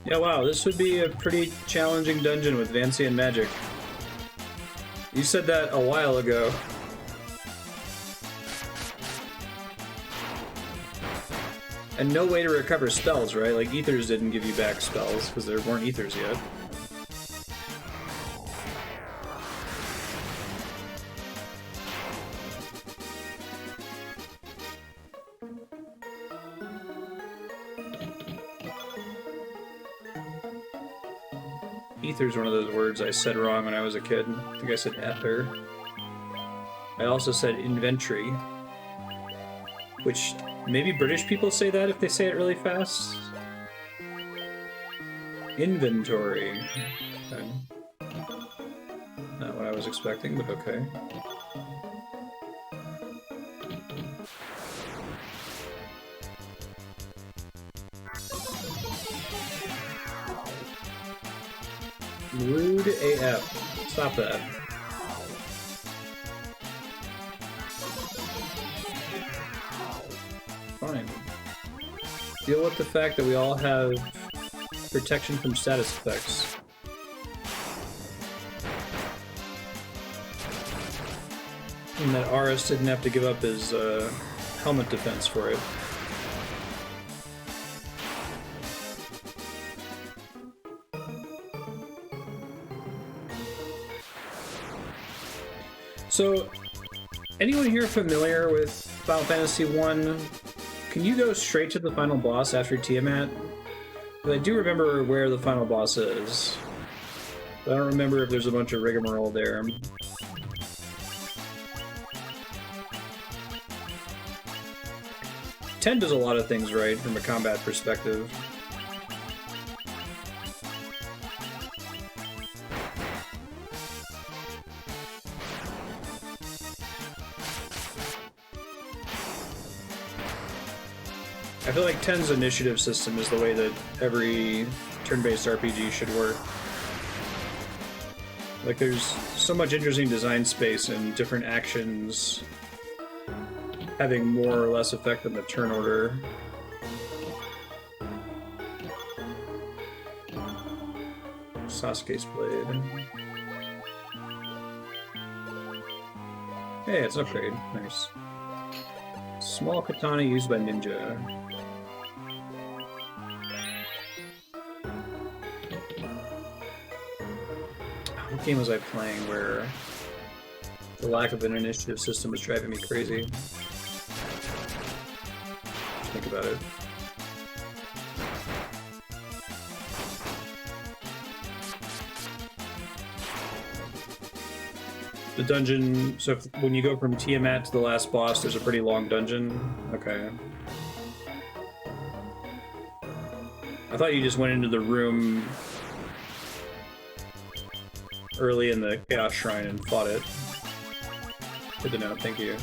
Yeah, wow, this would be a pretty challenging dungeon with Vancian magic. You said that a while ago. And no way to recover spells, right? Like, ethers didn't give you back spells, because there weren't ethers yet. Ether's one of those words I said wrong when I was a kid. I think I said ether. I also said inventory. Which, maybe British people say that if they say it really fast? Inventory. Okay. Not what I was expecting, but okay. Rude AF. Stop that. Fine. Deal with the fact that we all have protection from status effects. And that Aris didn't have to give up his helmet defense for it. So, anyone here familiar with Final Fantasy 1? Can you go straight to the final boss after Tiamat? But I do remember where the final boss is. But I don't remember if there's a bunch of rigmarole there. Ten does a lot of things right from a combat perspective. I feel like 10's initiative system is the way that every turn-based RPG should work. Like, there's so much interesting design space and different actions having more or less effect on the turn order. Sasuke's blade. Hey, it's an upgrade. Nice. Small katana used by ninja. What game was I playing where the lack of an initiative system was driving me crazy? Think about it. The dungeon, so when you go from Tiamat to the last boss, there's a pretty long dungeon. Okay. I thought you just went into the room early in the Chaos Shrine and fought it. Good to know, thank you.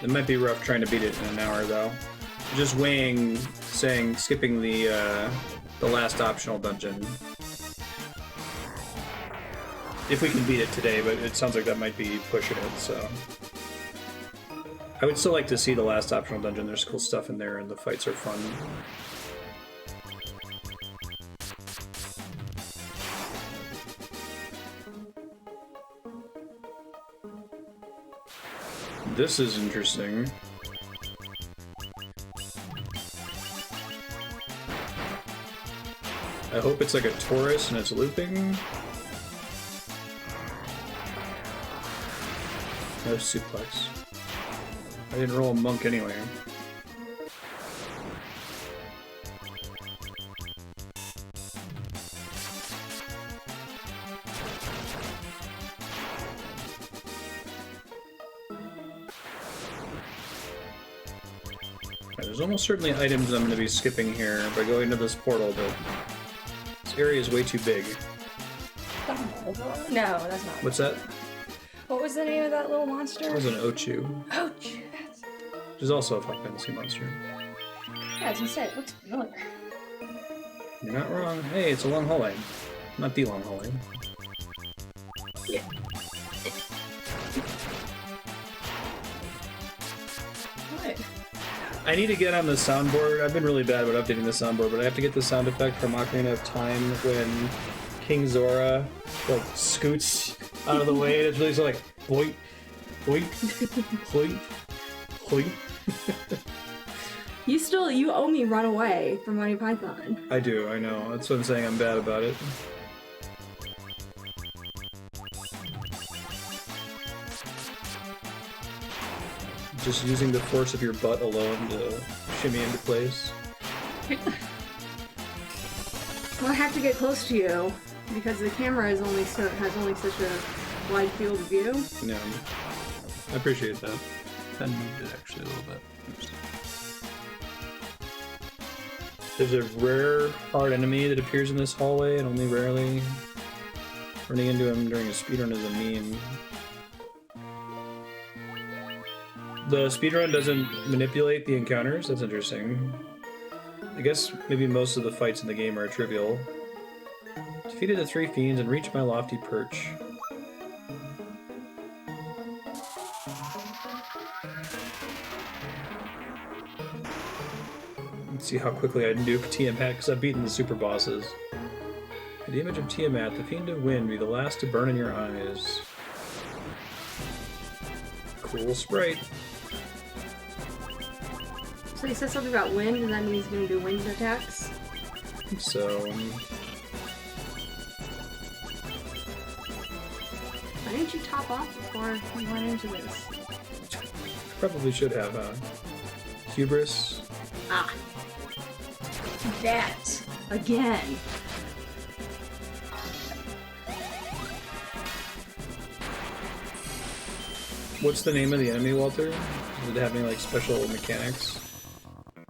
It might be rough trying to beat it in an hour, though. Just weighing, skipping the last optional dungeon. If we can beat it today, but it sounds like that might be pushing it, so... I would still like to see the last optional dungeon. There's cool stuff in there, and the fights are fun. This is interesting. I hope it's like a Taurus and it's looping. No suplex. I didn't roll a monk anyway. There's almost certainly items I'm going to be skipping here by going to this portal, but this area is way too big. No, that's not. What's that? What was the name of that little monster? It was an Ochu. Ochu. Which is also a Final Fantasy monster. Yeah, as you said, it looks familiar. You're not wrong. Hey, it's a long hallway. Not the long hallway. Yeah. What? I need to get on the soundboard. I've been really bad about updating the soundboard, but I have to get the sound effect from Ocarina of Time when King Zora like scoots out of the way, and it's really so like boink, boink, boink, boink. You owe me Run Away from Monty Python. I do, I know. That's what I'm saying. I'm bad about it. Just using the force of your butt alone to shimmy into place. Well, I have to get close to you because the camera has only such a wide field of view. No, I appreciate that. Then moved it actually a little bit. Oops. There's a rare hard enemy that appears in this hallway and only rarely. Running into him during a speedrun is a meme. The speedrun doesn't manipulate the encounters? That's interesting. I guess maybe most of the fights in the game are trivial. Defeated the 3 fiends and reached my lofty perch. Let's see how quickly I nuke Tiamat, because I've beaten the super bosses. The image of Tiamat, the fiend of wind, be the last to burn in your eyes. Cool sprite. So he said something about wind, and that means he's going to do wind attacks? I think so. Why didn't you top off before you went into this? Probably should have, hubris. Ah. That. Again. What's the name of the enemy, Walter? Does it have any, like, special mechanics?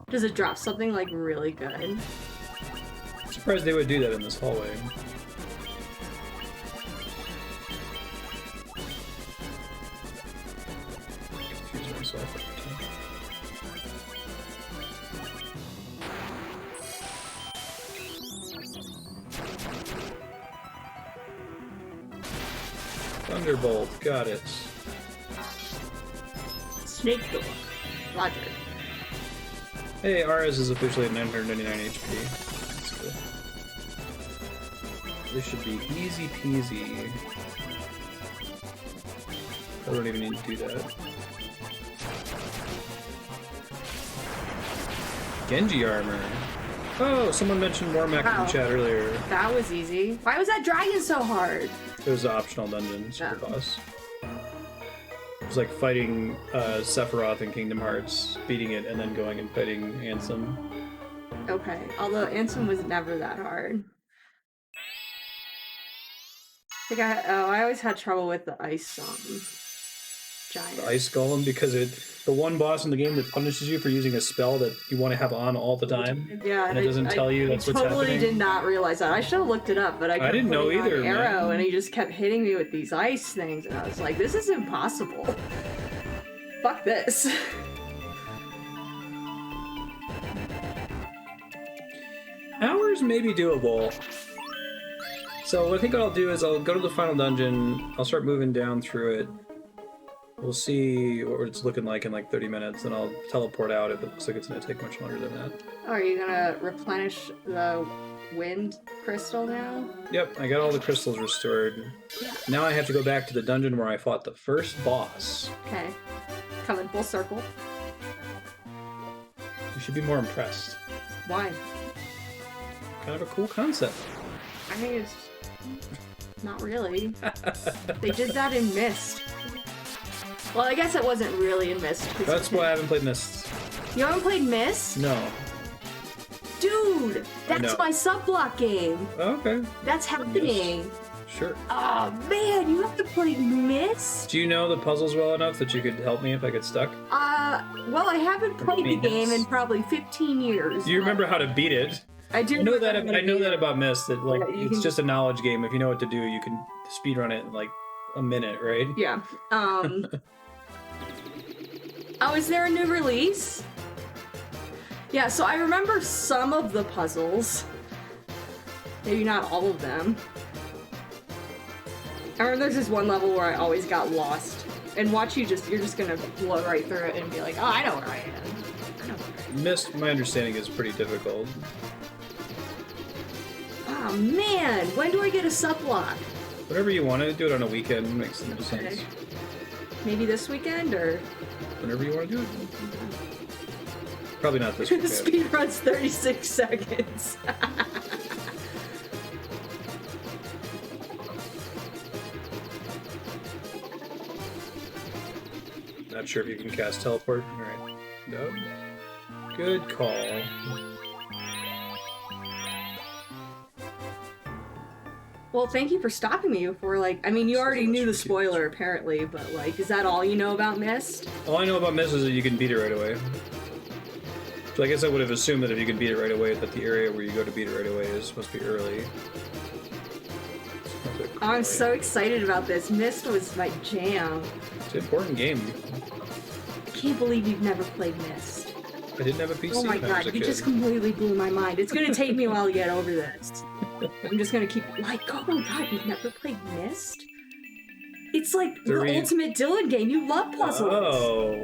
Does it drop something, like, really good? I'm surprised they would do that in this hallway. Confuse myself every time. Thunderbolt, got it. Snake door. Roger. Hey, Ares is officially at 999 HP. That's good. This should be easy peasy. I don't even need to do that. Genji armor. Oh, someone mentioned Mormac in the chat earlier. That was easy. Why was that dragon so hard? It was an optional dungeon, super boss. It was like fighting Sephiroth in Kingdom Hearts, beating it, and then going and fighting Ansem. Okay, although Ansem was never that hard. I think I always had trouble with the ice giant. The ice golem, because the one boss in the game that punishes you for using a spell that you want to have on all the time. Yeah, and it doesn't tell you that's what's happening. I totally did not realize that. I should have looked it up, but I didn't know either. On arrow, and he just kept hitting me with these ice things, and I was like, "This is impossible. Fuck this." Hours may be doable. So I think what I'll do is I'll go to the final dungeon. I'll start moving down through it. We'll see what it's looking like in like 30 minutes, and I'll teleport out if it looks like it's going to take much longer than that. Oh, are you gonna replenish the wind crystal now? Yep, I got all the crystals restored. Yeah. Now I have to go back to the dungeon where I fought the first boss. Okay. Coming full circle. You should be more impressed. Why? kind of a cool concept. I think it's not really. They did that in Myst. Well, I guess it wasn't really in Myst. That's why I haven't played Myst. You haven't played Myst? No. Dude, that's my sub-block game. Oh, okay. That's happening. Sure. Oh man, you have to play Myst? Do you know the puzzles well enough that you could help me if I get stuck? Well, I haven't played the game in probably 15 years. Do you remember how to beat it? I do. I know that about Myst, that like Yeah, it's just a knowledge game. If you know what to do, you can speedrun it in like a minute, right? Yeah. Oh, is there a new release? Yeah, so I remember some of the puzzles. Maybe not all of them. I remember there's this one level where I always got lost. And you're just gonna blow right through it and be like, oh, I know where I am. Myst, my understanding, is pretty difficult. Oh man, when do I get a sub-block? Whatever you want to do it on a weekend makes the most sense. Maybe this weekend, or? Whenever you want to do it. Probably not this weekend. The speed run's 36 seconds. Not sure if you can cast teleport. Alright. No. Good call. Well, thank you for stopping me before, like, I mean, you already knew the spoiler, apparently, but, like, is that all you know about Myst? All I know about Myst is that you can beat it right away. So I guess I would have assumed that if you can beat it right away, that the area where you go to beat it right away is supposed to be early. Oh, I'm so excited about this. Myst was my jam. It's an important game. I can't believe you've never played Myst. I didn't have a PC Oh my when I was god, a you kid. just completely blew my mind. It's gonna take me a while to get over this. I'm just gonna keep, like, oh my god, you've never played Myst? It's like the ultimate Dylan game. You love puzzles. Oh.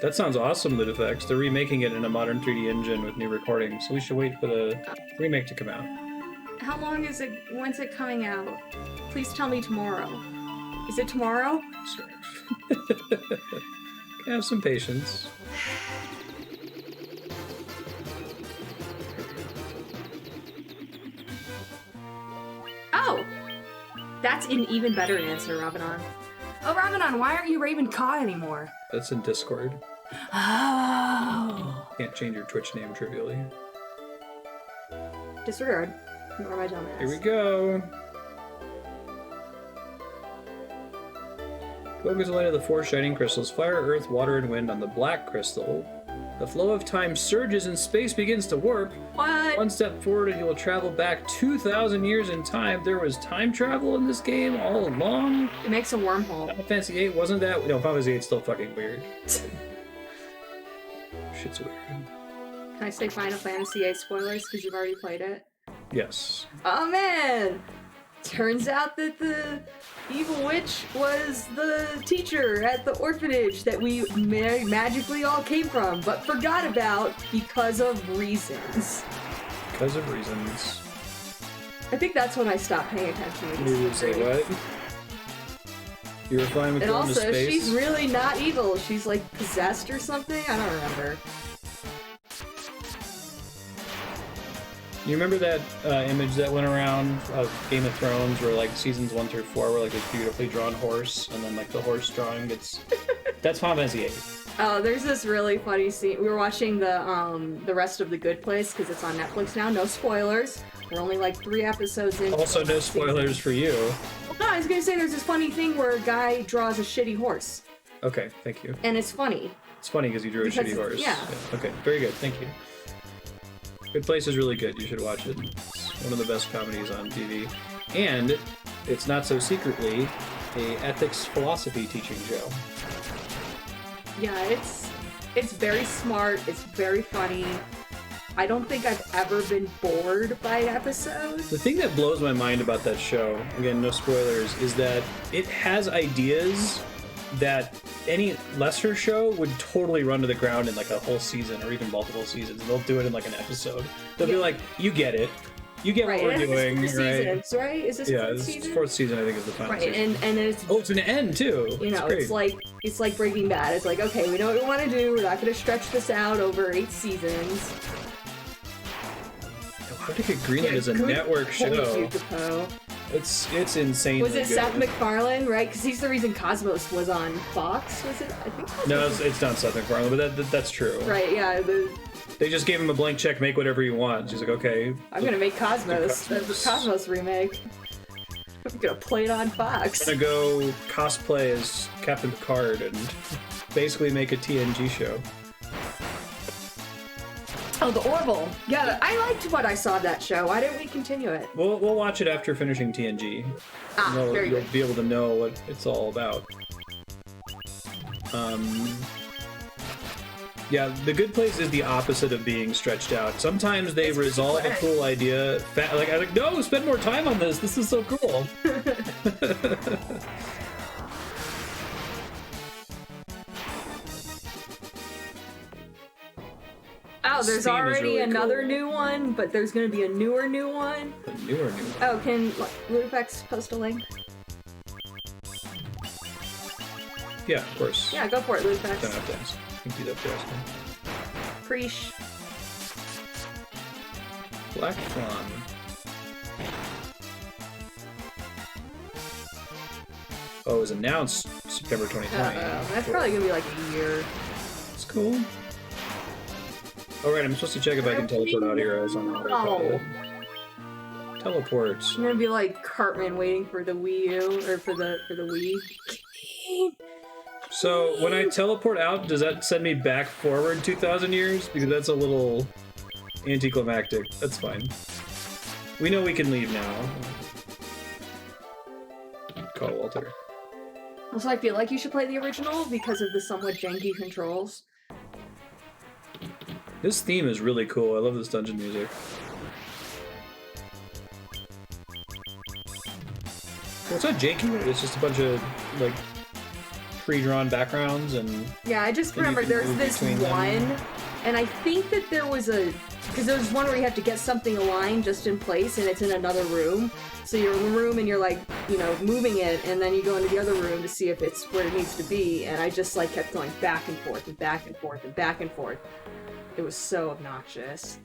That sounds awesome, Lit Effects. They're remaking it in a modern 3D engine with new recordings, so we should wait for the remake to come out. How long is it? When's it coming out? Please tell me tomorrow. Is it tomorrow? Sorry. Have some patience. Oh! That's an even better answer, Ravenon. Oh, Ravenon, why aren't you Raven Ka anymore? That's in Discord. Oh! Can't change your Twitch name trivially. Disregard. Nor my dumbass. Here we go. Focus the light of the four shining crystals. Fire, earth, water, and wind on the black crystal. The flow of time surges and space begins to warp. What? One step forward and you will travel back 2,000 years in time. There was time travel in this game all along. It makes a wormhole. Final Fantasy VIII wasn't that? No, Final Fantasy VIII's still fucking weird. Shit's weird. Can I say Final Fantasy VIII spoilers because you've already played it? Yes. Oh man! Turns out that the evil witch was the teacher at the orphanage that we magically all came from, but forgot about because of reasons. Because of reasons. I think that's when I stopped paying attention. You would say what? You were fine with And going to also, space? she's really not evil. She's like possessed or something? I don't remember. You remember that image that went around of Game of Thrones where like seasons 1 through 4 were like this beautifully drawn horse and then like the horse drawing gets... That's Final Fantasy VIII. Oh, there's this really funny scene. We were watching the rest of The Good Place because it's on Netflix now. No spoilers. We're only like 3 episodes in. Also no spoilers for you. No, I was gonna say there's this funny thing where a guy draws a shitty horse. Okay, thank you. And it's funny. It's funny because you drew a shitty horse. Yeah. Okay, very good, thank you. Good Place is really good. You should watch it. It's one of the best comedies on TV. And it's not so secretly a ethics philosophy teaching show. Yeah, it's very smart. It's very funny. I don't think I've ever been bored by an episode. The thing that blows my mind about that show, again, no spoilers, is that it has ideas that any lesser show would totally run to the ground in like a whole season or even multiple seasons. They'll do it in like an episode. They'll be like, you get it. You get what we're doing, it's 4 seasons, right? Is this yeah, fourth this season? Fourth season, I think, is the final Right, season. and it's it's an end too. you know, it's like Breaking Bad. It's like, okay, we know what we want to do. We're not going to stretch this out over 8 seasons. How did it get greenlit as a network show? You, Capo. It's insane. Was it Seth MacFarlane, right? Because he's the reason Cosmos was on Fox, was it? I think Cosmos. No, it's not Seth MacFarlane, but that's true. Right, yeah. They just gave him a blank check, make whatever you want. She's like, okay. I'm gonna make Cosmos. The Cosmos remake. I'm gonna play it on Fox. I'm gonna go cosplay as Captain Picard and basically make a TNG show. Oh, the Orville. Yeah, I liked what I saw of that show. Why didn't we continue it? We'll watch it after finishing TNG. Very You'll good. be able to know what it's all about. Yeah, the good place is the opposite of being stretched out. Sometimes they resolve a cool idea. I'm like, no, spend more time on this. This is so cool. Oh, there's Steam is already really another cool. new one, but there's gonna be a newer new one. The newer one. Oh, can Ludifex post a link? Yeah, of course. Yeah, go for it, Don't Ludifex. have to ask. I think he's up to ask me. Preach. Black Fawn. Oh, it was announced September 2020. That's probably gonna be like a year. It's cool. Oh, right, I'm supposed to check if I can teleport out here as on autopilot. Teleport. I'm gonna be like Cartman waiting for the Wii U, or for the Wii. So, when I teleport out, does that send me back forward 2,000 years? Because that's a little anticlimactic. That's fine. We know we can leave now. Call Walter. Also, I feel like you should play the original because of the somewhat janky controls. This theme is really cool. I love this dungeon music. Well, it's not janky, it's just a bunch of, like, pre-drawn backgrounds and... Yeah, I just And you remember can there's move this between them. one, and I think that there was a... Because there's one where you have to get something aligned just in place, and it's in another room. So you're in the room and you're like, you know, moving it, and then you go into the other room to see if it's where it needs to be, and I just, like, kept going back and forth and back and forth and back and forth. It was so obnoxious.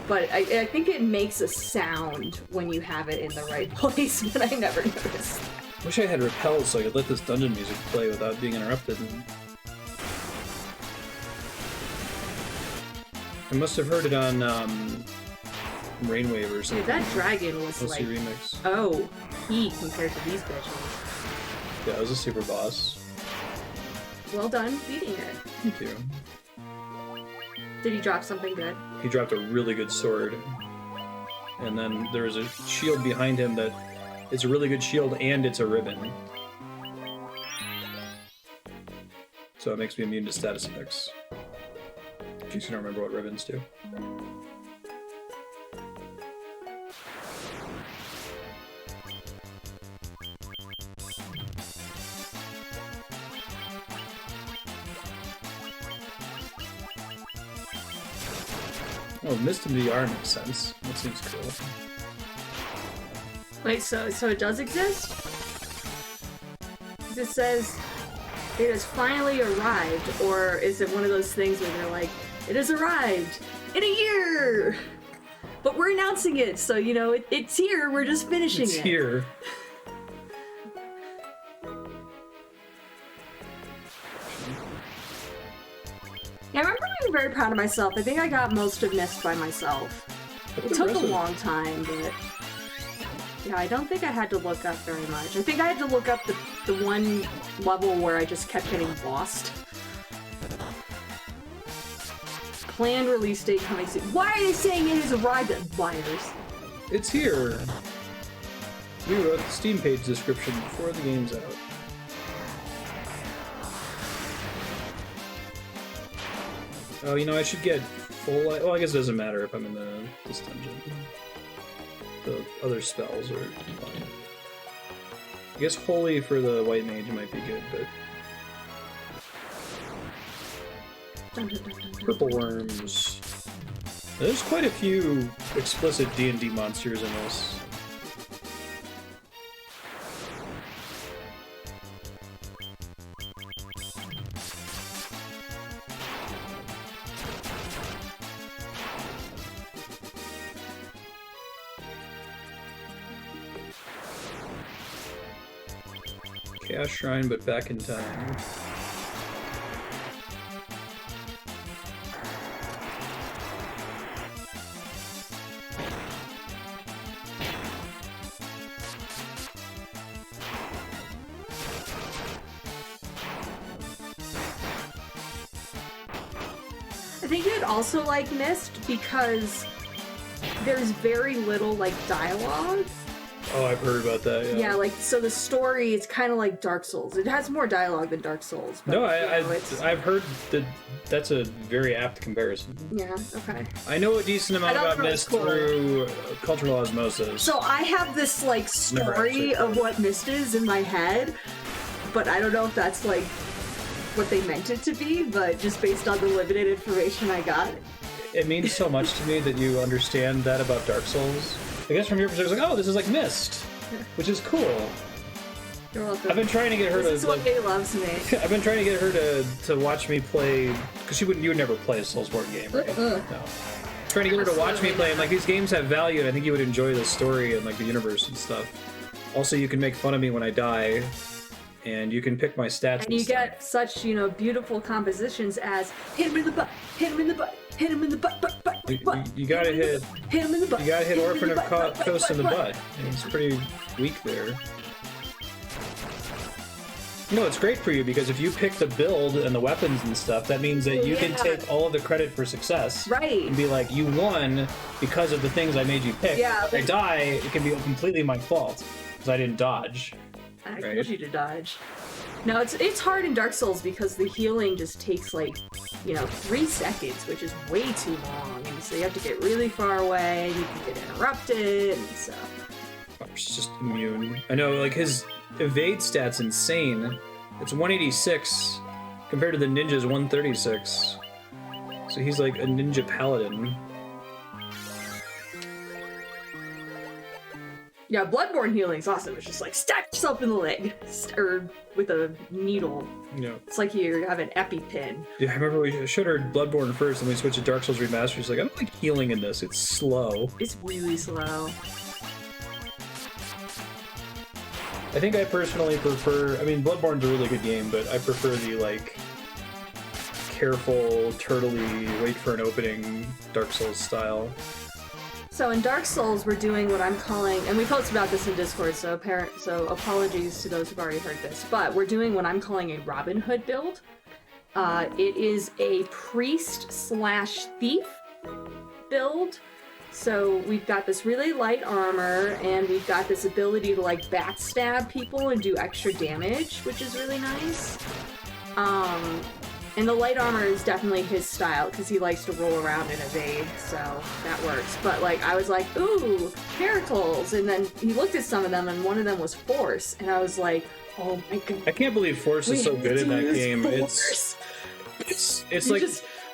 But I think it makes a sound when you have it in the right place, but I never noticed. Wish I had repels so I could let this dungeon music play without being interrupted. I must have heard it on Rainwave or Dude, something. that dragon was OC like, Remix. oh, he compared to these bitches. Yeah, it was a super boss. Well done beating it. Thank you. Did he drop something good? He dropped a really good sword. And then there was a shield behind him that it's a really good shield and it's a ribbon. So it makes me immune to status effects. In case you don't remember what ribbons do. Oh, Mist in the VR makes sense. That seems cool. Wait, so it does exist? It says it has finally arrived, or is it one of those things where they're like, it has arrived in a year, but we're announcing it, so you know it's here. We're just finishing It's it. here. Yeah, I remember being very proud of myself. I think I got most of Mist by myself. That's It took a impressive. long time, but yeah, I don't think I had to look up very much. I think I had to look up the one level where I just kept getting lost. Planned release date coming soon. Why are they saying it has arrived? Liars. It's here. We wrote the Steam page description before the game's out. Oh, you know, I should get full... Well, I guess it doesn't matter if I'm in this dungeon. The other spells are fine. I guess Holy for the White Mage might be good, but... Dun, dun, dun, dun, dun. Purple Worms. There's quite a few explicit D&D monsters in this. Chaos Shrine, but back in time. I think you'd also like Mist because there's very little like dialogue. Oh, I've heard about that. Yeah. Yeah, like so the story is kind of like Dark Souls. It has more dialogue than Dark Souls. But, No, it's... I've heard that that's a very apt comparison. Yeah. Okay. I know a decent amount about Mist cool. through cultural osmosis. So I have this like story of what Mist is in my head, but I don't know if that's like what they meant it to be. But just based on the limited information I got, it means so much to me that you understand that about Dark Souls. I guess from your perspective, it's like, oh, this is like Mist, which is cool. You're welcome. I've been trying to get her This is to. what Kay loves me. I've been trying to get her to watch me play, because you would never play a Soulsborne game, right? No. Trying to get her to watch me play, and like these games have value, and I think you would enjoy the story and like the universe and stuff. Also, you can make fun of me when I die, and you can pick my stats. And you get such, beautiful compositions as hit him in the butt, hit him in the butt, hit him in the butt, butt. You gotta hit him in the butt. You gotta hit Orphan of Coast in the butt. And he's pretty weak there. No, it's great for you because if you pick the build and the weapons and stuff, that means that you can take all of the credit for success. Right. And be like, you won because of the things I made you pick. Yeah. If I die, it can be completely my fault because I didn't dodge. I told you to dodge. No, it's hard in Dark Souls because the healing just takes 3 seconds, which is way too long, and so you have to get really far away, and you can get interrupted, and so... It's just immune. I know, like, his evade stat's insane. It's 186 compared to the ninja's 136. So he's like a ninja paladin. Yeah, Bloodborne healing's awesome. It's just like, stab yourself in the leg, or with a needle. Yeah. It's like you have an EpiPen. Yeah, I remember we should have Bloodborne first, and we switched to Dark Souls Remastered. She's like, I don't like healing in this. It's slow. It's really slow. I think I personally prefer... I mean, Bloodborne's a really good game, but I prefer the, like, careful, turtley, wait for an opening Dark Souls style. So in Dark Souls, we're doing what I'm calling, and we posted about this in Discord, so apologies to those who've already heard this, but we're doing what I'm calling a Robin Hood build. It is a priest/thief build. So we've got this really light armor, and we've got this ability to like backstab people and do extra damage, which is really nice. And the light armor is definitely his style, because he likes to roll around and evade, so that works. But, like, I was like, ooh, miracles! And then he looked at some of them, and one of them was Force, and I was like, oh my god. I can't believe Force is so good in that game. Force. It's like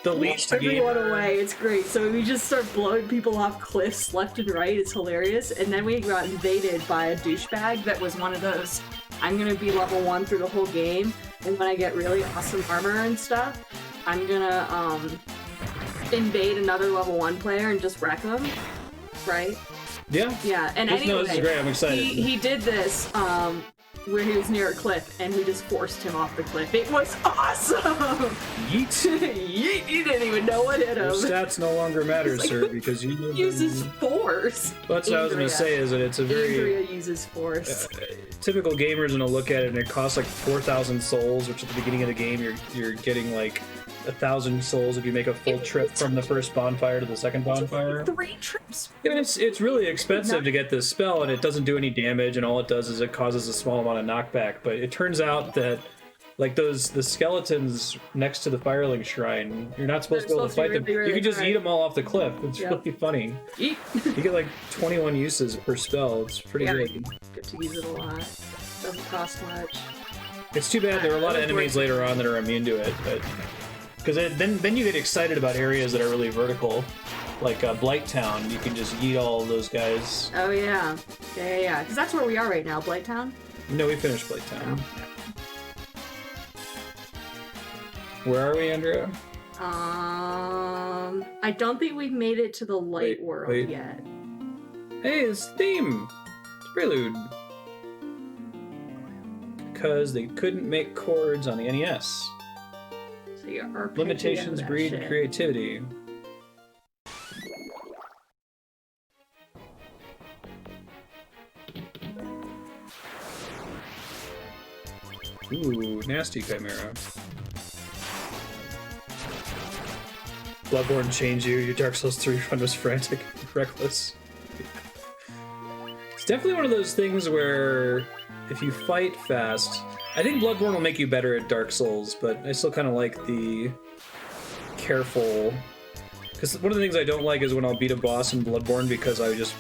the least everyone away. It's great. So we just start blowing people off cliffs left and right. It's hilarious. And then we got invaded by a douchebag that was one of those, I'm gonna be level 1 through the whole game, and when I get really awesome armor and stuff, I'm gonna invade another level 1 player and just wreck them, right? Yeah. Yeah, and No, anyway, this is great. I'm excited. He did this where he was near a cliff, and we just forced him off the cliff. It was awesome! Yeet. Yeet! You didn't even know what hit him. Your stats no longer matter, Like, sir, because you uses force. Well, that's what I was going to say, is that it's a very... Andrea uses force. Typical gamers are going to look at it, and it costs like 4,000 souls, which at the beginning of the game, you're getting like 1,000 souls if you make a full trip from the first bonfire to the second bonfire. 3 trips. Yeah, it's really expensive to get this spell, and it doesn't do any damage, and all it does is it causes a small amount of knockback. But it turns out that, like, the skeletons next to the Firelink Shrine, you're not supposed to be able to fight them. Really You can just eat them all off the cliff. It's really funny. Eat. You get like 21 uses per spell. It's pretty good. Get to use it a lot. Doesn't cost much. It's too bad there are a lot of enemies later on that are immune to it, but because then you get excited about areas that are really vertical, like Blight Town. You can just eat all of those guys. Oh yeah, yeah. Because that's where we are right now, Blight Town. No, we finished Blight Town. Oh. Where are we, Andrea? I don't think we've made it to the light world yet. Hey, it's theme. It's Prelude. because they couldn't make chords on the NES. So you are Limitations breed creativity. Ooh, nasty Chimera. Bloodborne changed you. Your Dark Souls 3 run was frantic, reckless. It's definitely one of those things where if you fight fast, I think Bloodborne will make you better at Dark Souls, but I still kind of like the careful. Because one of the things I don't like is when I'll beat a boss in Bloodborne because I just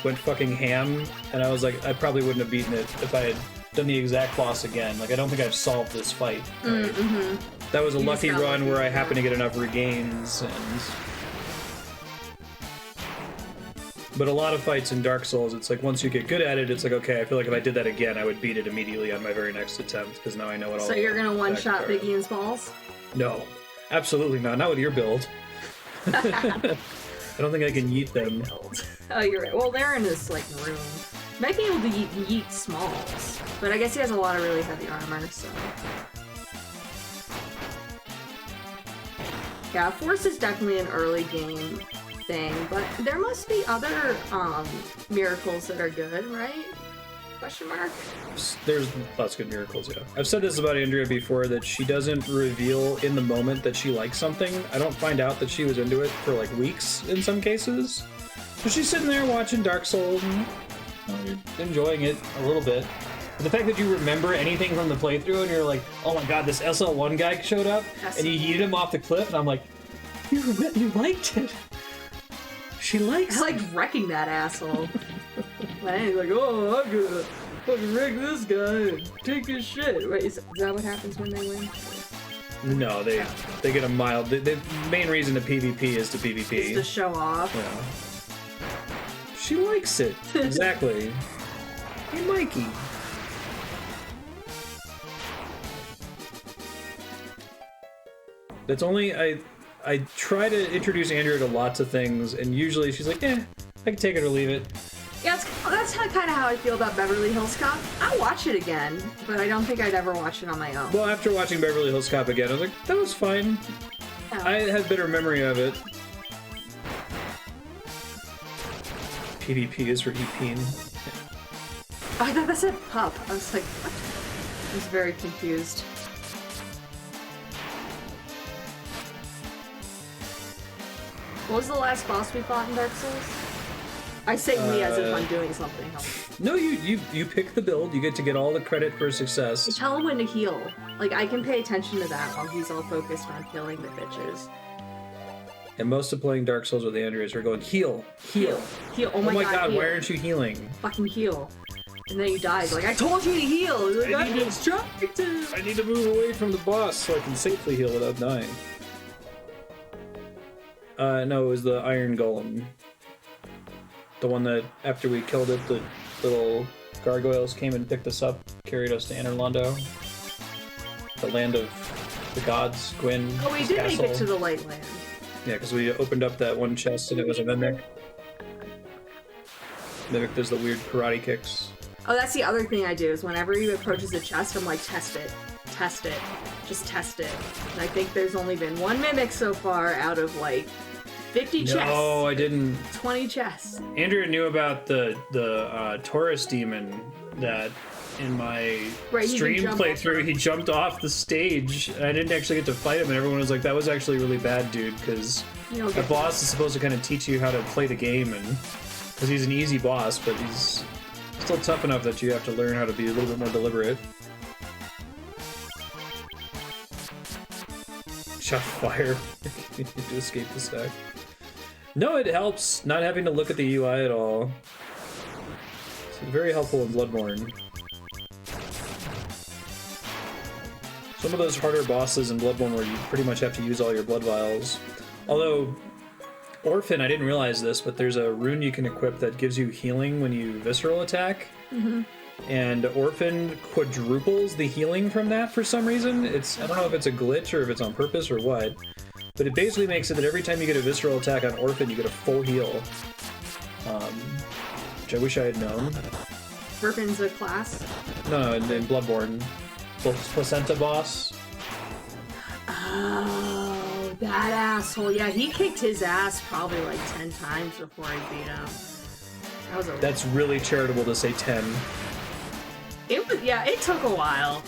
went fucking ham, and I was like, I probably wouldn't have beaten it if I had done the exact boss again. Like, I don't think I've solved this fight. Right? Mm-hmm. That was a lucky run where I happened to get enough regains, and... But a lot of fights in Dark Souls, it's like, once you get good at it, it's like, okay, I feel like if I did that again, I would beat it immediately on my very next attempt, because now I know it all. So you're gonna one-shot Biggie and Smalls? No. Absolutely not. Not with your build. I don't think I can yeet them. Oh, you're right. Well, they're in this, like, room. Might be able to yeet Smalls, but I guess he has a lot of really heavy armor, so... Yeah, Force is definitely an early game thing, but there must be other miracles that are good, right? Question mark? There's lots of good miracles, yeah. I've said this about Andrea before, that she doesn't reveal in the moment that she likes something. I don't find out that she was into it for like weeks in some cases. So she's sitting there watching Dark Souls and you're enjoying it a little bit. But the fact that you remember anything from the playthrough and you're like, oh my god, this SL1 guy showed up, and you yeeted him off the cliff, and I'm like, you liked it. She likes it. I like wrecking that asshole. And he's like, oh, I'm gonna fucking wreck this guy and take his shit. Wait, is that what happens when they win? No, they get a mild... The main reason to PvP is to PvP. It's to show off. Yeah. She likes it. Exactly. Hey, Mikey. That's only... I try to introduce Andrea to lots of things, and usually she's like, I can take it or leave it. Yeah, that's kind of how I feel about Beverly Hills Cop. I'll watch it again, but I don't think I'd ever watch it on my own. Well, after watching Beverly Hills Cop again, I was like, that was fine. Oh. I had better memory of it. PvP is for Epeen. Oh, I thought that said pup. I was like, what? I was very confused. What was the last boss we fought in Dark Souls? I say we as if I'm doing something. No, you pick the build. You get to get all the credit for success. You tell him when to heal. Like, I can pay attention to that while he's all focused on killing the bitches. And most of playing Dark Souls with Andreas are going, heal. Heal. Oh my god, why aren't you healing? Fucking heal. And then he dies. Like, I told you to heal! Like, I need to. I need to move away from the boss so I can safely heal without dying. No, it was the Iron Golem. The one that, after we killed it, the little gargoyles came and picked us up, carried us to Anor Londo. The land of the gods, Gwyn. Oh, we did castle. make it to the Light Land. Yeah, because we opened up that one chest and it was a Mimic. Mimic does the weird karate kicks. Oh, that's the other thing I do, is whenever he approaches a chest, I'm like, test it. Test it. Just test it. And I think there's only been one Mimic so far out of, like, 50 chests. No, I didn't. 20 chests. Andrea knew about the Taurus demon that in my stream playthrough, he jumped off the stage. And I didn't actually get to fight him, and everyone was like, that was actually really bad, dude, because the boss is supposed to kind of teach you how to play the game, and because he's an easy boss, but he's still tough enough that you have to learn how to be a little bit more deliberate. Shot fire. You need to escape the stack. No, it helps not having to look at the UI at all. It's very helpful in Bloodborne. Some of those harder bosses in Bloodborne where you pretty much have to use all your blood vials. Although, Orphan, I didn't realize this, but there's a rune you can equip that gives you healing when you visceral attack. Mm-hmm. And Orphan quadruples the healing from that for some reason. I don't know if it's a glitch or if it's on purpose or what, but it basically makes it that every time you get a visceral attack on Orphan, you get a full heal. Which I wish I had known. Verpin's a class? No, in Bloodborne. Placenta boss. Oh, that asshole. Yeah, he kicked his ass probably like 10 times before I beat him. That was a... That's really charitable to say 10. It was, yeah, it took a while.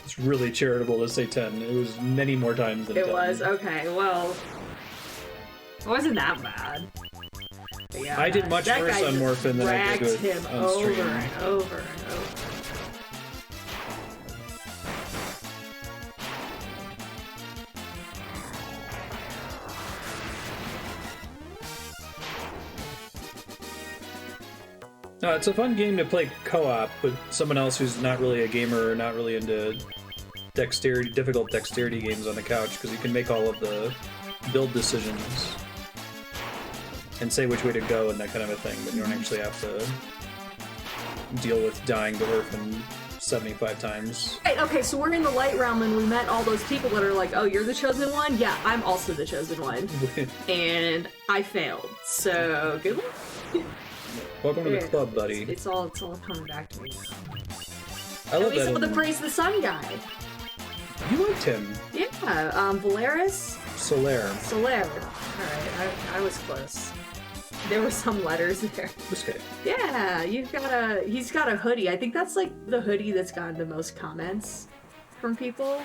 It's really charitable to say 10. It was many more times than 10. It was, okay, well... It wasn't that bad. But yeah, I did much that worse guy on just Morphin than I did dragged with him on over stream. and over and over. No, it's a fun game to play co-op with someone else who's not really a gamer or not really into difficult dexterity games on the couch, because you can make all of the build decisions and say which way to go and that kind of a thing, but you don't actually have to deal with dying to Orphan 75 times. Right, okay, so we're in the light realm and we met all those people that are like, oh, you're the chosen one? Yeah, I'm also the chosen one. And I failed, so good luck. Welcome to the club, buddy. It's all coming back to me now. I love And we saw that. the Praise the Sun guy. You liked him. Yeah, Valeris? Solaire. Solaire. Alright, I was close. There were some letters there. This guy. Yeah, he's got a hoodie. I think that's like the hoodie that's gotten the most comments from people.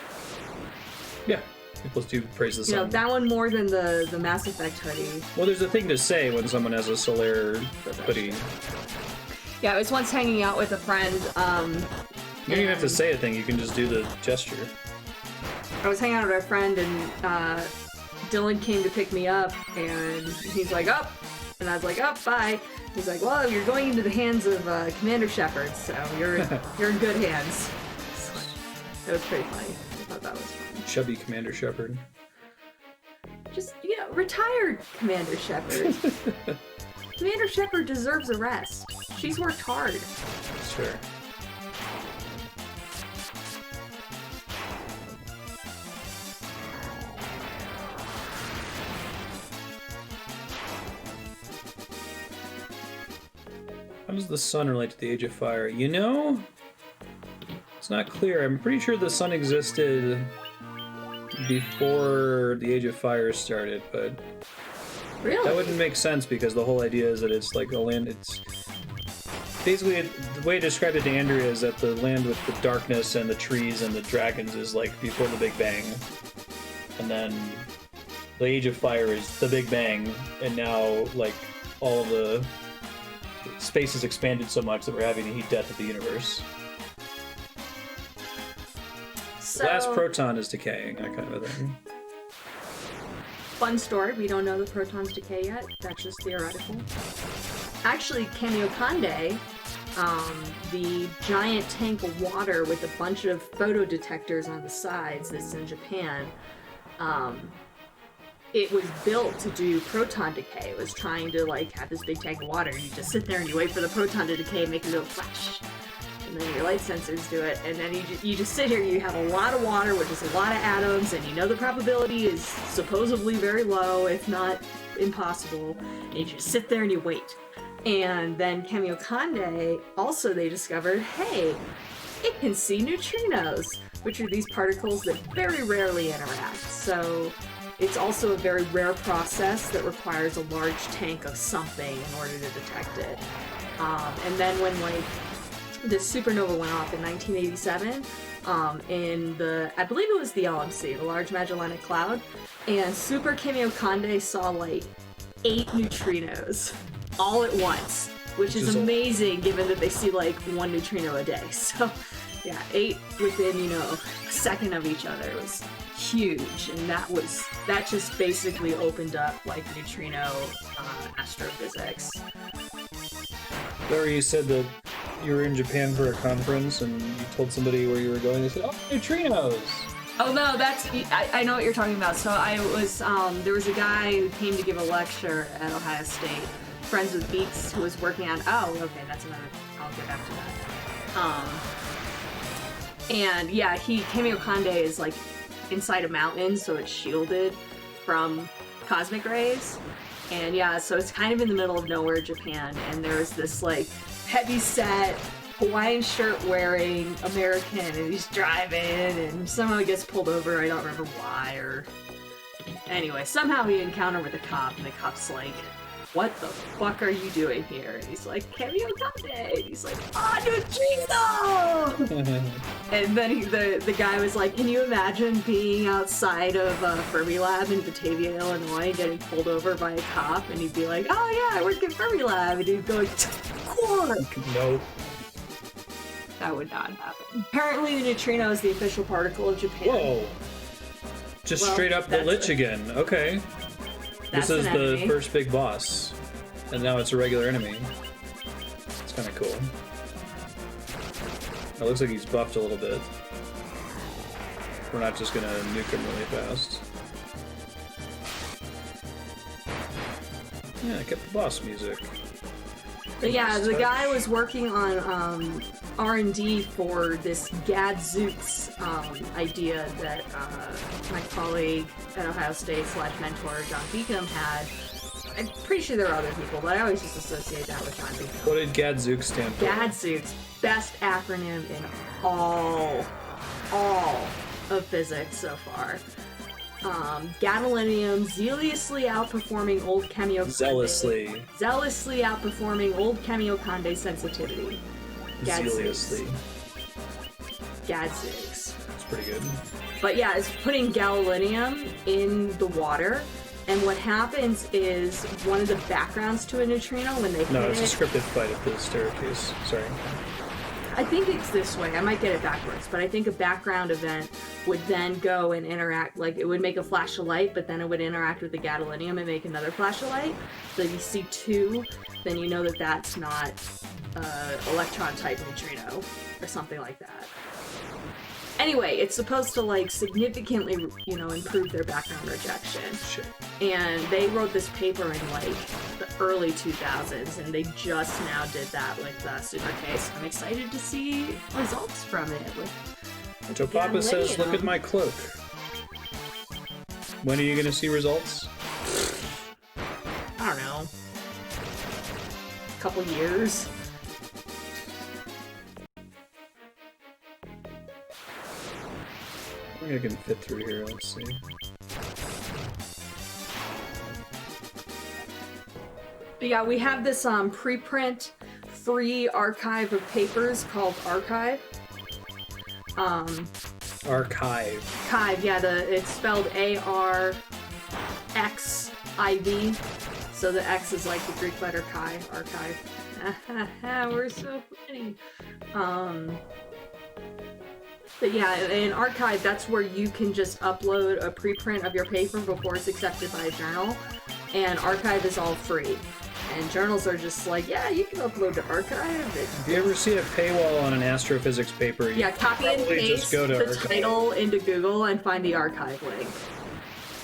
Yeah. People do praise the sun. You know, that one more than the Mass Effect hoodie. Well, there's a thing to say when someone has a Solaire hoodie. Yeah, I was once hanging out with a friend. You don't even have to say a thing, you can just do the gesture. I was hanging out with a friend and Dylan came to pick me up and he's like, up. And I was like, up, bye. He's like, well, you're going into the hands of Commander Shepard, so you're in good hands. It was pretty funny. I thought that was fun. Chubby Commander Shepard. Just, retired Commander Shepard. Commander Shepard deserves a rest. She's worked hard. Sure. How does the sun relate to the Age of Fire? You know, it's not clear. I'm pretty sure the sun existed before the Age of Fire started, but Really? that wouldn't make sense because the whole idea is that it's like a land. It's basically the way I described it to Andrea is that the land with the darkness and the trees and the dragons is like before the Big Bang, and then the Age of Fire is the Big Bang, and now like all of the space has expanded so much that we're having a heat death of the universe. So, The last proton is decaying, that kind of a thing. fun story, we don't know the protons decay yet. That's just theoretical. Actually, Kamiokande, the giant tank of water with a bunch of photo detectors on the sides that's in Japan, it was built to do proton decay. It was trying to have this big tank of water. You just sit there and you wait for the proton to decay and make a little flash. And then your light sensors do it. And then you just sit here, you have a lot of water, which is a lot of atoms, and you know the probability is supposedly very low, if not impossible. And you just sit there and you wait. And then Kamiokande, also they discovered, hey, it can see neutrinos, which are these particles that very rarely interact. So it's also a very rare process that requires a large tank of something in order to detect it. And then when this supernova went off in 1987, in I believe it was the LMC, the Large Magellanic Cloud, and Super Kamiokande saw 8 neutrinos all at once, which is amazing given that they see 1 neutrino a day. So yeah, 8 within, a second of each other. It was huge, and that just basically opened up neutrino astrophysics. Larry, you said that you were in Japan for a conference and you told somebody where you were going. They said, "Oh, neutrinos." Oh no, I know what you're talking about. So I was there was a guy who came to give a lecture at Ohio State, friends with Beats, who was working on. Oh, okay, that's another. I'll get back to that. And yeah, Kamiokande is inside a mountain, so it's shielded from cosmic rays. And yeah, so it's kind of in the middle of nowhere, Japan, and there's this heavy set, Hawaiian shirt wearing American, and he's driving, and somehow he gets pulled over. I don't remember why, or anyway, somehow he encountered with a cop, and the cop's like, "What the fuck are you doing here?" And he's like, "Cameo Conde." And he's like, neutrino! And then the guy was like, "Can you imagine being outside of Fermilab in Batavia, Illinois, getting pulled over by a cop?" And he'd be like, "Oh yeah, I work at Fermilab." And he'd go like, "Quark!" Nope. That would not happen. Apparently the neutrino is the official particle of Japan. Whoa. Just Well, straight up the that's Lich again. Okay. That's This is an the enemy. first big boss. And now it's a regular enemy. It's kind of cool. It looks like he's buffed a little bit. We're not just gonna nuke him really fast. Yeah, I kept the boss music. But yeah, Nice the touch. guy was working on R&D for this Gadzooks idea that my colleague at Ohio State / mentor John Beacom had. I'm pretty sure there are other people, but I always just associate that with John Beacom. What did Gadzook stand for? Gadzooks, best acronym in all of physics so far. Gadolinium zealously outperforming old Chemioconde. Zealously outperforming old Chemioconde sensitivity. Zealously. Gadzooks. That's pretty good. But yeah, it's putting gadolinium in the water, and what happens is one of the backgrounds to a neutrino when they No, hit it's a it. scripted fight at the staircase. Sorry. I think it's this way. I might get it backwards, but I think a background event would then go and interact, like it would make a flash of light, but then it would interact with the gadolinium and make another flash of light. So if you see two, then you know that that's not electron type neutrino or something like that. Anyway, it's supposed to like significantly, improve their background rejection. Shit. And they wrote this paper in like the early 2000s, and they just now did that with Super Case. I'm excited to see results from it. So Papa says, gadolinium. look at my cloak. When are you gonna see results? I don't know, a couple years. I think I can fit through here, let's see. But yeah, we have this preprint free archive of papers called Archive. Archive. Archive, yeah, it's spelled A-R-X-I-V. So the X is like the Greek letter chi, archive. We're so funny. But yeah, in Archive, that's where you can just upload a preprint of your paper before it's accepted by a journal. And Archive is all free. And journals are just like, yeah, you can upload to Archive. If you ever see a paywall on an astrophysics paper, you Yeah, copy and probably paste just go to the Archive. title into Google and find the Archive link.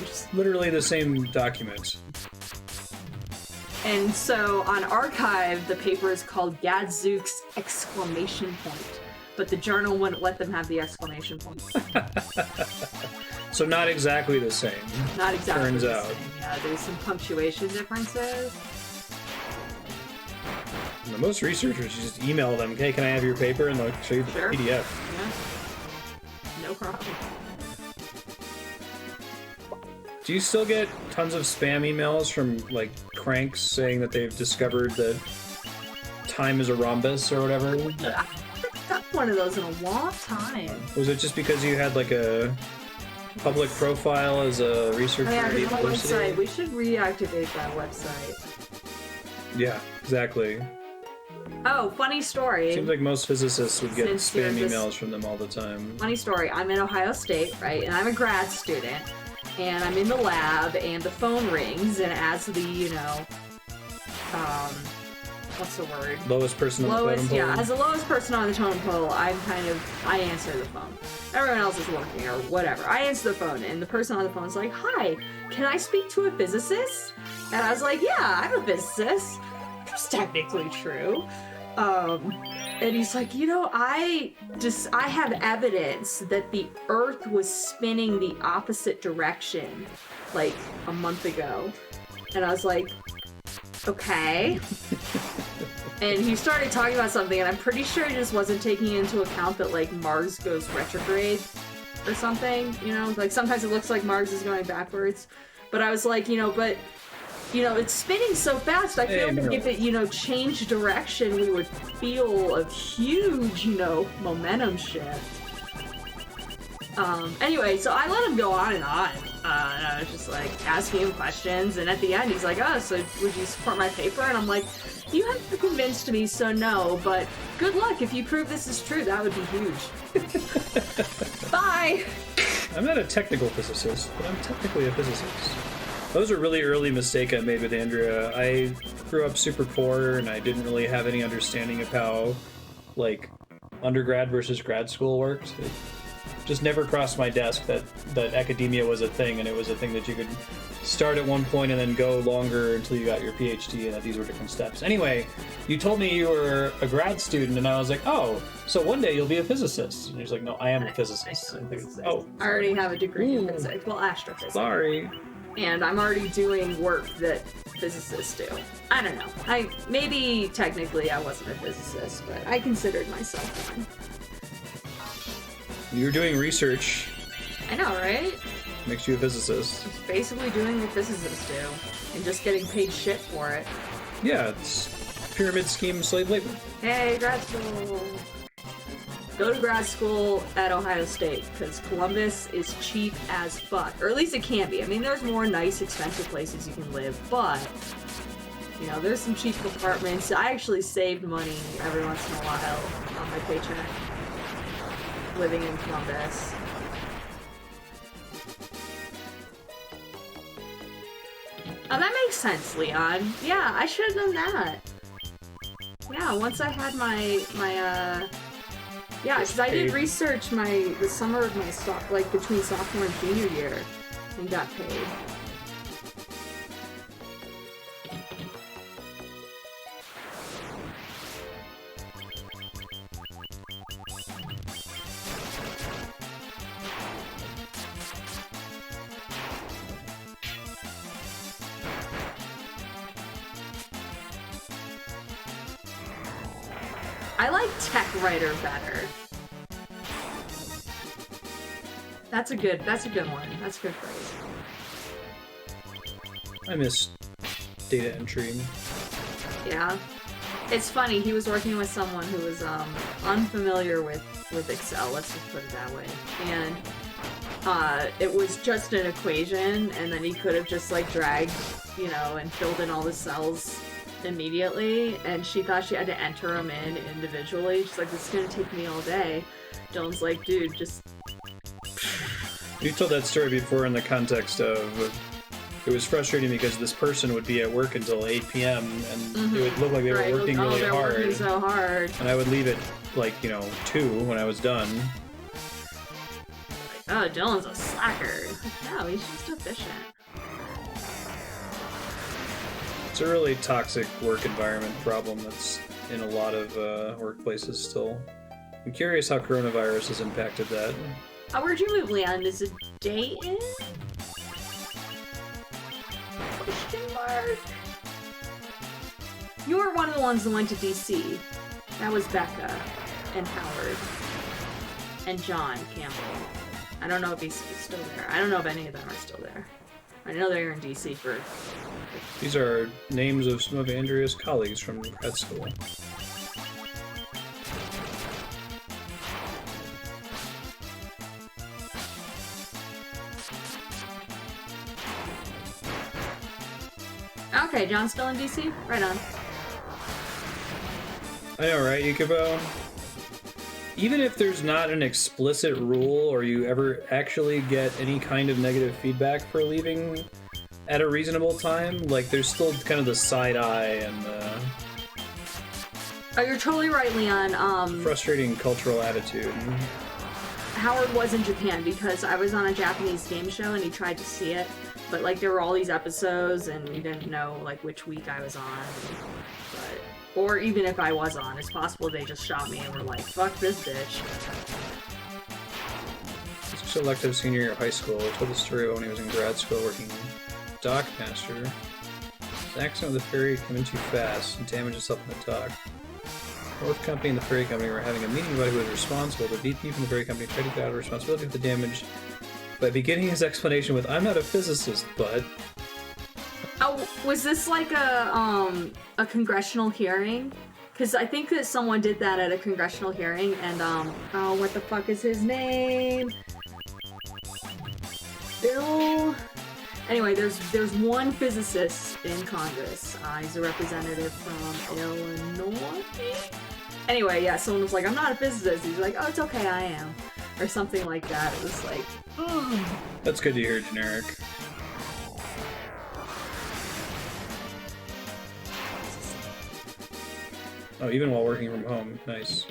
It's literally the same document. And so on Archive, the paper is called Gadzooks! Exclamation point. But the journal wouldn't let them have the exclamation point. So not exactly the same. Not exactly Turns the out. same. Yeah, there's some punctuation differences. And most researchers, you just email them, hey, can I have your paper? And they'll show you the Sure. PDF. Yeah. No problem. Do you still get tons of spam emails from, like, cranks saying that they've discovered that time is a rhombus or whatever? I haven't got one of those in a long time. Was it just because you had, like, a public profile as a researcher Oh, yeah, at the university? website. We should reactivate that website. Yeah, exactly. Oh, funny story. Seems like most physicists would get Since you're spam this- emails from them all the time. Funny story. I'm in Ohio State, right? And I'm a grad student. And I'm in the lab, and the phone rings, and as the, what's the word? Lowest person on the Lowest, totem pole? yeah, as the lowest person on the totem pole, I answer the phone. Everyone else is working or whatever. I answer the phone, and the person on the phone is like, "Hi, can I speak to a physicist?" And I was like, "Yeah, I'm a physicist." It's technically true. And he's like, I have evidence that the Earth was spinning the opposite direction, like, a month ago. And I was like, okay. And he started talking about something, and I'm pretty sure he just wasn't taking into account that, like, Mars goes retrograde or something, you know? Like, sometimes it looks like Mars is going backwards. But I was like, but, it's spinning so fast, I feel like if it, changed direction, we would feel a huge, momentum shift. Anyway, so I let him go on and on. And I was just, like, asking him questions, and at the end, he's like, oh, so would you support my paper? And I'm like, you haven't convinced me, so no, but good luck. If you prove this is true, that would be huge. Bye! I'm not a technical physicist, but I'm technically a physicist. That was a really early mistake I made with Andrea. I grew up super poor, and I didn't really have any understanding of how, like, undergrad versus grad school worked. It just never crossed my desk that academia was a thing, and it was a thing that you could start at one point and then go longer until you got your PhD, and that these were different steps. Anyway, you told me you were a grad student, and I was like, oh, so one day you'll be a physicist. And he's like, no, I am a physicist. I already have a degree in physics. Well, astrophysics. Sorry. And I'm already doing work that physicists do. I don't know. Maybe technically I wasn't a physicist, but I considered myself one. You're doing research. I know, right? Makes you a physicist. It's basically doing what physicists do, and just getting paid shit for it. Yeah, it's pyramid scheme slave labor. Hey, grad school! Go to grad school at Ohio State, because Columbus is cheap as fuck. Or at least it can be. I mean, there's more nice, expensive places you can live, but, there's some cheap apartments. I actually saved money every once in a while on my paycheck, living in Columbus. Oh, that makes sense, Leon. Yeah, I should have done that. Yeah, once I had yeah, because I did research the summer of my between sophomore and junior year, and got paid. I like tech writer better. That's a good one. That's a good phrase. I miss data entry. Yeah. It's funny, he was working with someone who was unfamiliar with Excel, let's just put it that way. And it was just an equation, and then he could have just like dragged, and filled in all the cells immediately, and she thought she had to enter them in individually. She's like, this is gonna take me all day. Dylan's like, dude, just... You told that story before in the context of it was frustrating because this person would be at work until 8 p.m. and it would look like they were working really hard. Working so hard. And I would leave it like, 2 when I was done. Oh, Dylan's a slacker. No, he's just efficient. It's a really toxic work environment problem that's in a lot of workplaces still. I'm curious how coronavirus has impacted that. Where'd you move, Leon? Is it Dayton? Question mark? You were one of the ones that went to DC. That was Becca and Howard and John Campbell. I don't know if he's still there. I don't know if any of them are still there. I know they're in DC for... These are names of some of Andrea's colleagues from grad school. Okay, John's still in DC? Right on. I know, right, Yukibo? Even if there's not an explicit rule or you ever actually get any kind of negative feedback for leaving at a reasonable time, like, there's still kind of the side eye and the... Oh, you're totally right, Leon. Frustrating cultural attitude. Howard was in Japan because I was on a Japanese game show and he tried to see it, but, like, there were all these episodes and we didn't know, like, which week I was on. But, or even if I was on, it's possible they just shot me and were like, fuck this bitch. He's elective senior year of high school. I told the story when he was in grad school working dockmaster. The accident with the ferry came in too fast and damaged itself in the dock. Both company and the ferry company were having a meeting about who was responsible. The VP from the ferry company tried to get out of responsibility for the damage by beginning his explanation with, "I'm not a physicist, but..." Oh, was this like a congressional hearing? Because I think that someone did that at a congressional hearing, and oh, what the fuck is his name? Bill. Anyway, there's one physicist in Congress. He's a representative from Illinois. Anyway, yeah, someone was like, "I'm not a physicist." He's like, "Oh, it's okay, I am," or something like that. It was like, That's good to hear, generic. Oh, even while working from home. Nice.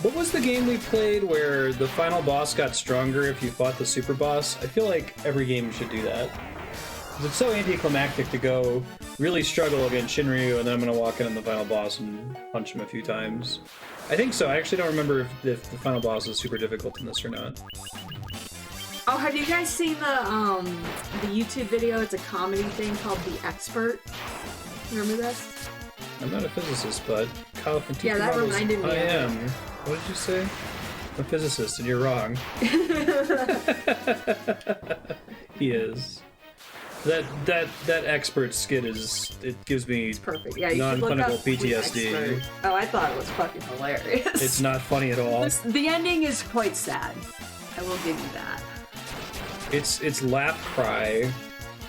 What was the game we played where the final boss got stronger if you fought the super boss? I feel like every game should do that. 'Cause it's so anticlimactic to go really struggle against Shinryu and then I'm gonna walk in on the final boss and punch him a few times. I think so. I actually don't remember if the final boss is super difficult in this or not. oh, have you guys seen the YouTube video? It's a comedy thing called The Expert. Remember this? I'm not a physicist, but Kyle can teach Yeah, that models. reminded me I of it. am. What did you say? I'm a physicist, and you're wrong. He is. That expert skit is, it gives me Perfect. Yeah, you should look non-punnable up The PTSD. Expert. Oh, I thought it was fucking hilarious. It's not funny at all. The ending is quite sad. I will give you that. It's laugh cry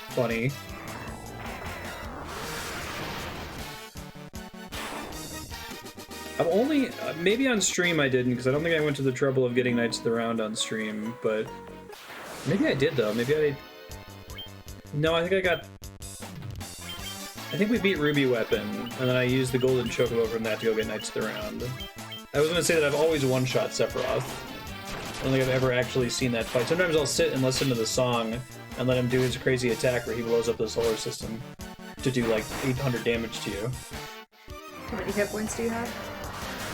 funny. I've only maybe on stream I didn't, because I don't think I went to the trouble of getting Knights of the Round on stream, but maybe I did though. Maybe I. No, I think we beat Ruby Weapon, and then I used the Golden Chocobo from that to go get Knights of the Round. I was gonna say that I've always one-shot Sephiroth. I don't think I've ever actually seen that fight. Sometimes I'll sit and listen to the song and let him do his crazy attack where he blows up the solar system to do like 800 damage to you. How many hit points do you have?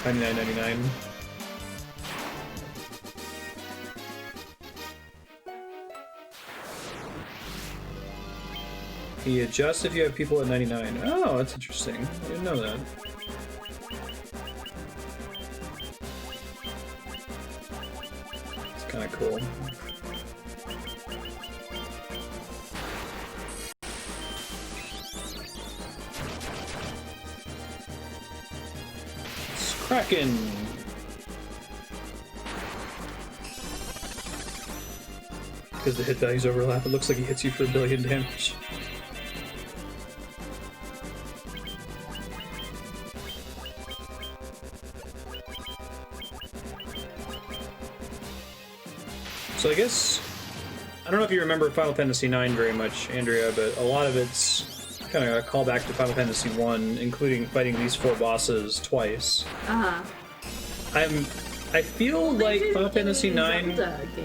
99.99. He adjusts if you have people at 99. Oh, that's interesting. I didn't know that. It's kind of cool. It's Kraken! Because the hit values overlap, it looks like he hits you for 1 billion damage. So I guess, I don't know if you remember Final Fantasy IX very much, Andrea, but a lot of it's kind of a callback to Final Fantasy I, including fighting these 4 bosses twice. Uh-huh. I feel like Final Fantasy IX...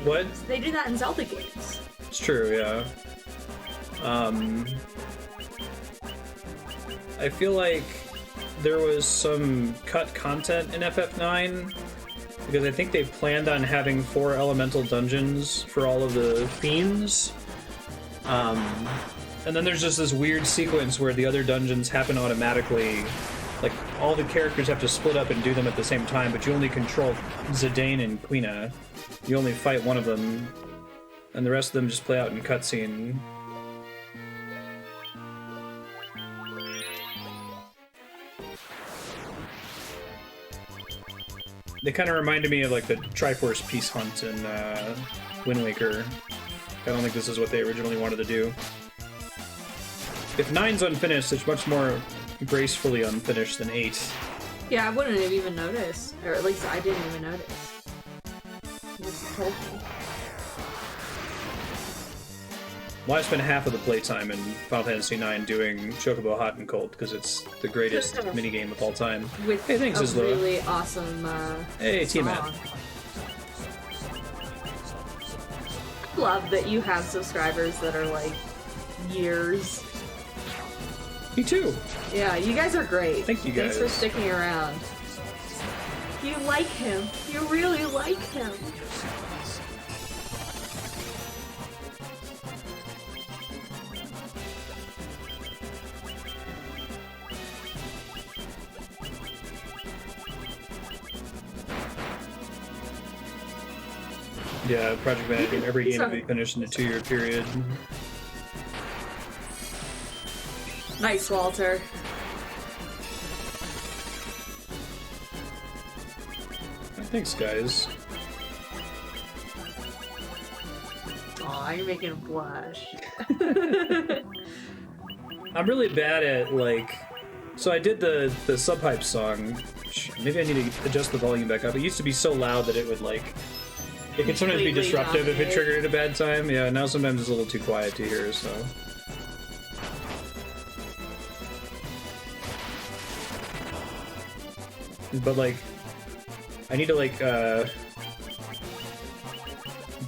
What? They do that in Zelda games. It's true, yeah. I feel like there was some cut content in FF9, because I think they planned on having 4 elemental dungeons for all of the fiends. And then there's just this weird sequence where the other dungeons happen automatically. Like, all the characters have to split up and do them at the same time, but you only control Zidane and Quina. You only fight one of them, and the rest of them just play out in cutscene. They kind of reminded me of like the Triforce Peace Hunt in Wind Waker. I don't think this is what they originally wanted to do. If 9's unfinished, it's much more gracefully unfinished than 8. Yeah, I wouldn't have even noticed. Or at least I didn't even notice. You just told me. Well, I spent half of the playtime in Final Fantasy IX doing Chocobo Hot and Cold, because it's the greatest minigame of all time. With Hey, thanks, a Isla. really awesome Hey, song. Tiamat. Love that you have subscribers that are like years. Me too. Yeah, you guys are great. Thank you Thanks for guys. sticking around. You like him. You really like him. Yeah, project management. Every game to be finished in a 2-year period. Nice, Walter. Thanks, guys. Aw, you're making him blush. I'm really bad at, like... So I did the subhype song. Maybe I need to adjust the volume back up. It used to be so loud that it would, like... It could sometimes be Completely disruptive if it dominate. triggered at a bad time. Yeah, now sometimes it's a little too quiet to hear, so... But, like... I need to, like,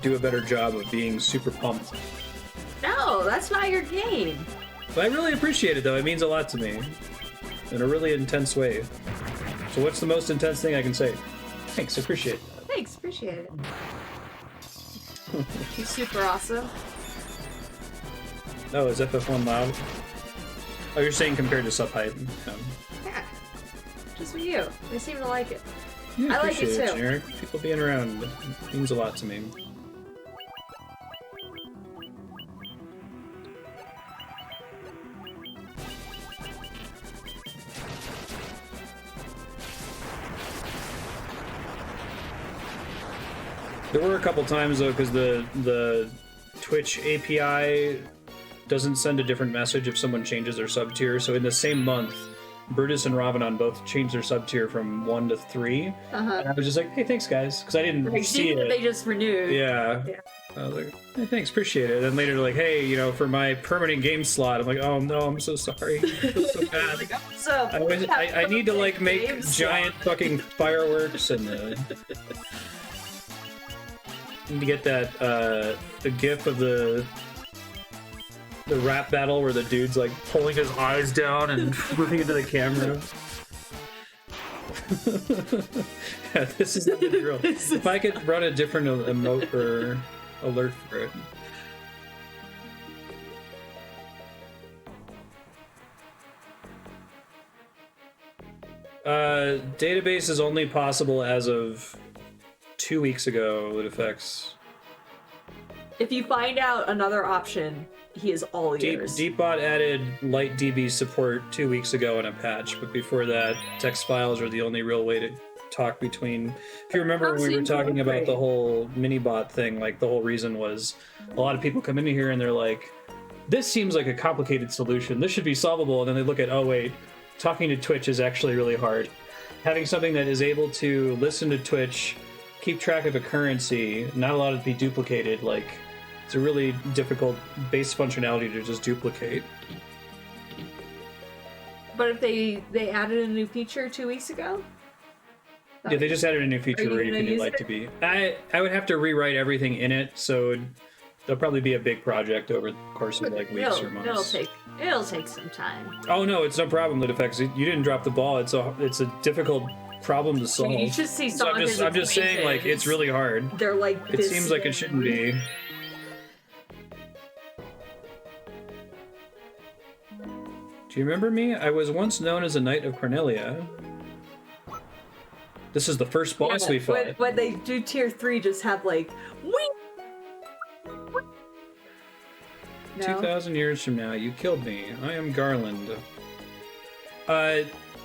do a better job of being super pumped. No, that's not your game. But I really appreciate it, though. It means a lot to me. In a really intense way. So what's the most intense thing I can say? Thanks, I appreciate that. Thanks, appreciate it. He's super awesome. Oh, is FF1 loud? Oh, you're saying compared to subhype. Yeah. Just with you. They seem to like it. Yeah, I like it appreciate too. Generic. People being around means a lot to me. There were a couple times though, because the Twitch API doesn't send a different message if someone changes their sub tier. So in the same month, Brutus and Ravanon both changed their sub tier from 1 to 3, and I was just like, "Hey, thanks, guys," because I didn't Like, see it. they just renewed. Yeah. Yeah. I was like, hey, thanks, appreciate it. And then later, they're like, hey, you know, for my permanent game slot, I'm like, oh no, I'm so sorry. I feel so bad. So I need to like make Game giant fucking fireworks and need to get that the gif of the rap battle where the dude's like pulling his eyes down and looking into the camera. Yeah, this is the drill. If I could run a different emote or alert for it. Database is only possible as of 2 weeks ago with effects. If you find out another option, he is all yours. Deepbot added light DB support 2 weeks ago in a patch, but before that, text files are the only real way to talk between. If you remember when we were talking about the whole Minibot thing, like the whole reason was a lot of people come into here and they're like, this seems like a complicated solution. This should be solvable. And then they look at, oh wait, talking to Twitch is actually really hard. Having something that is able to listen to Twitch, keep track of a currency, not allow it to be duplicated, like it's a really difficult base functionality to just duplicate. But if they added a new feature 2 weeks ago? Yeah, they just added a new feature Are you where you gonna can do use like it? to be. I would have to rewrite everything in it, so there'll probably be a big project over the course of like weeks or months. It'll take some time. Oh no, it's no problem, LitFX. You didn't drop the ball. It's a difficult problem to solve. You should see So some I'm of just his saying, like, it's equations. really hard. They're like It this seems like it shouldn't be. Do you remember me? I was once known as a Knight of Cornelia. This is the first boss we fought. When they do tier 3, just have like wing. No? 2,000 years from now, you killed me. I am Garland.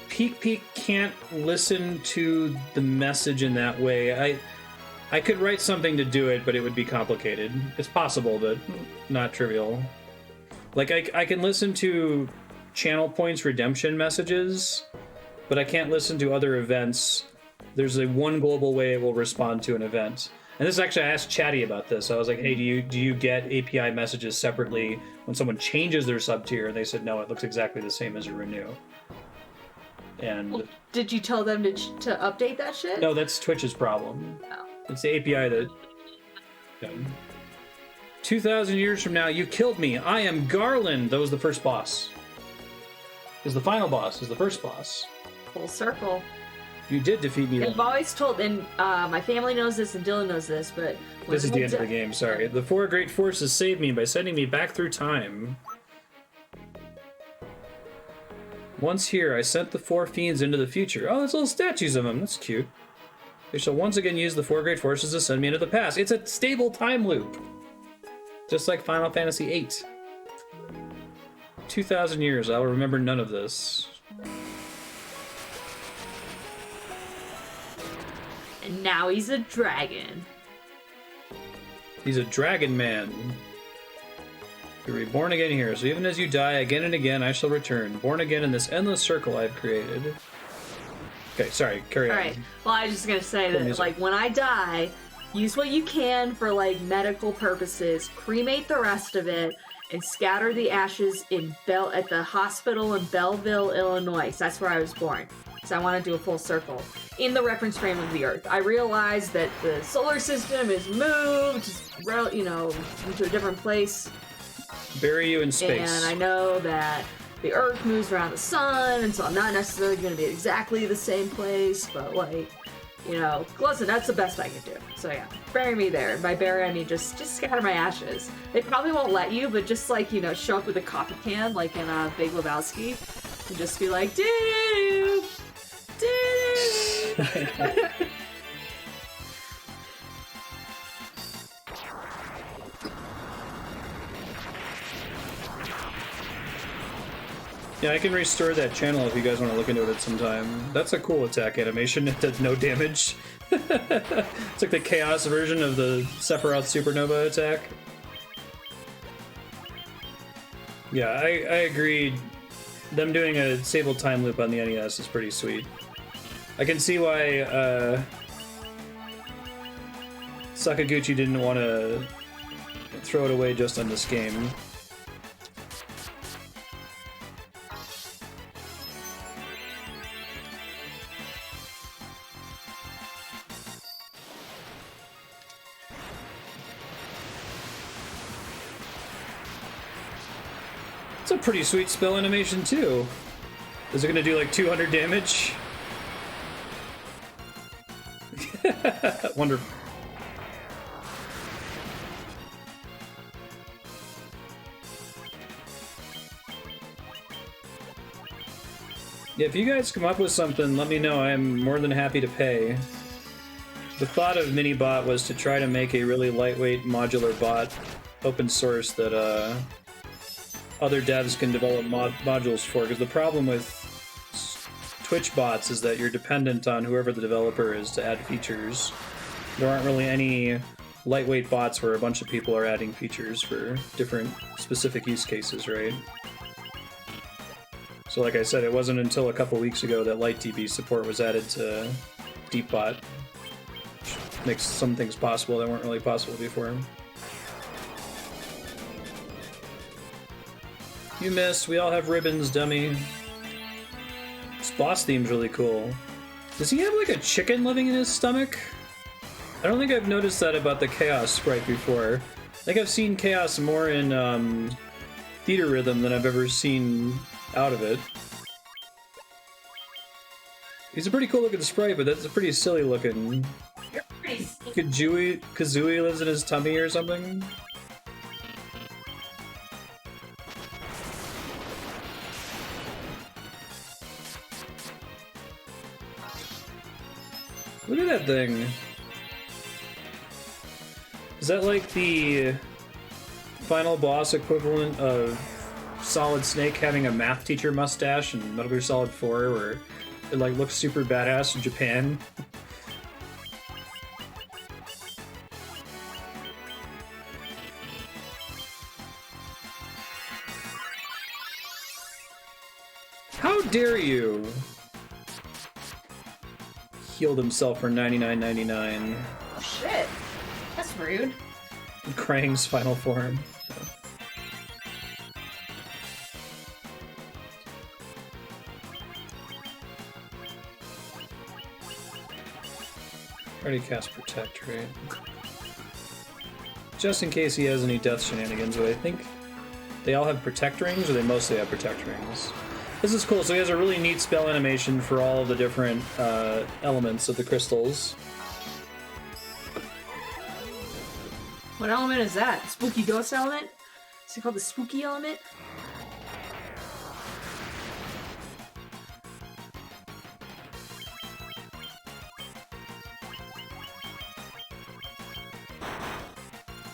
Peek can't listen to the message in that way. I could write something to do it, but it would be complicated. It's possible, but not trivial. Like, I can listen to channel points redemption messages, but I can't listen to other events. There's a one global way it will respond to an event. And this is actually, I asked Chatty about this. I was like, hey, do you get API messages separately when someone changes their sub tier? And they said, no, it looks exactly the same as a renew. And Did you tell them to update that shit? no, that's Twitch's problem. Oh. It's the API that... 2,000 years from now, you killed me. I am Garland. That was the first boss. is the final boss, is the first boss. Full circle. You did defeat me. I've always told, and my family knows this, and Dylan knows this, but This is the end of the game, sorry. The four great forces saved me by sending me back through time. Once here, I sent the four fiends into the future. Oh, there's little statues of them. That's cute. They shall once again use the four great forces to send me into the past. It's a stable time loop. Just like Final Fantasy VIII. 2,000 years, I'll remember none of this. And now he's a dragon. He's a dragon man. You're reborn again here, so even as you die again and again, I shall return, born again in this endless circle I've created. Okay, sorry, carry on. Alright, well, I was just gonna say that, like, when I die, use what you can for, like, medical purposes, cremate the rest of it, and scatter the ashes in at the hospital in Belleville, Illinois. So that's where I was born. So I want to do a full circle in the reference frame of the Earth. I realize that the solar system is moved, you know, into a different place. Bury you in space. And I know that the Earth moves around the sun, and so I'm not necessarily going to be exactly the same place, but, like, you know, listen, that's the best I can do. So yeah, bury me there. By bury, I mean just scatter my ashes. They probably won't let you, but just, like, you know, show up with a coffee can, like in Big Lebowski, and just be like, doo doo. Yeah, I can restore that channel if you guys want to look into it sometime. That's a cool attack animation. It does no damage. It's like the chaos version of the Sephiroth Supernova attack. Yeah, I agree. Them doing a stable time loop on the NES is pretty sweet. I can see why Sakaguchi didn't want to throw it away just on this game. It's a pretty sweet spell animation too. Is it gonna do like 200 damage? Wonderful. Yeah, if you guys come up with something, let me know. I'm more than happy to pay. The thought of Minibot was to try to make a really lightweight modular bot, open source, that other devs can develop modules for, because the problem with Twitch bots is that you're dependent on whoever the developer is to add features. There aren't really any lightweight bots where a bunch of people are adding features for different specific use cases, right? So like I said, it wasn't until a couple weeks ago that LightDB support was added to DeepBot, which makes some things possible that weren't really possible before. You missed. We all have ribbons, dummy. This boss theme's really cool. Does he have like a chicken living in his stomach? I don't think I've noticed that about the Chaos sprite before. I think I've seen Chaos more in Theater Rhythm than I've ever seen out of it. He's a pretty cool looking sprite, but that's a pretty silly looking. You're pretty sneaky. Kazooie lives in his tummy or something? Look at that thing. Is that like the final boss equivalent of Solid Snake having a math teacher mustache in Metal Gear Solid 4, where it like looks super badass in Japan? How dare you? Healed himself for $99.99. Oh, shit. That's rude. Krang's final form. Already cast Protect, right? Just in case he has any death shenanigans, but I think they all have Protect rings, or they mostly have Protect rings. This is cool. So he has a really neat spell animation for all of the different elements of the crystals. What element is that? Spooky ghost element? Is it called the spooky element?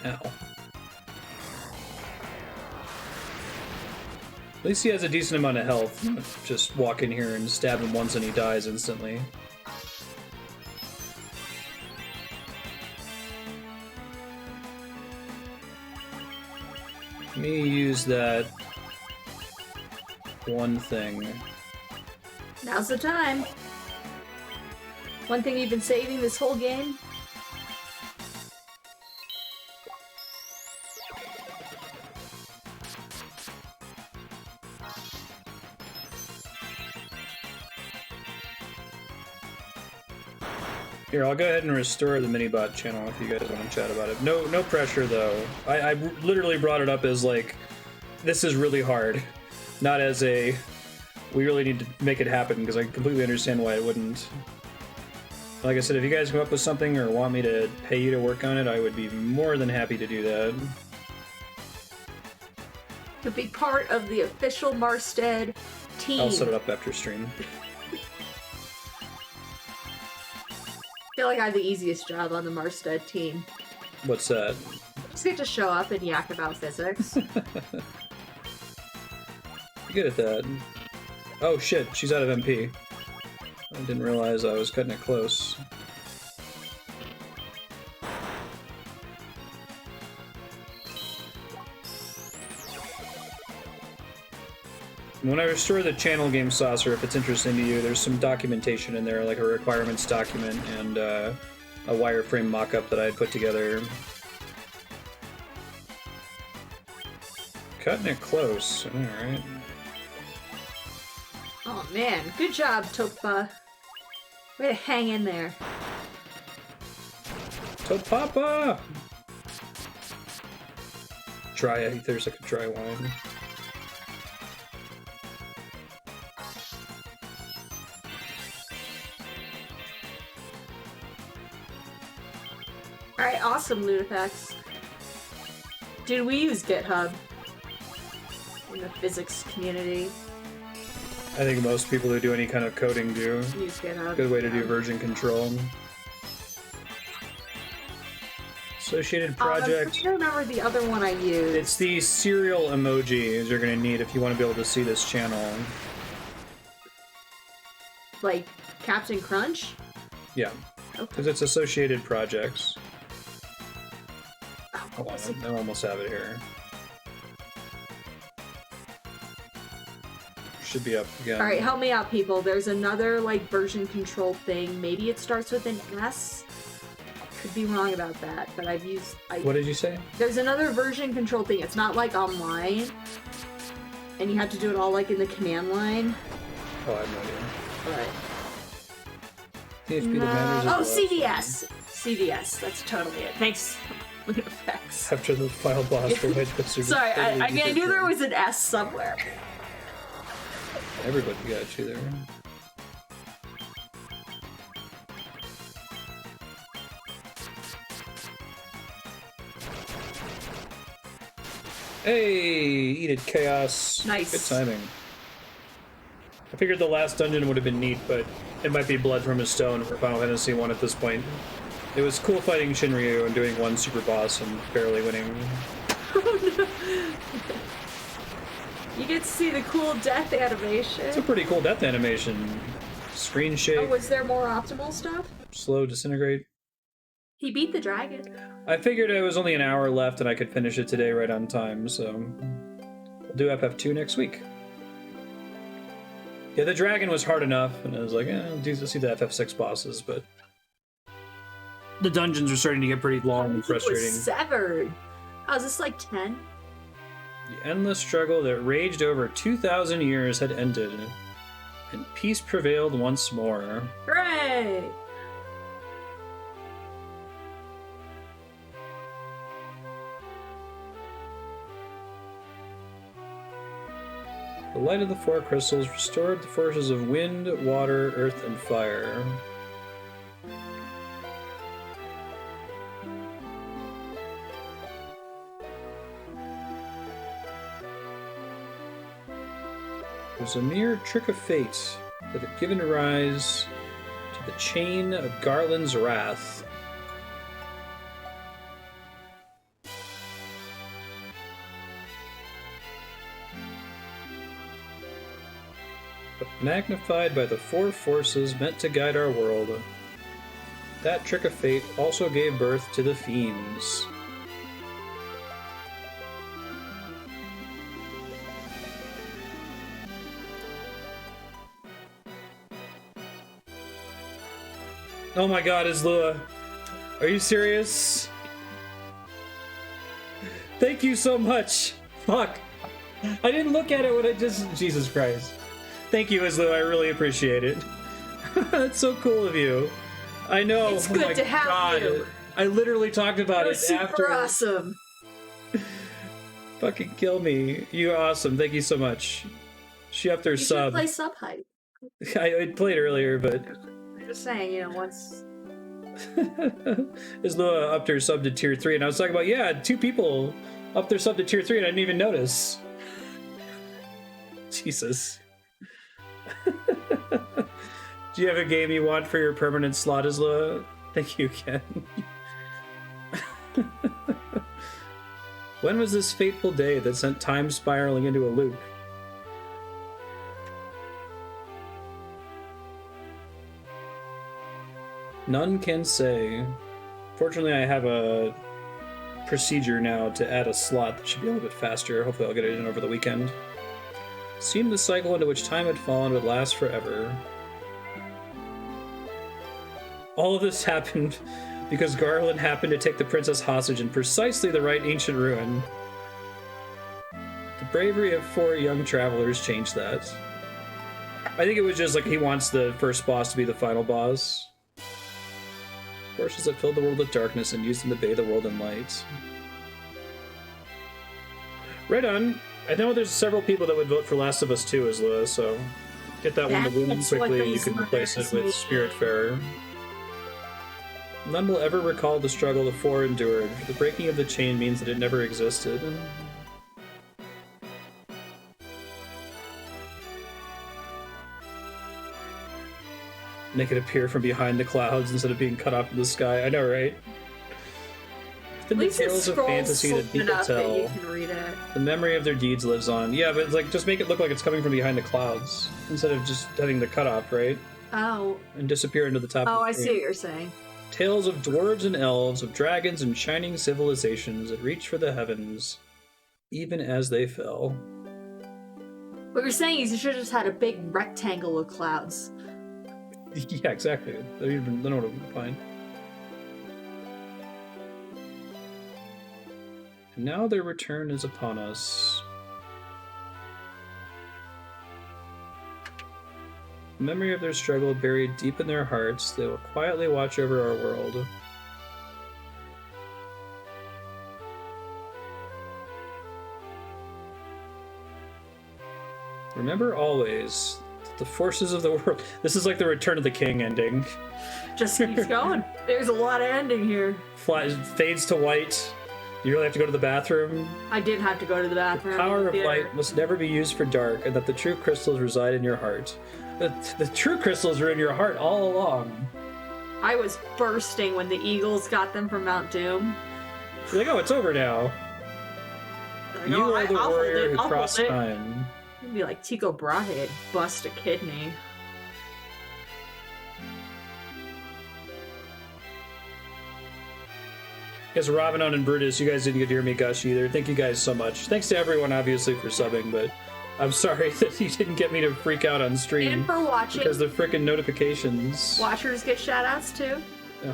Ow. At least he has a decent amount of health. Just walk in here and stab him once and he dies instantly. Let me use that one thing. Now's the time. One thing you've been saving this whole game. Here, I'll go ahead and restore the Minibot channel if you guys want to chat about it. No pressure, though. I literally brought it up as, like, this is really hard. Not as a, we really need to make it happen, because I completely understand why it wouldn't. Like I said, if you guys come up with something or want me to pay you to work on it, I would be more than happy to do that. To be part of the official Marstead team. I'll set it up after stream. I feel like I have the easiest job on the Marstead team. What's that? Just get to show up and yak about physics. You're good at that. Oh shit, she's out of MP. I didn't realize I was cutting it close. When I restore the channel game saucer, if it's interesting to you, there's some documentation in there, like a requirements document and a wireframe mock-up that I had put together. Cutting it close, alright. Oh man, good job, Topa. Way to hang in there. Topapa! Dry, there's like a dry wine. Alright, awesome, Ludifax. Dude, we use GitHub in the physics community. I think most people who do any kind of coding do. Use GitHub. Good way to do version control. Associated project. I'm trying to remember the other one I used. It's the serial emojis you're going to need if you want to be able to see this channel. Like Captain Crunch? Yeah, Okay. because it's associated projects. Oh, Hold what was it? on, I almost have it here. Should be up again. Alright, help me out, people. There's another, like, version control thing. Maybe it starts with an S? Could be wrong about that, but I've used... What did you say? There's another version control thing. It's not, like, online. And you have to do it all, like, in the command line. Oh, I have no idea. But... PHP the manners Oh, of CVS! CVS, that's totally it. Thanks, Effects. After the final boss for Wedge Wizard. Sorry, I knew there was an S somewhere. Everybody got you there. Hey, eat it, Chaos. Nice. Good timing. I figured the last dungeon would have been neat, but it might be blood from a stone for Final Fantasy 1 at this point. It was cool fighting Shinryu and doing one super boss and barely winning. You get to see the cool death animation. It's a pretty cool death animation. Screen shake, Oh, was there more optimal stuff? slow disintegrate. He beat the dragon. I figured it was only an hour left and I could finish it today right on time, so we'll do FF2 next week. Yeah, the dragon was hard enough, and I was like, I'll see the FF6 bosses, but the dungeons are starting to get pretty long and It frustrating. was severed. Oh, is this like 10? The endless struggle that raged over 2,000 years had ended, and peace prevailed once more. Hooray! The light of the four crystals restored the forces of wind, water, earth, and fire. It was a mere trick of fate that had given rise to the chain of Garland's wrath. But magnified by the four forces meant to guide our world, that trick of fate also gave birth to the fiends. Oh my god, Islua. Are you serious? Thank you so much. Fuck. I didn't look at it when I just... Jesus Christ. Thank you, Islua. I really appreciate it. That's so cool of you. I know. It's good to have you. I literally talked about it super after. Awesome. Fucking kill me. You're awesome. Thank you so much. She upped her You sub. should play sub hype. I played earlier, but... I'm just saying, once... Islua upped her sub to tier 3, and I was talking about, yeah, 2 people upped their sub to tier 3, and I didn't even notice. Jesus. Do you have a game you want for your permanent slot, Islua? Thank you, Ken. When was this fateful day that sent time spiraling into a loop? None can say. Fortunately, I have a procedure now to add a slot that should be a little bit faster. Hopefully I'll get it in over the weekend. Seemed the cycle into which time had fallen would last forever. All of this happened because Garland happened to take the princess hostage in precisely the right ancient ruin. The bravery of 4 young travelers changed that. I think it was just like he wants the first boss to be the final boss. Forces that filled the world with darkness and used them to bathe the world in light. Right on. I know there's several people that would vote for Last of Us 2 as Lua, so get that one to win quickly and you can replace it with Spiritfarer. None will ever recall the struggle the 4 endured. The breaking of the chain means that it never existed. Make it appear from behind the clouds instead of being cut off in the sky. I know, right? At least the tales of fantasy that people tell, you can read it. the memory of their deeds lives on. Yeah, but it's like just make it look like it's coming from behind the clouds instead of just having the cutoff, right? Oh. And disappear into the top. Oh, of the I screen. see what you're saying. Tales of dwarves and elves, of dragons and shining civilizations that reach for the heavens, even as they fell. What you're saying is you should have just had a big rectangle of clouds. Yeah, exactly. That would have been fine. And now their return is upon us. The memory of their struggle buried deep in their hearts, they will quietly watch over our world. Remember always that the forces of the world... This is like the Return of the King ending. Just keeps going. There's a lot of ending here. Fades to white. You really have to go to the bathroom. I did have to go to the bathroom. The power of light must never be used for dark, and that the true crystals reside in your heart. The true crystals are in your heart all along. I was bursting when the Eagles got them from Mount Doom. You're like, oh, it's over now. Like, You are the warrior who I'll crossed hold it. time. It'd be like Tycho Brahe, bust a kidney. Yes, Robinon and Brutus, you guys didn't get to hear me gush either. Thank you guys so much. Thanks to everyone, obviously, for subbing, but I'm sorry that you didn't get me to freak out on stream. And for watching. Because the frickin' notifications. Watchers get shoutouts too. Yeah.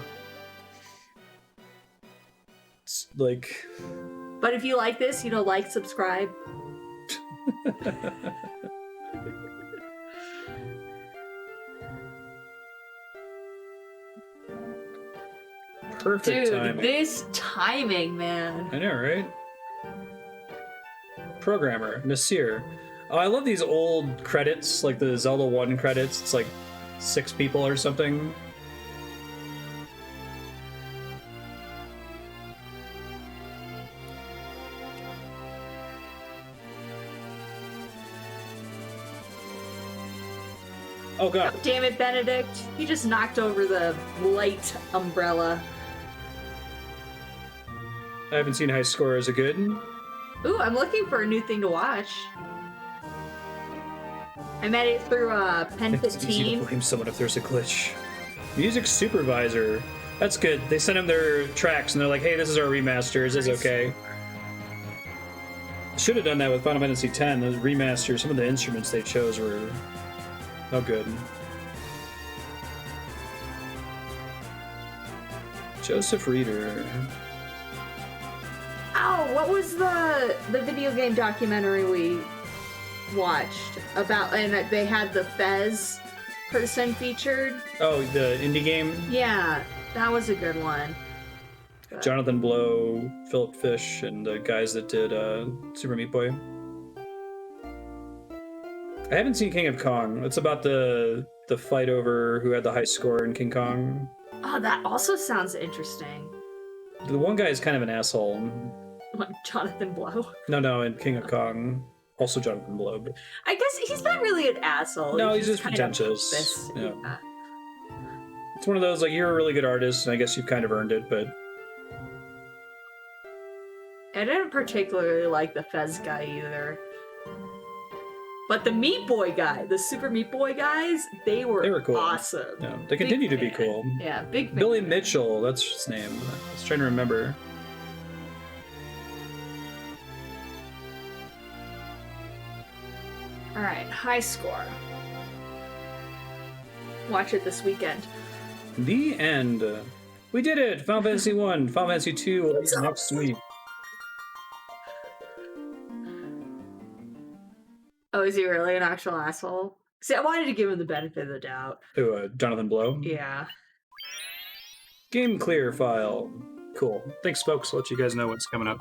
It's like... But if you like this, like, subscribe. Perfect Dude, timing. this timing, man. I know, right? Programmer, Nasir. Oh, I love these old credits, like the Zelda 1 credits. It's like 6 people or something. Oh god. Damn it, Benedict. You just knocked over the light umbrella. I haven't seen High Score. Is it good? Ooh, I'm looking for a new thing to watch. I met it through Pen It's easy to 15. blame someone if there's a glitch. Music supervisor. That's good. They send them their tracks and they're like, hey, this is our remaster. Is this okay? Should have done that with Final Fantasy X. Those remasters, some of the instruments they chose were no good. Joseph Reeder. Oh, what was the video game documentary we watched about? And they had the Fez person featured. Oh, the indie game? Yeah, that was a good one. Jonathan Blow, Philip Fish, and the guys that did Super Meat Boy. I haven't seen King of Kong. It's about the fight over who had the high score in King Kong. Oh, that also sounds interesting. The one guy is kind of an asshole. What, Jonathan Blow? No, in King of Kong. Also Jonathan Blow. But I guess he's not really an asshole. no, he's just kind of pretentious. pompous. Yeah. It's one of those, like, you're a really good artist, and I guess you've kind of earned it, but... I didn't particularly like the Fez guy either. But the Meat Boy guy, the Super Meat Boy guys, they were cool. awesome. Yeah, they continue to be fan. cool. Yeah, big fan. Billy Mitchell, that's his name. I was trying to remember. Alright, High Score. Watch it this weekend. The end. We did it! Final Fantasy 1, Final Fantasy 2 will be next week. Oh, is he really an actual asshole? See, I wanted to give him the benefit of the doubt. Ooh, Jonathan Blow. Yeah. Game clear file. Cool. Thanks, folks. I'll let you guys know what's coming up.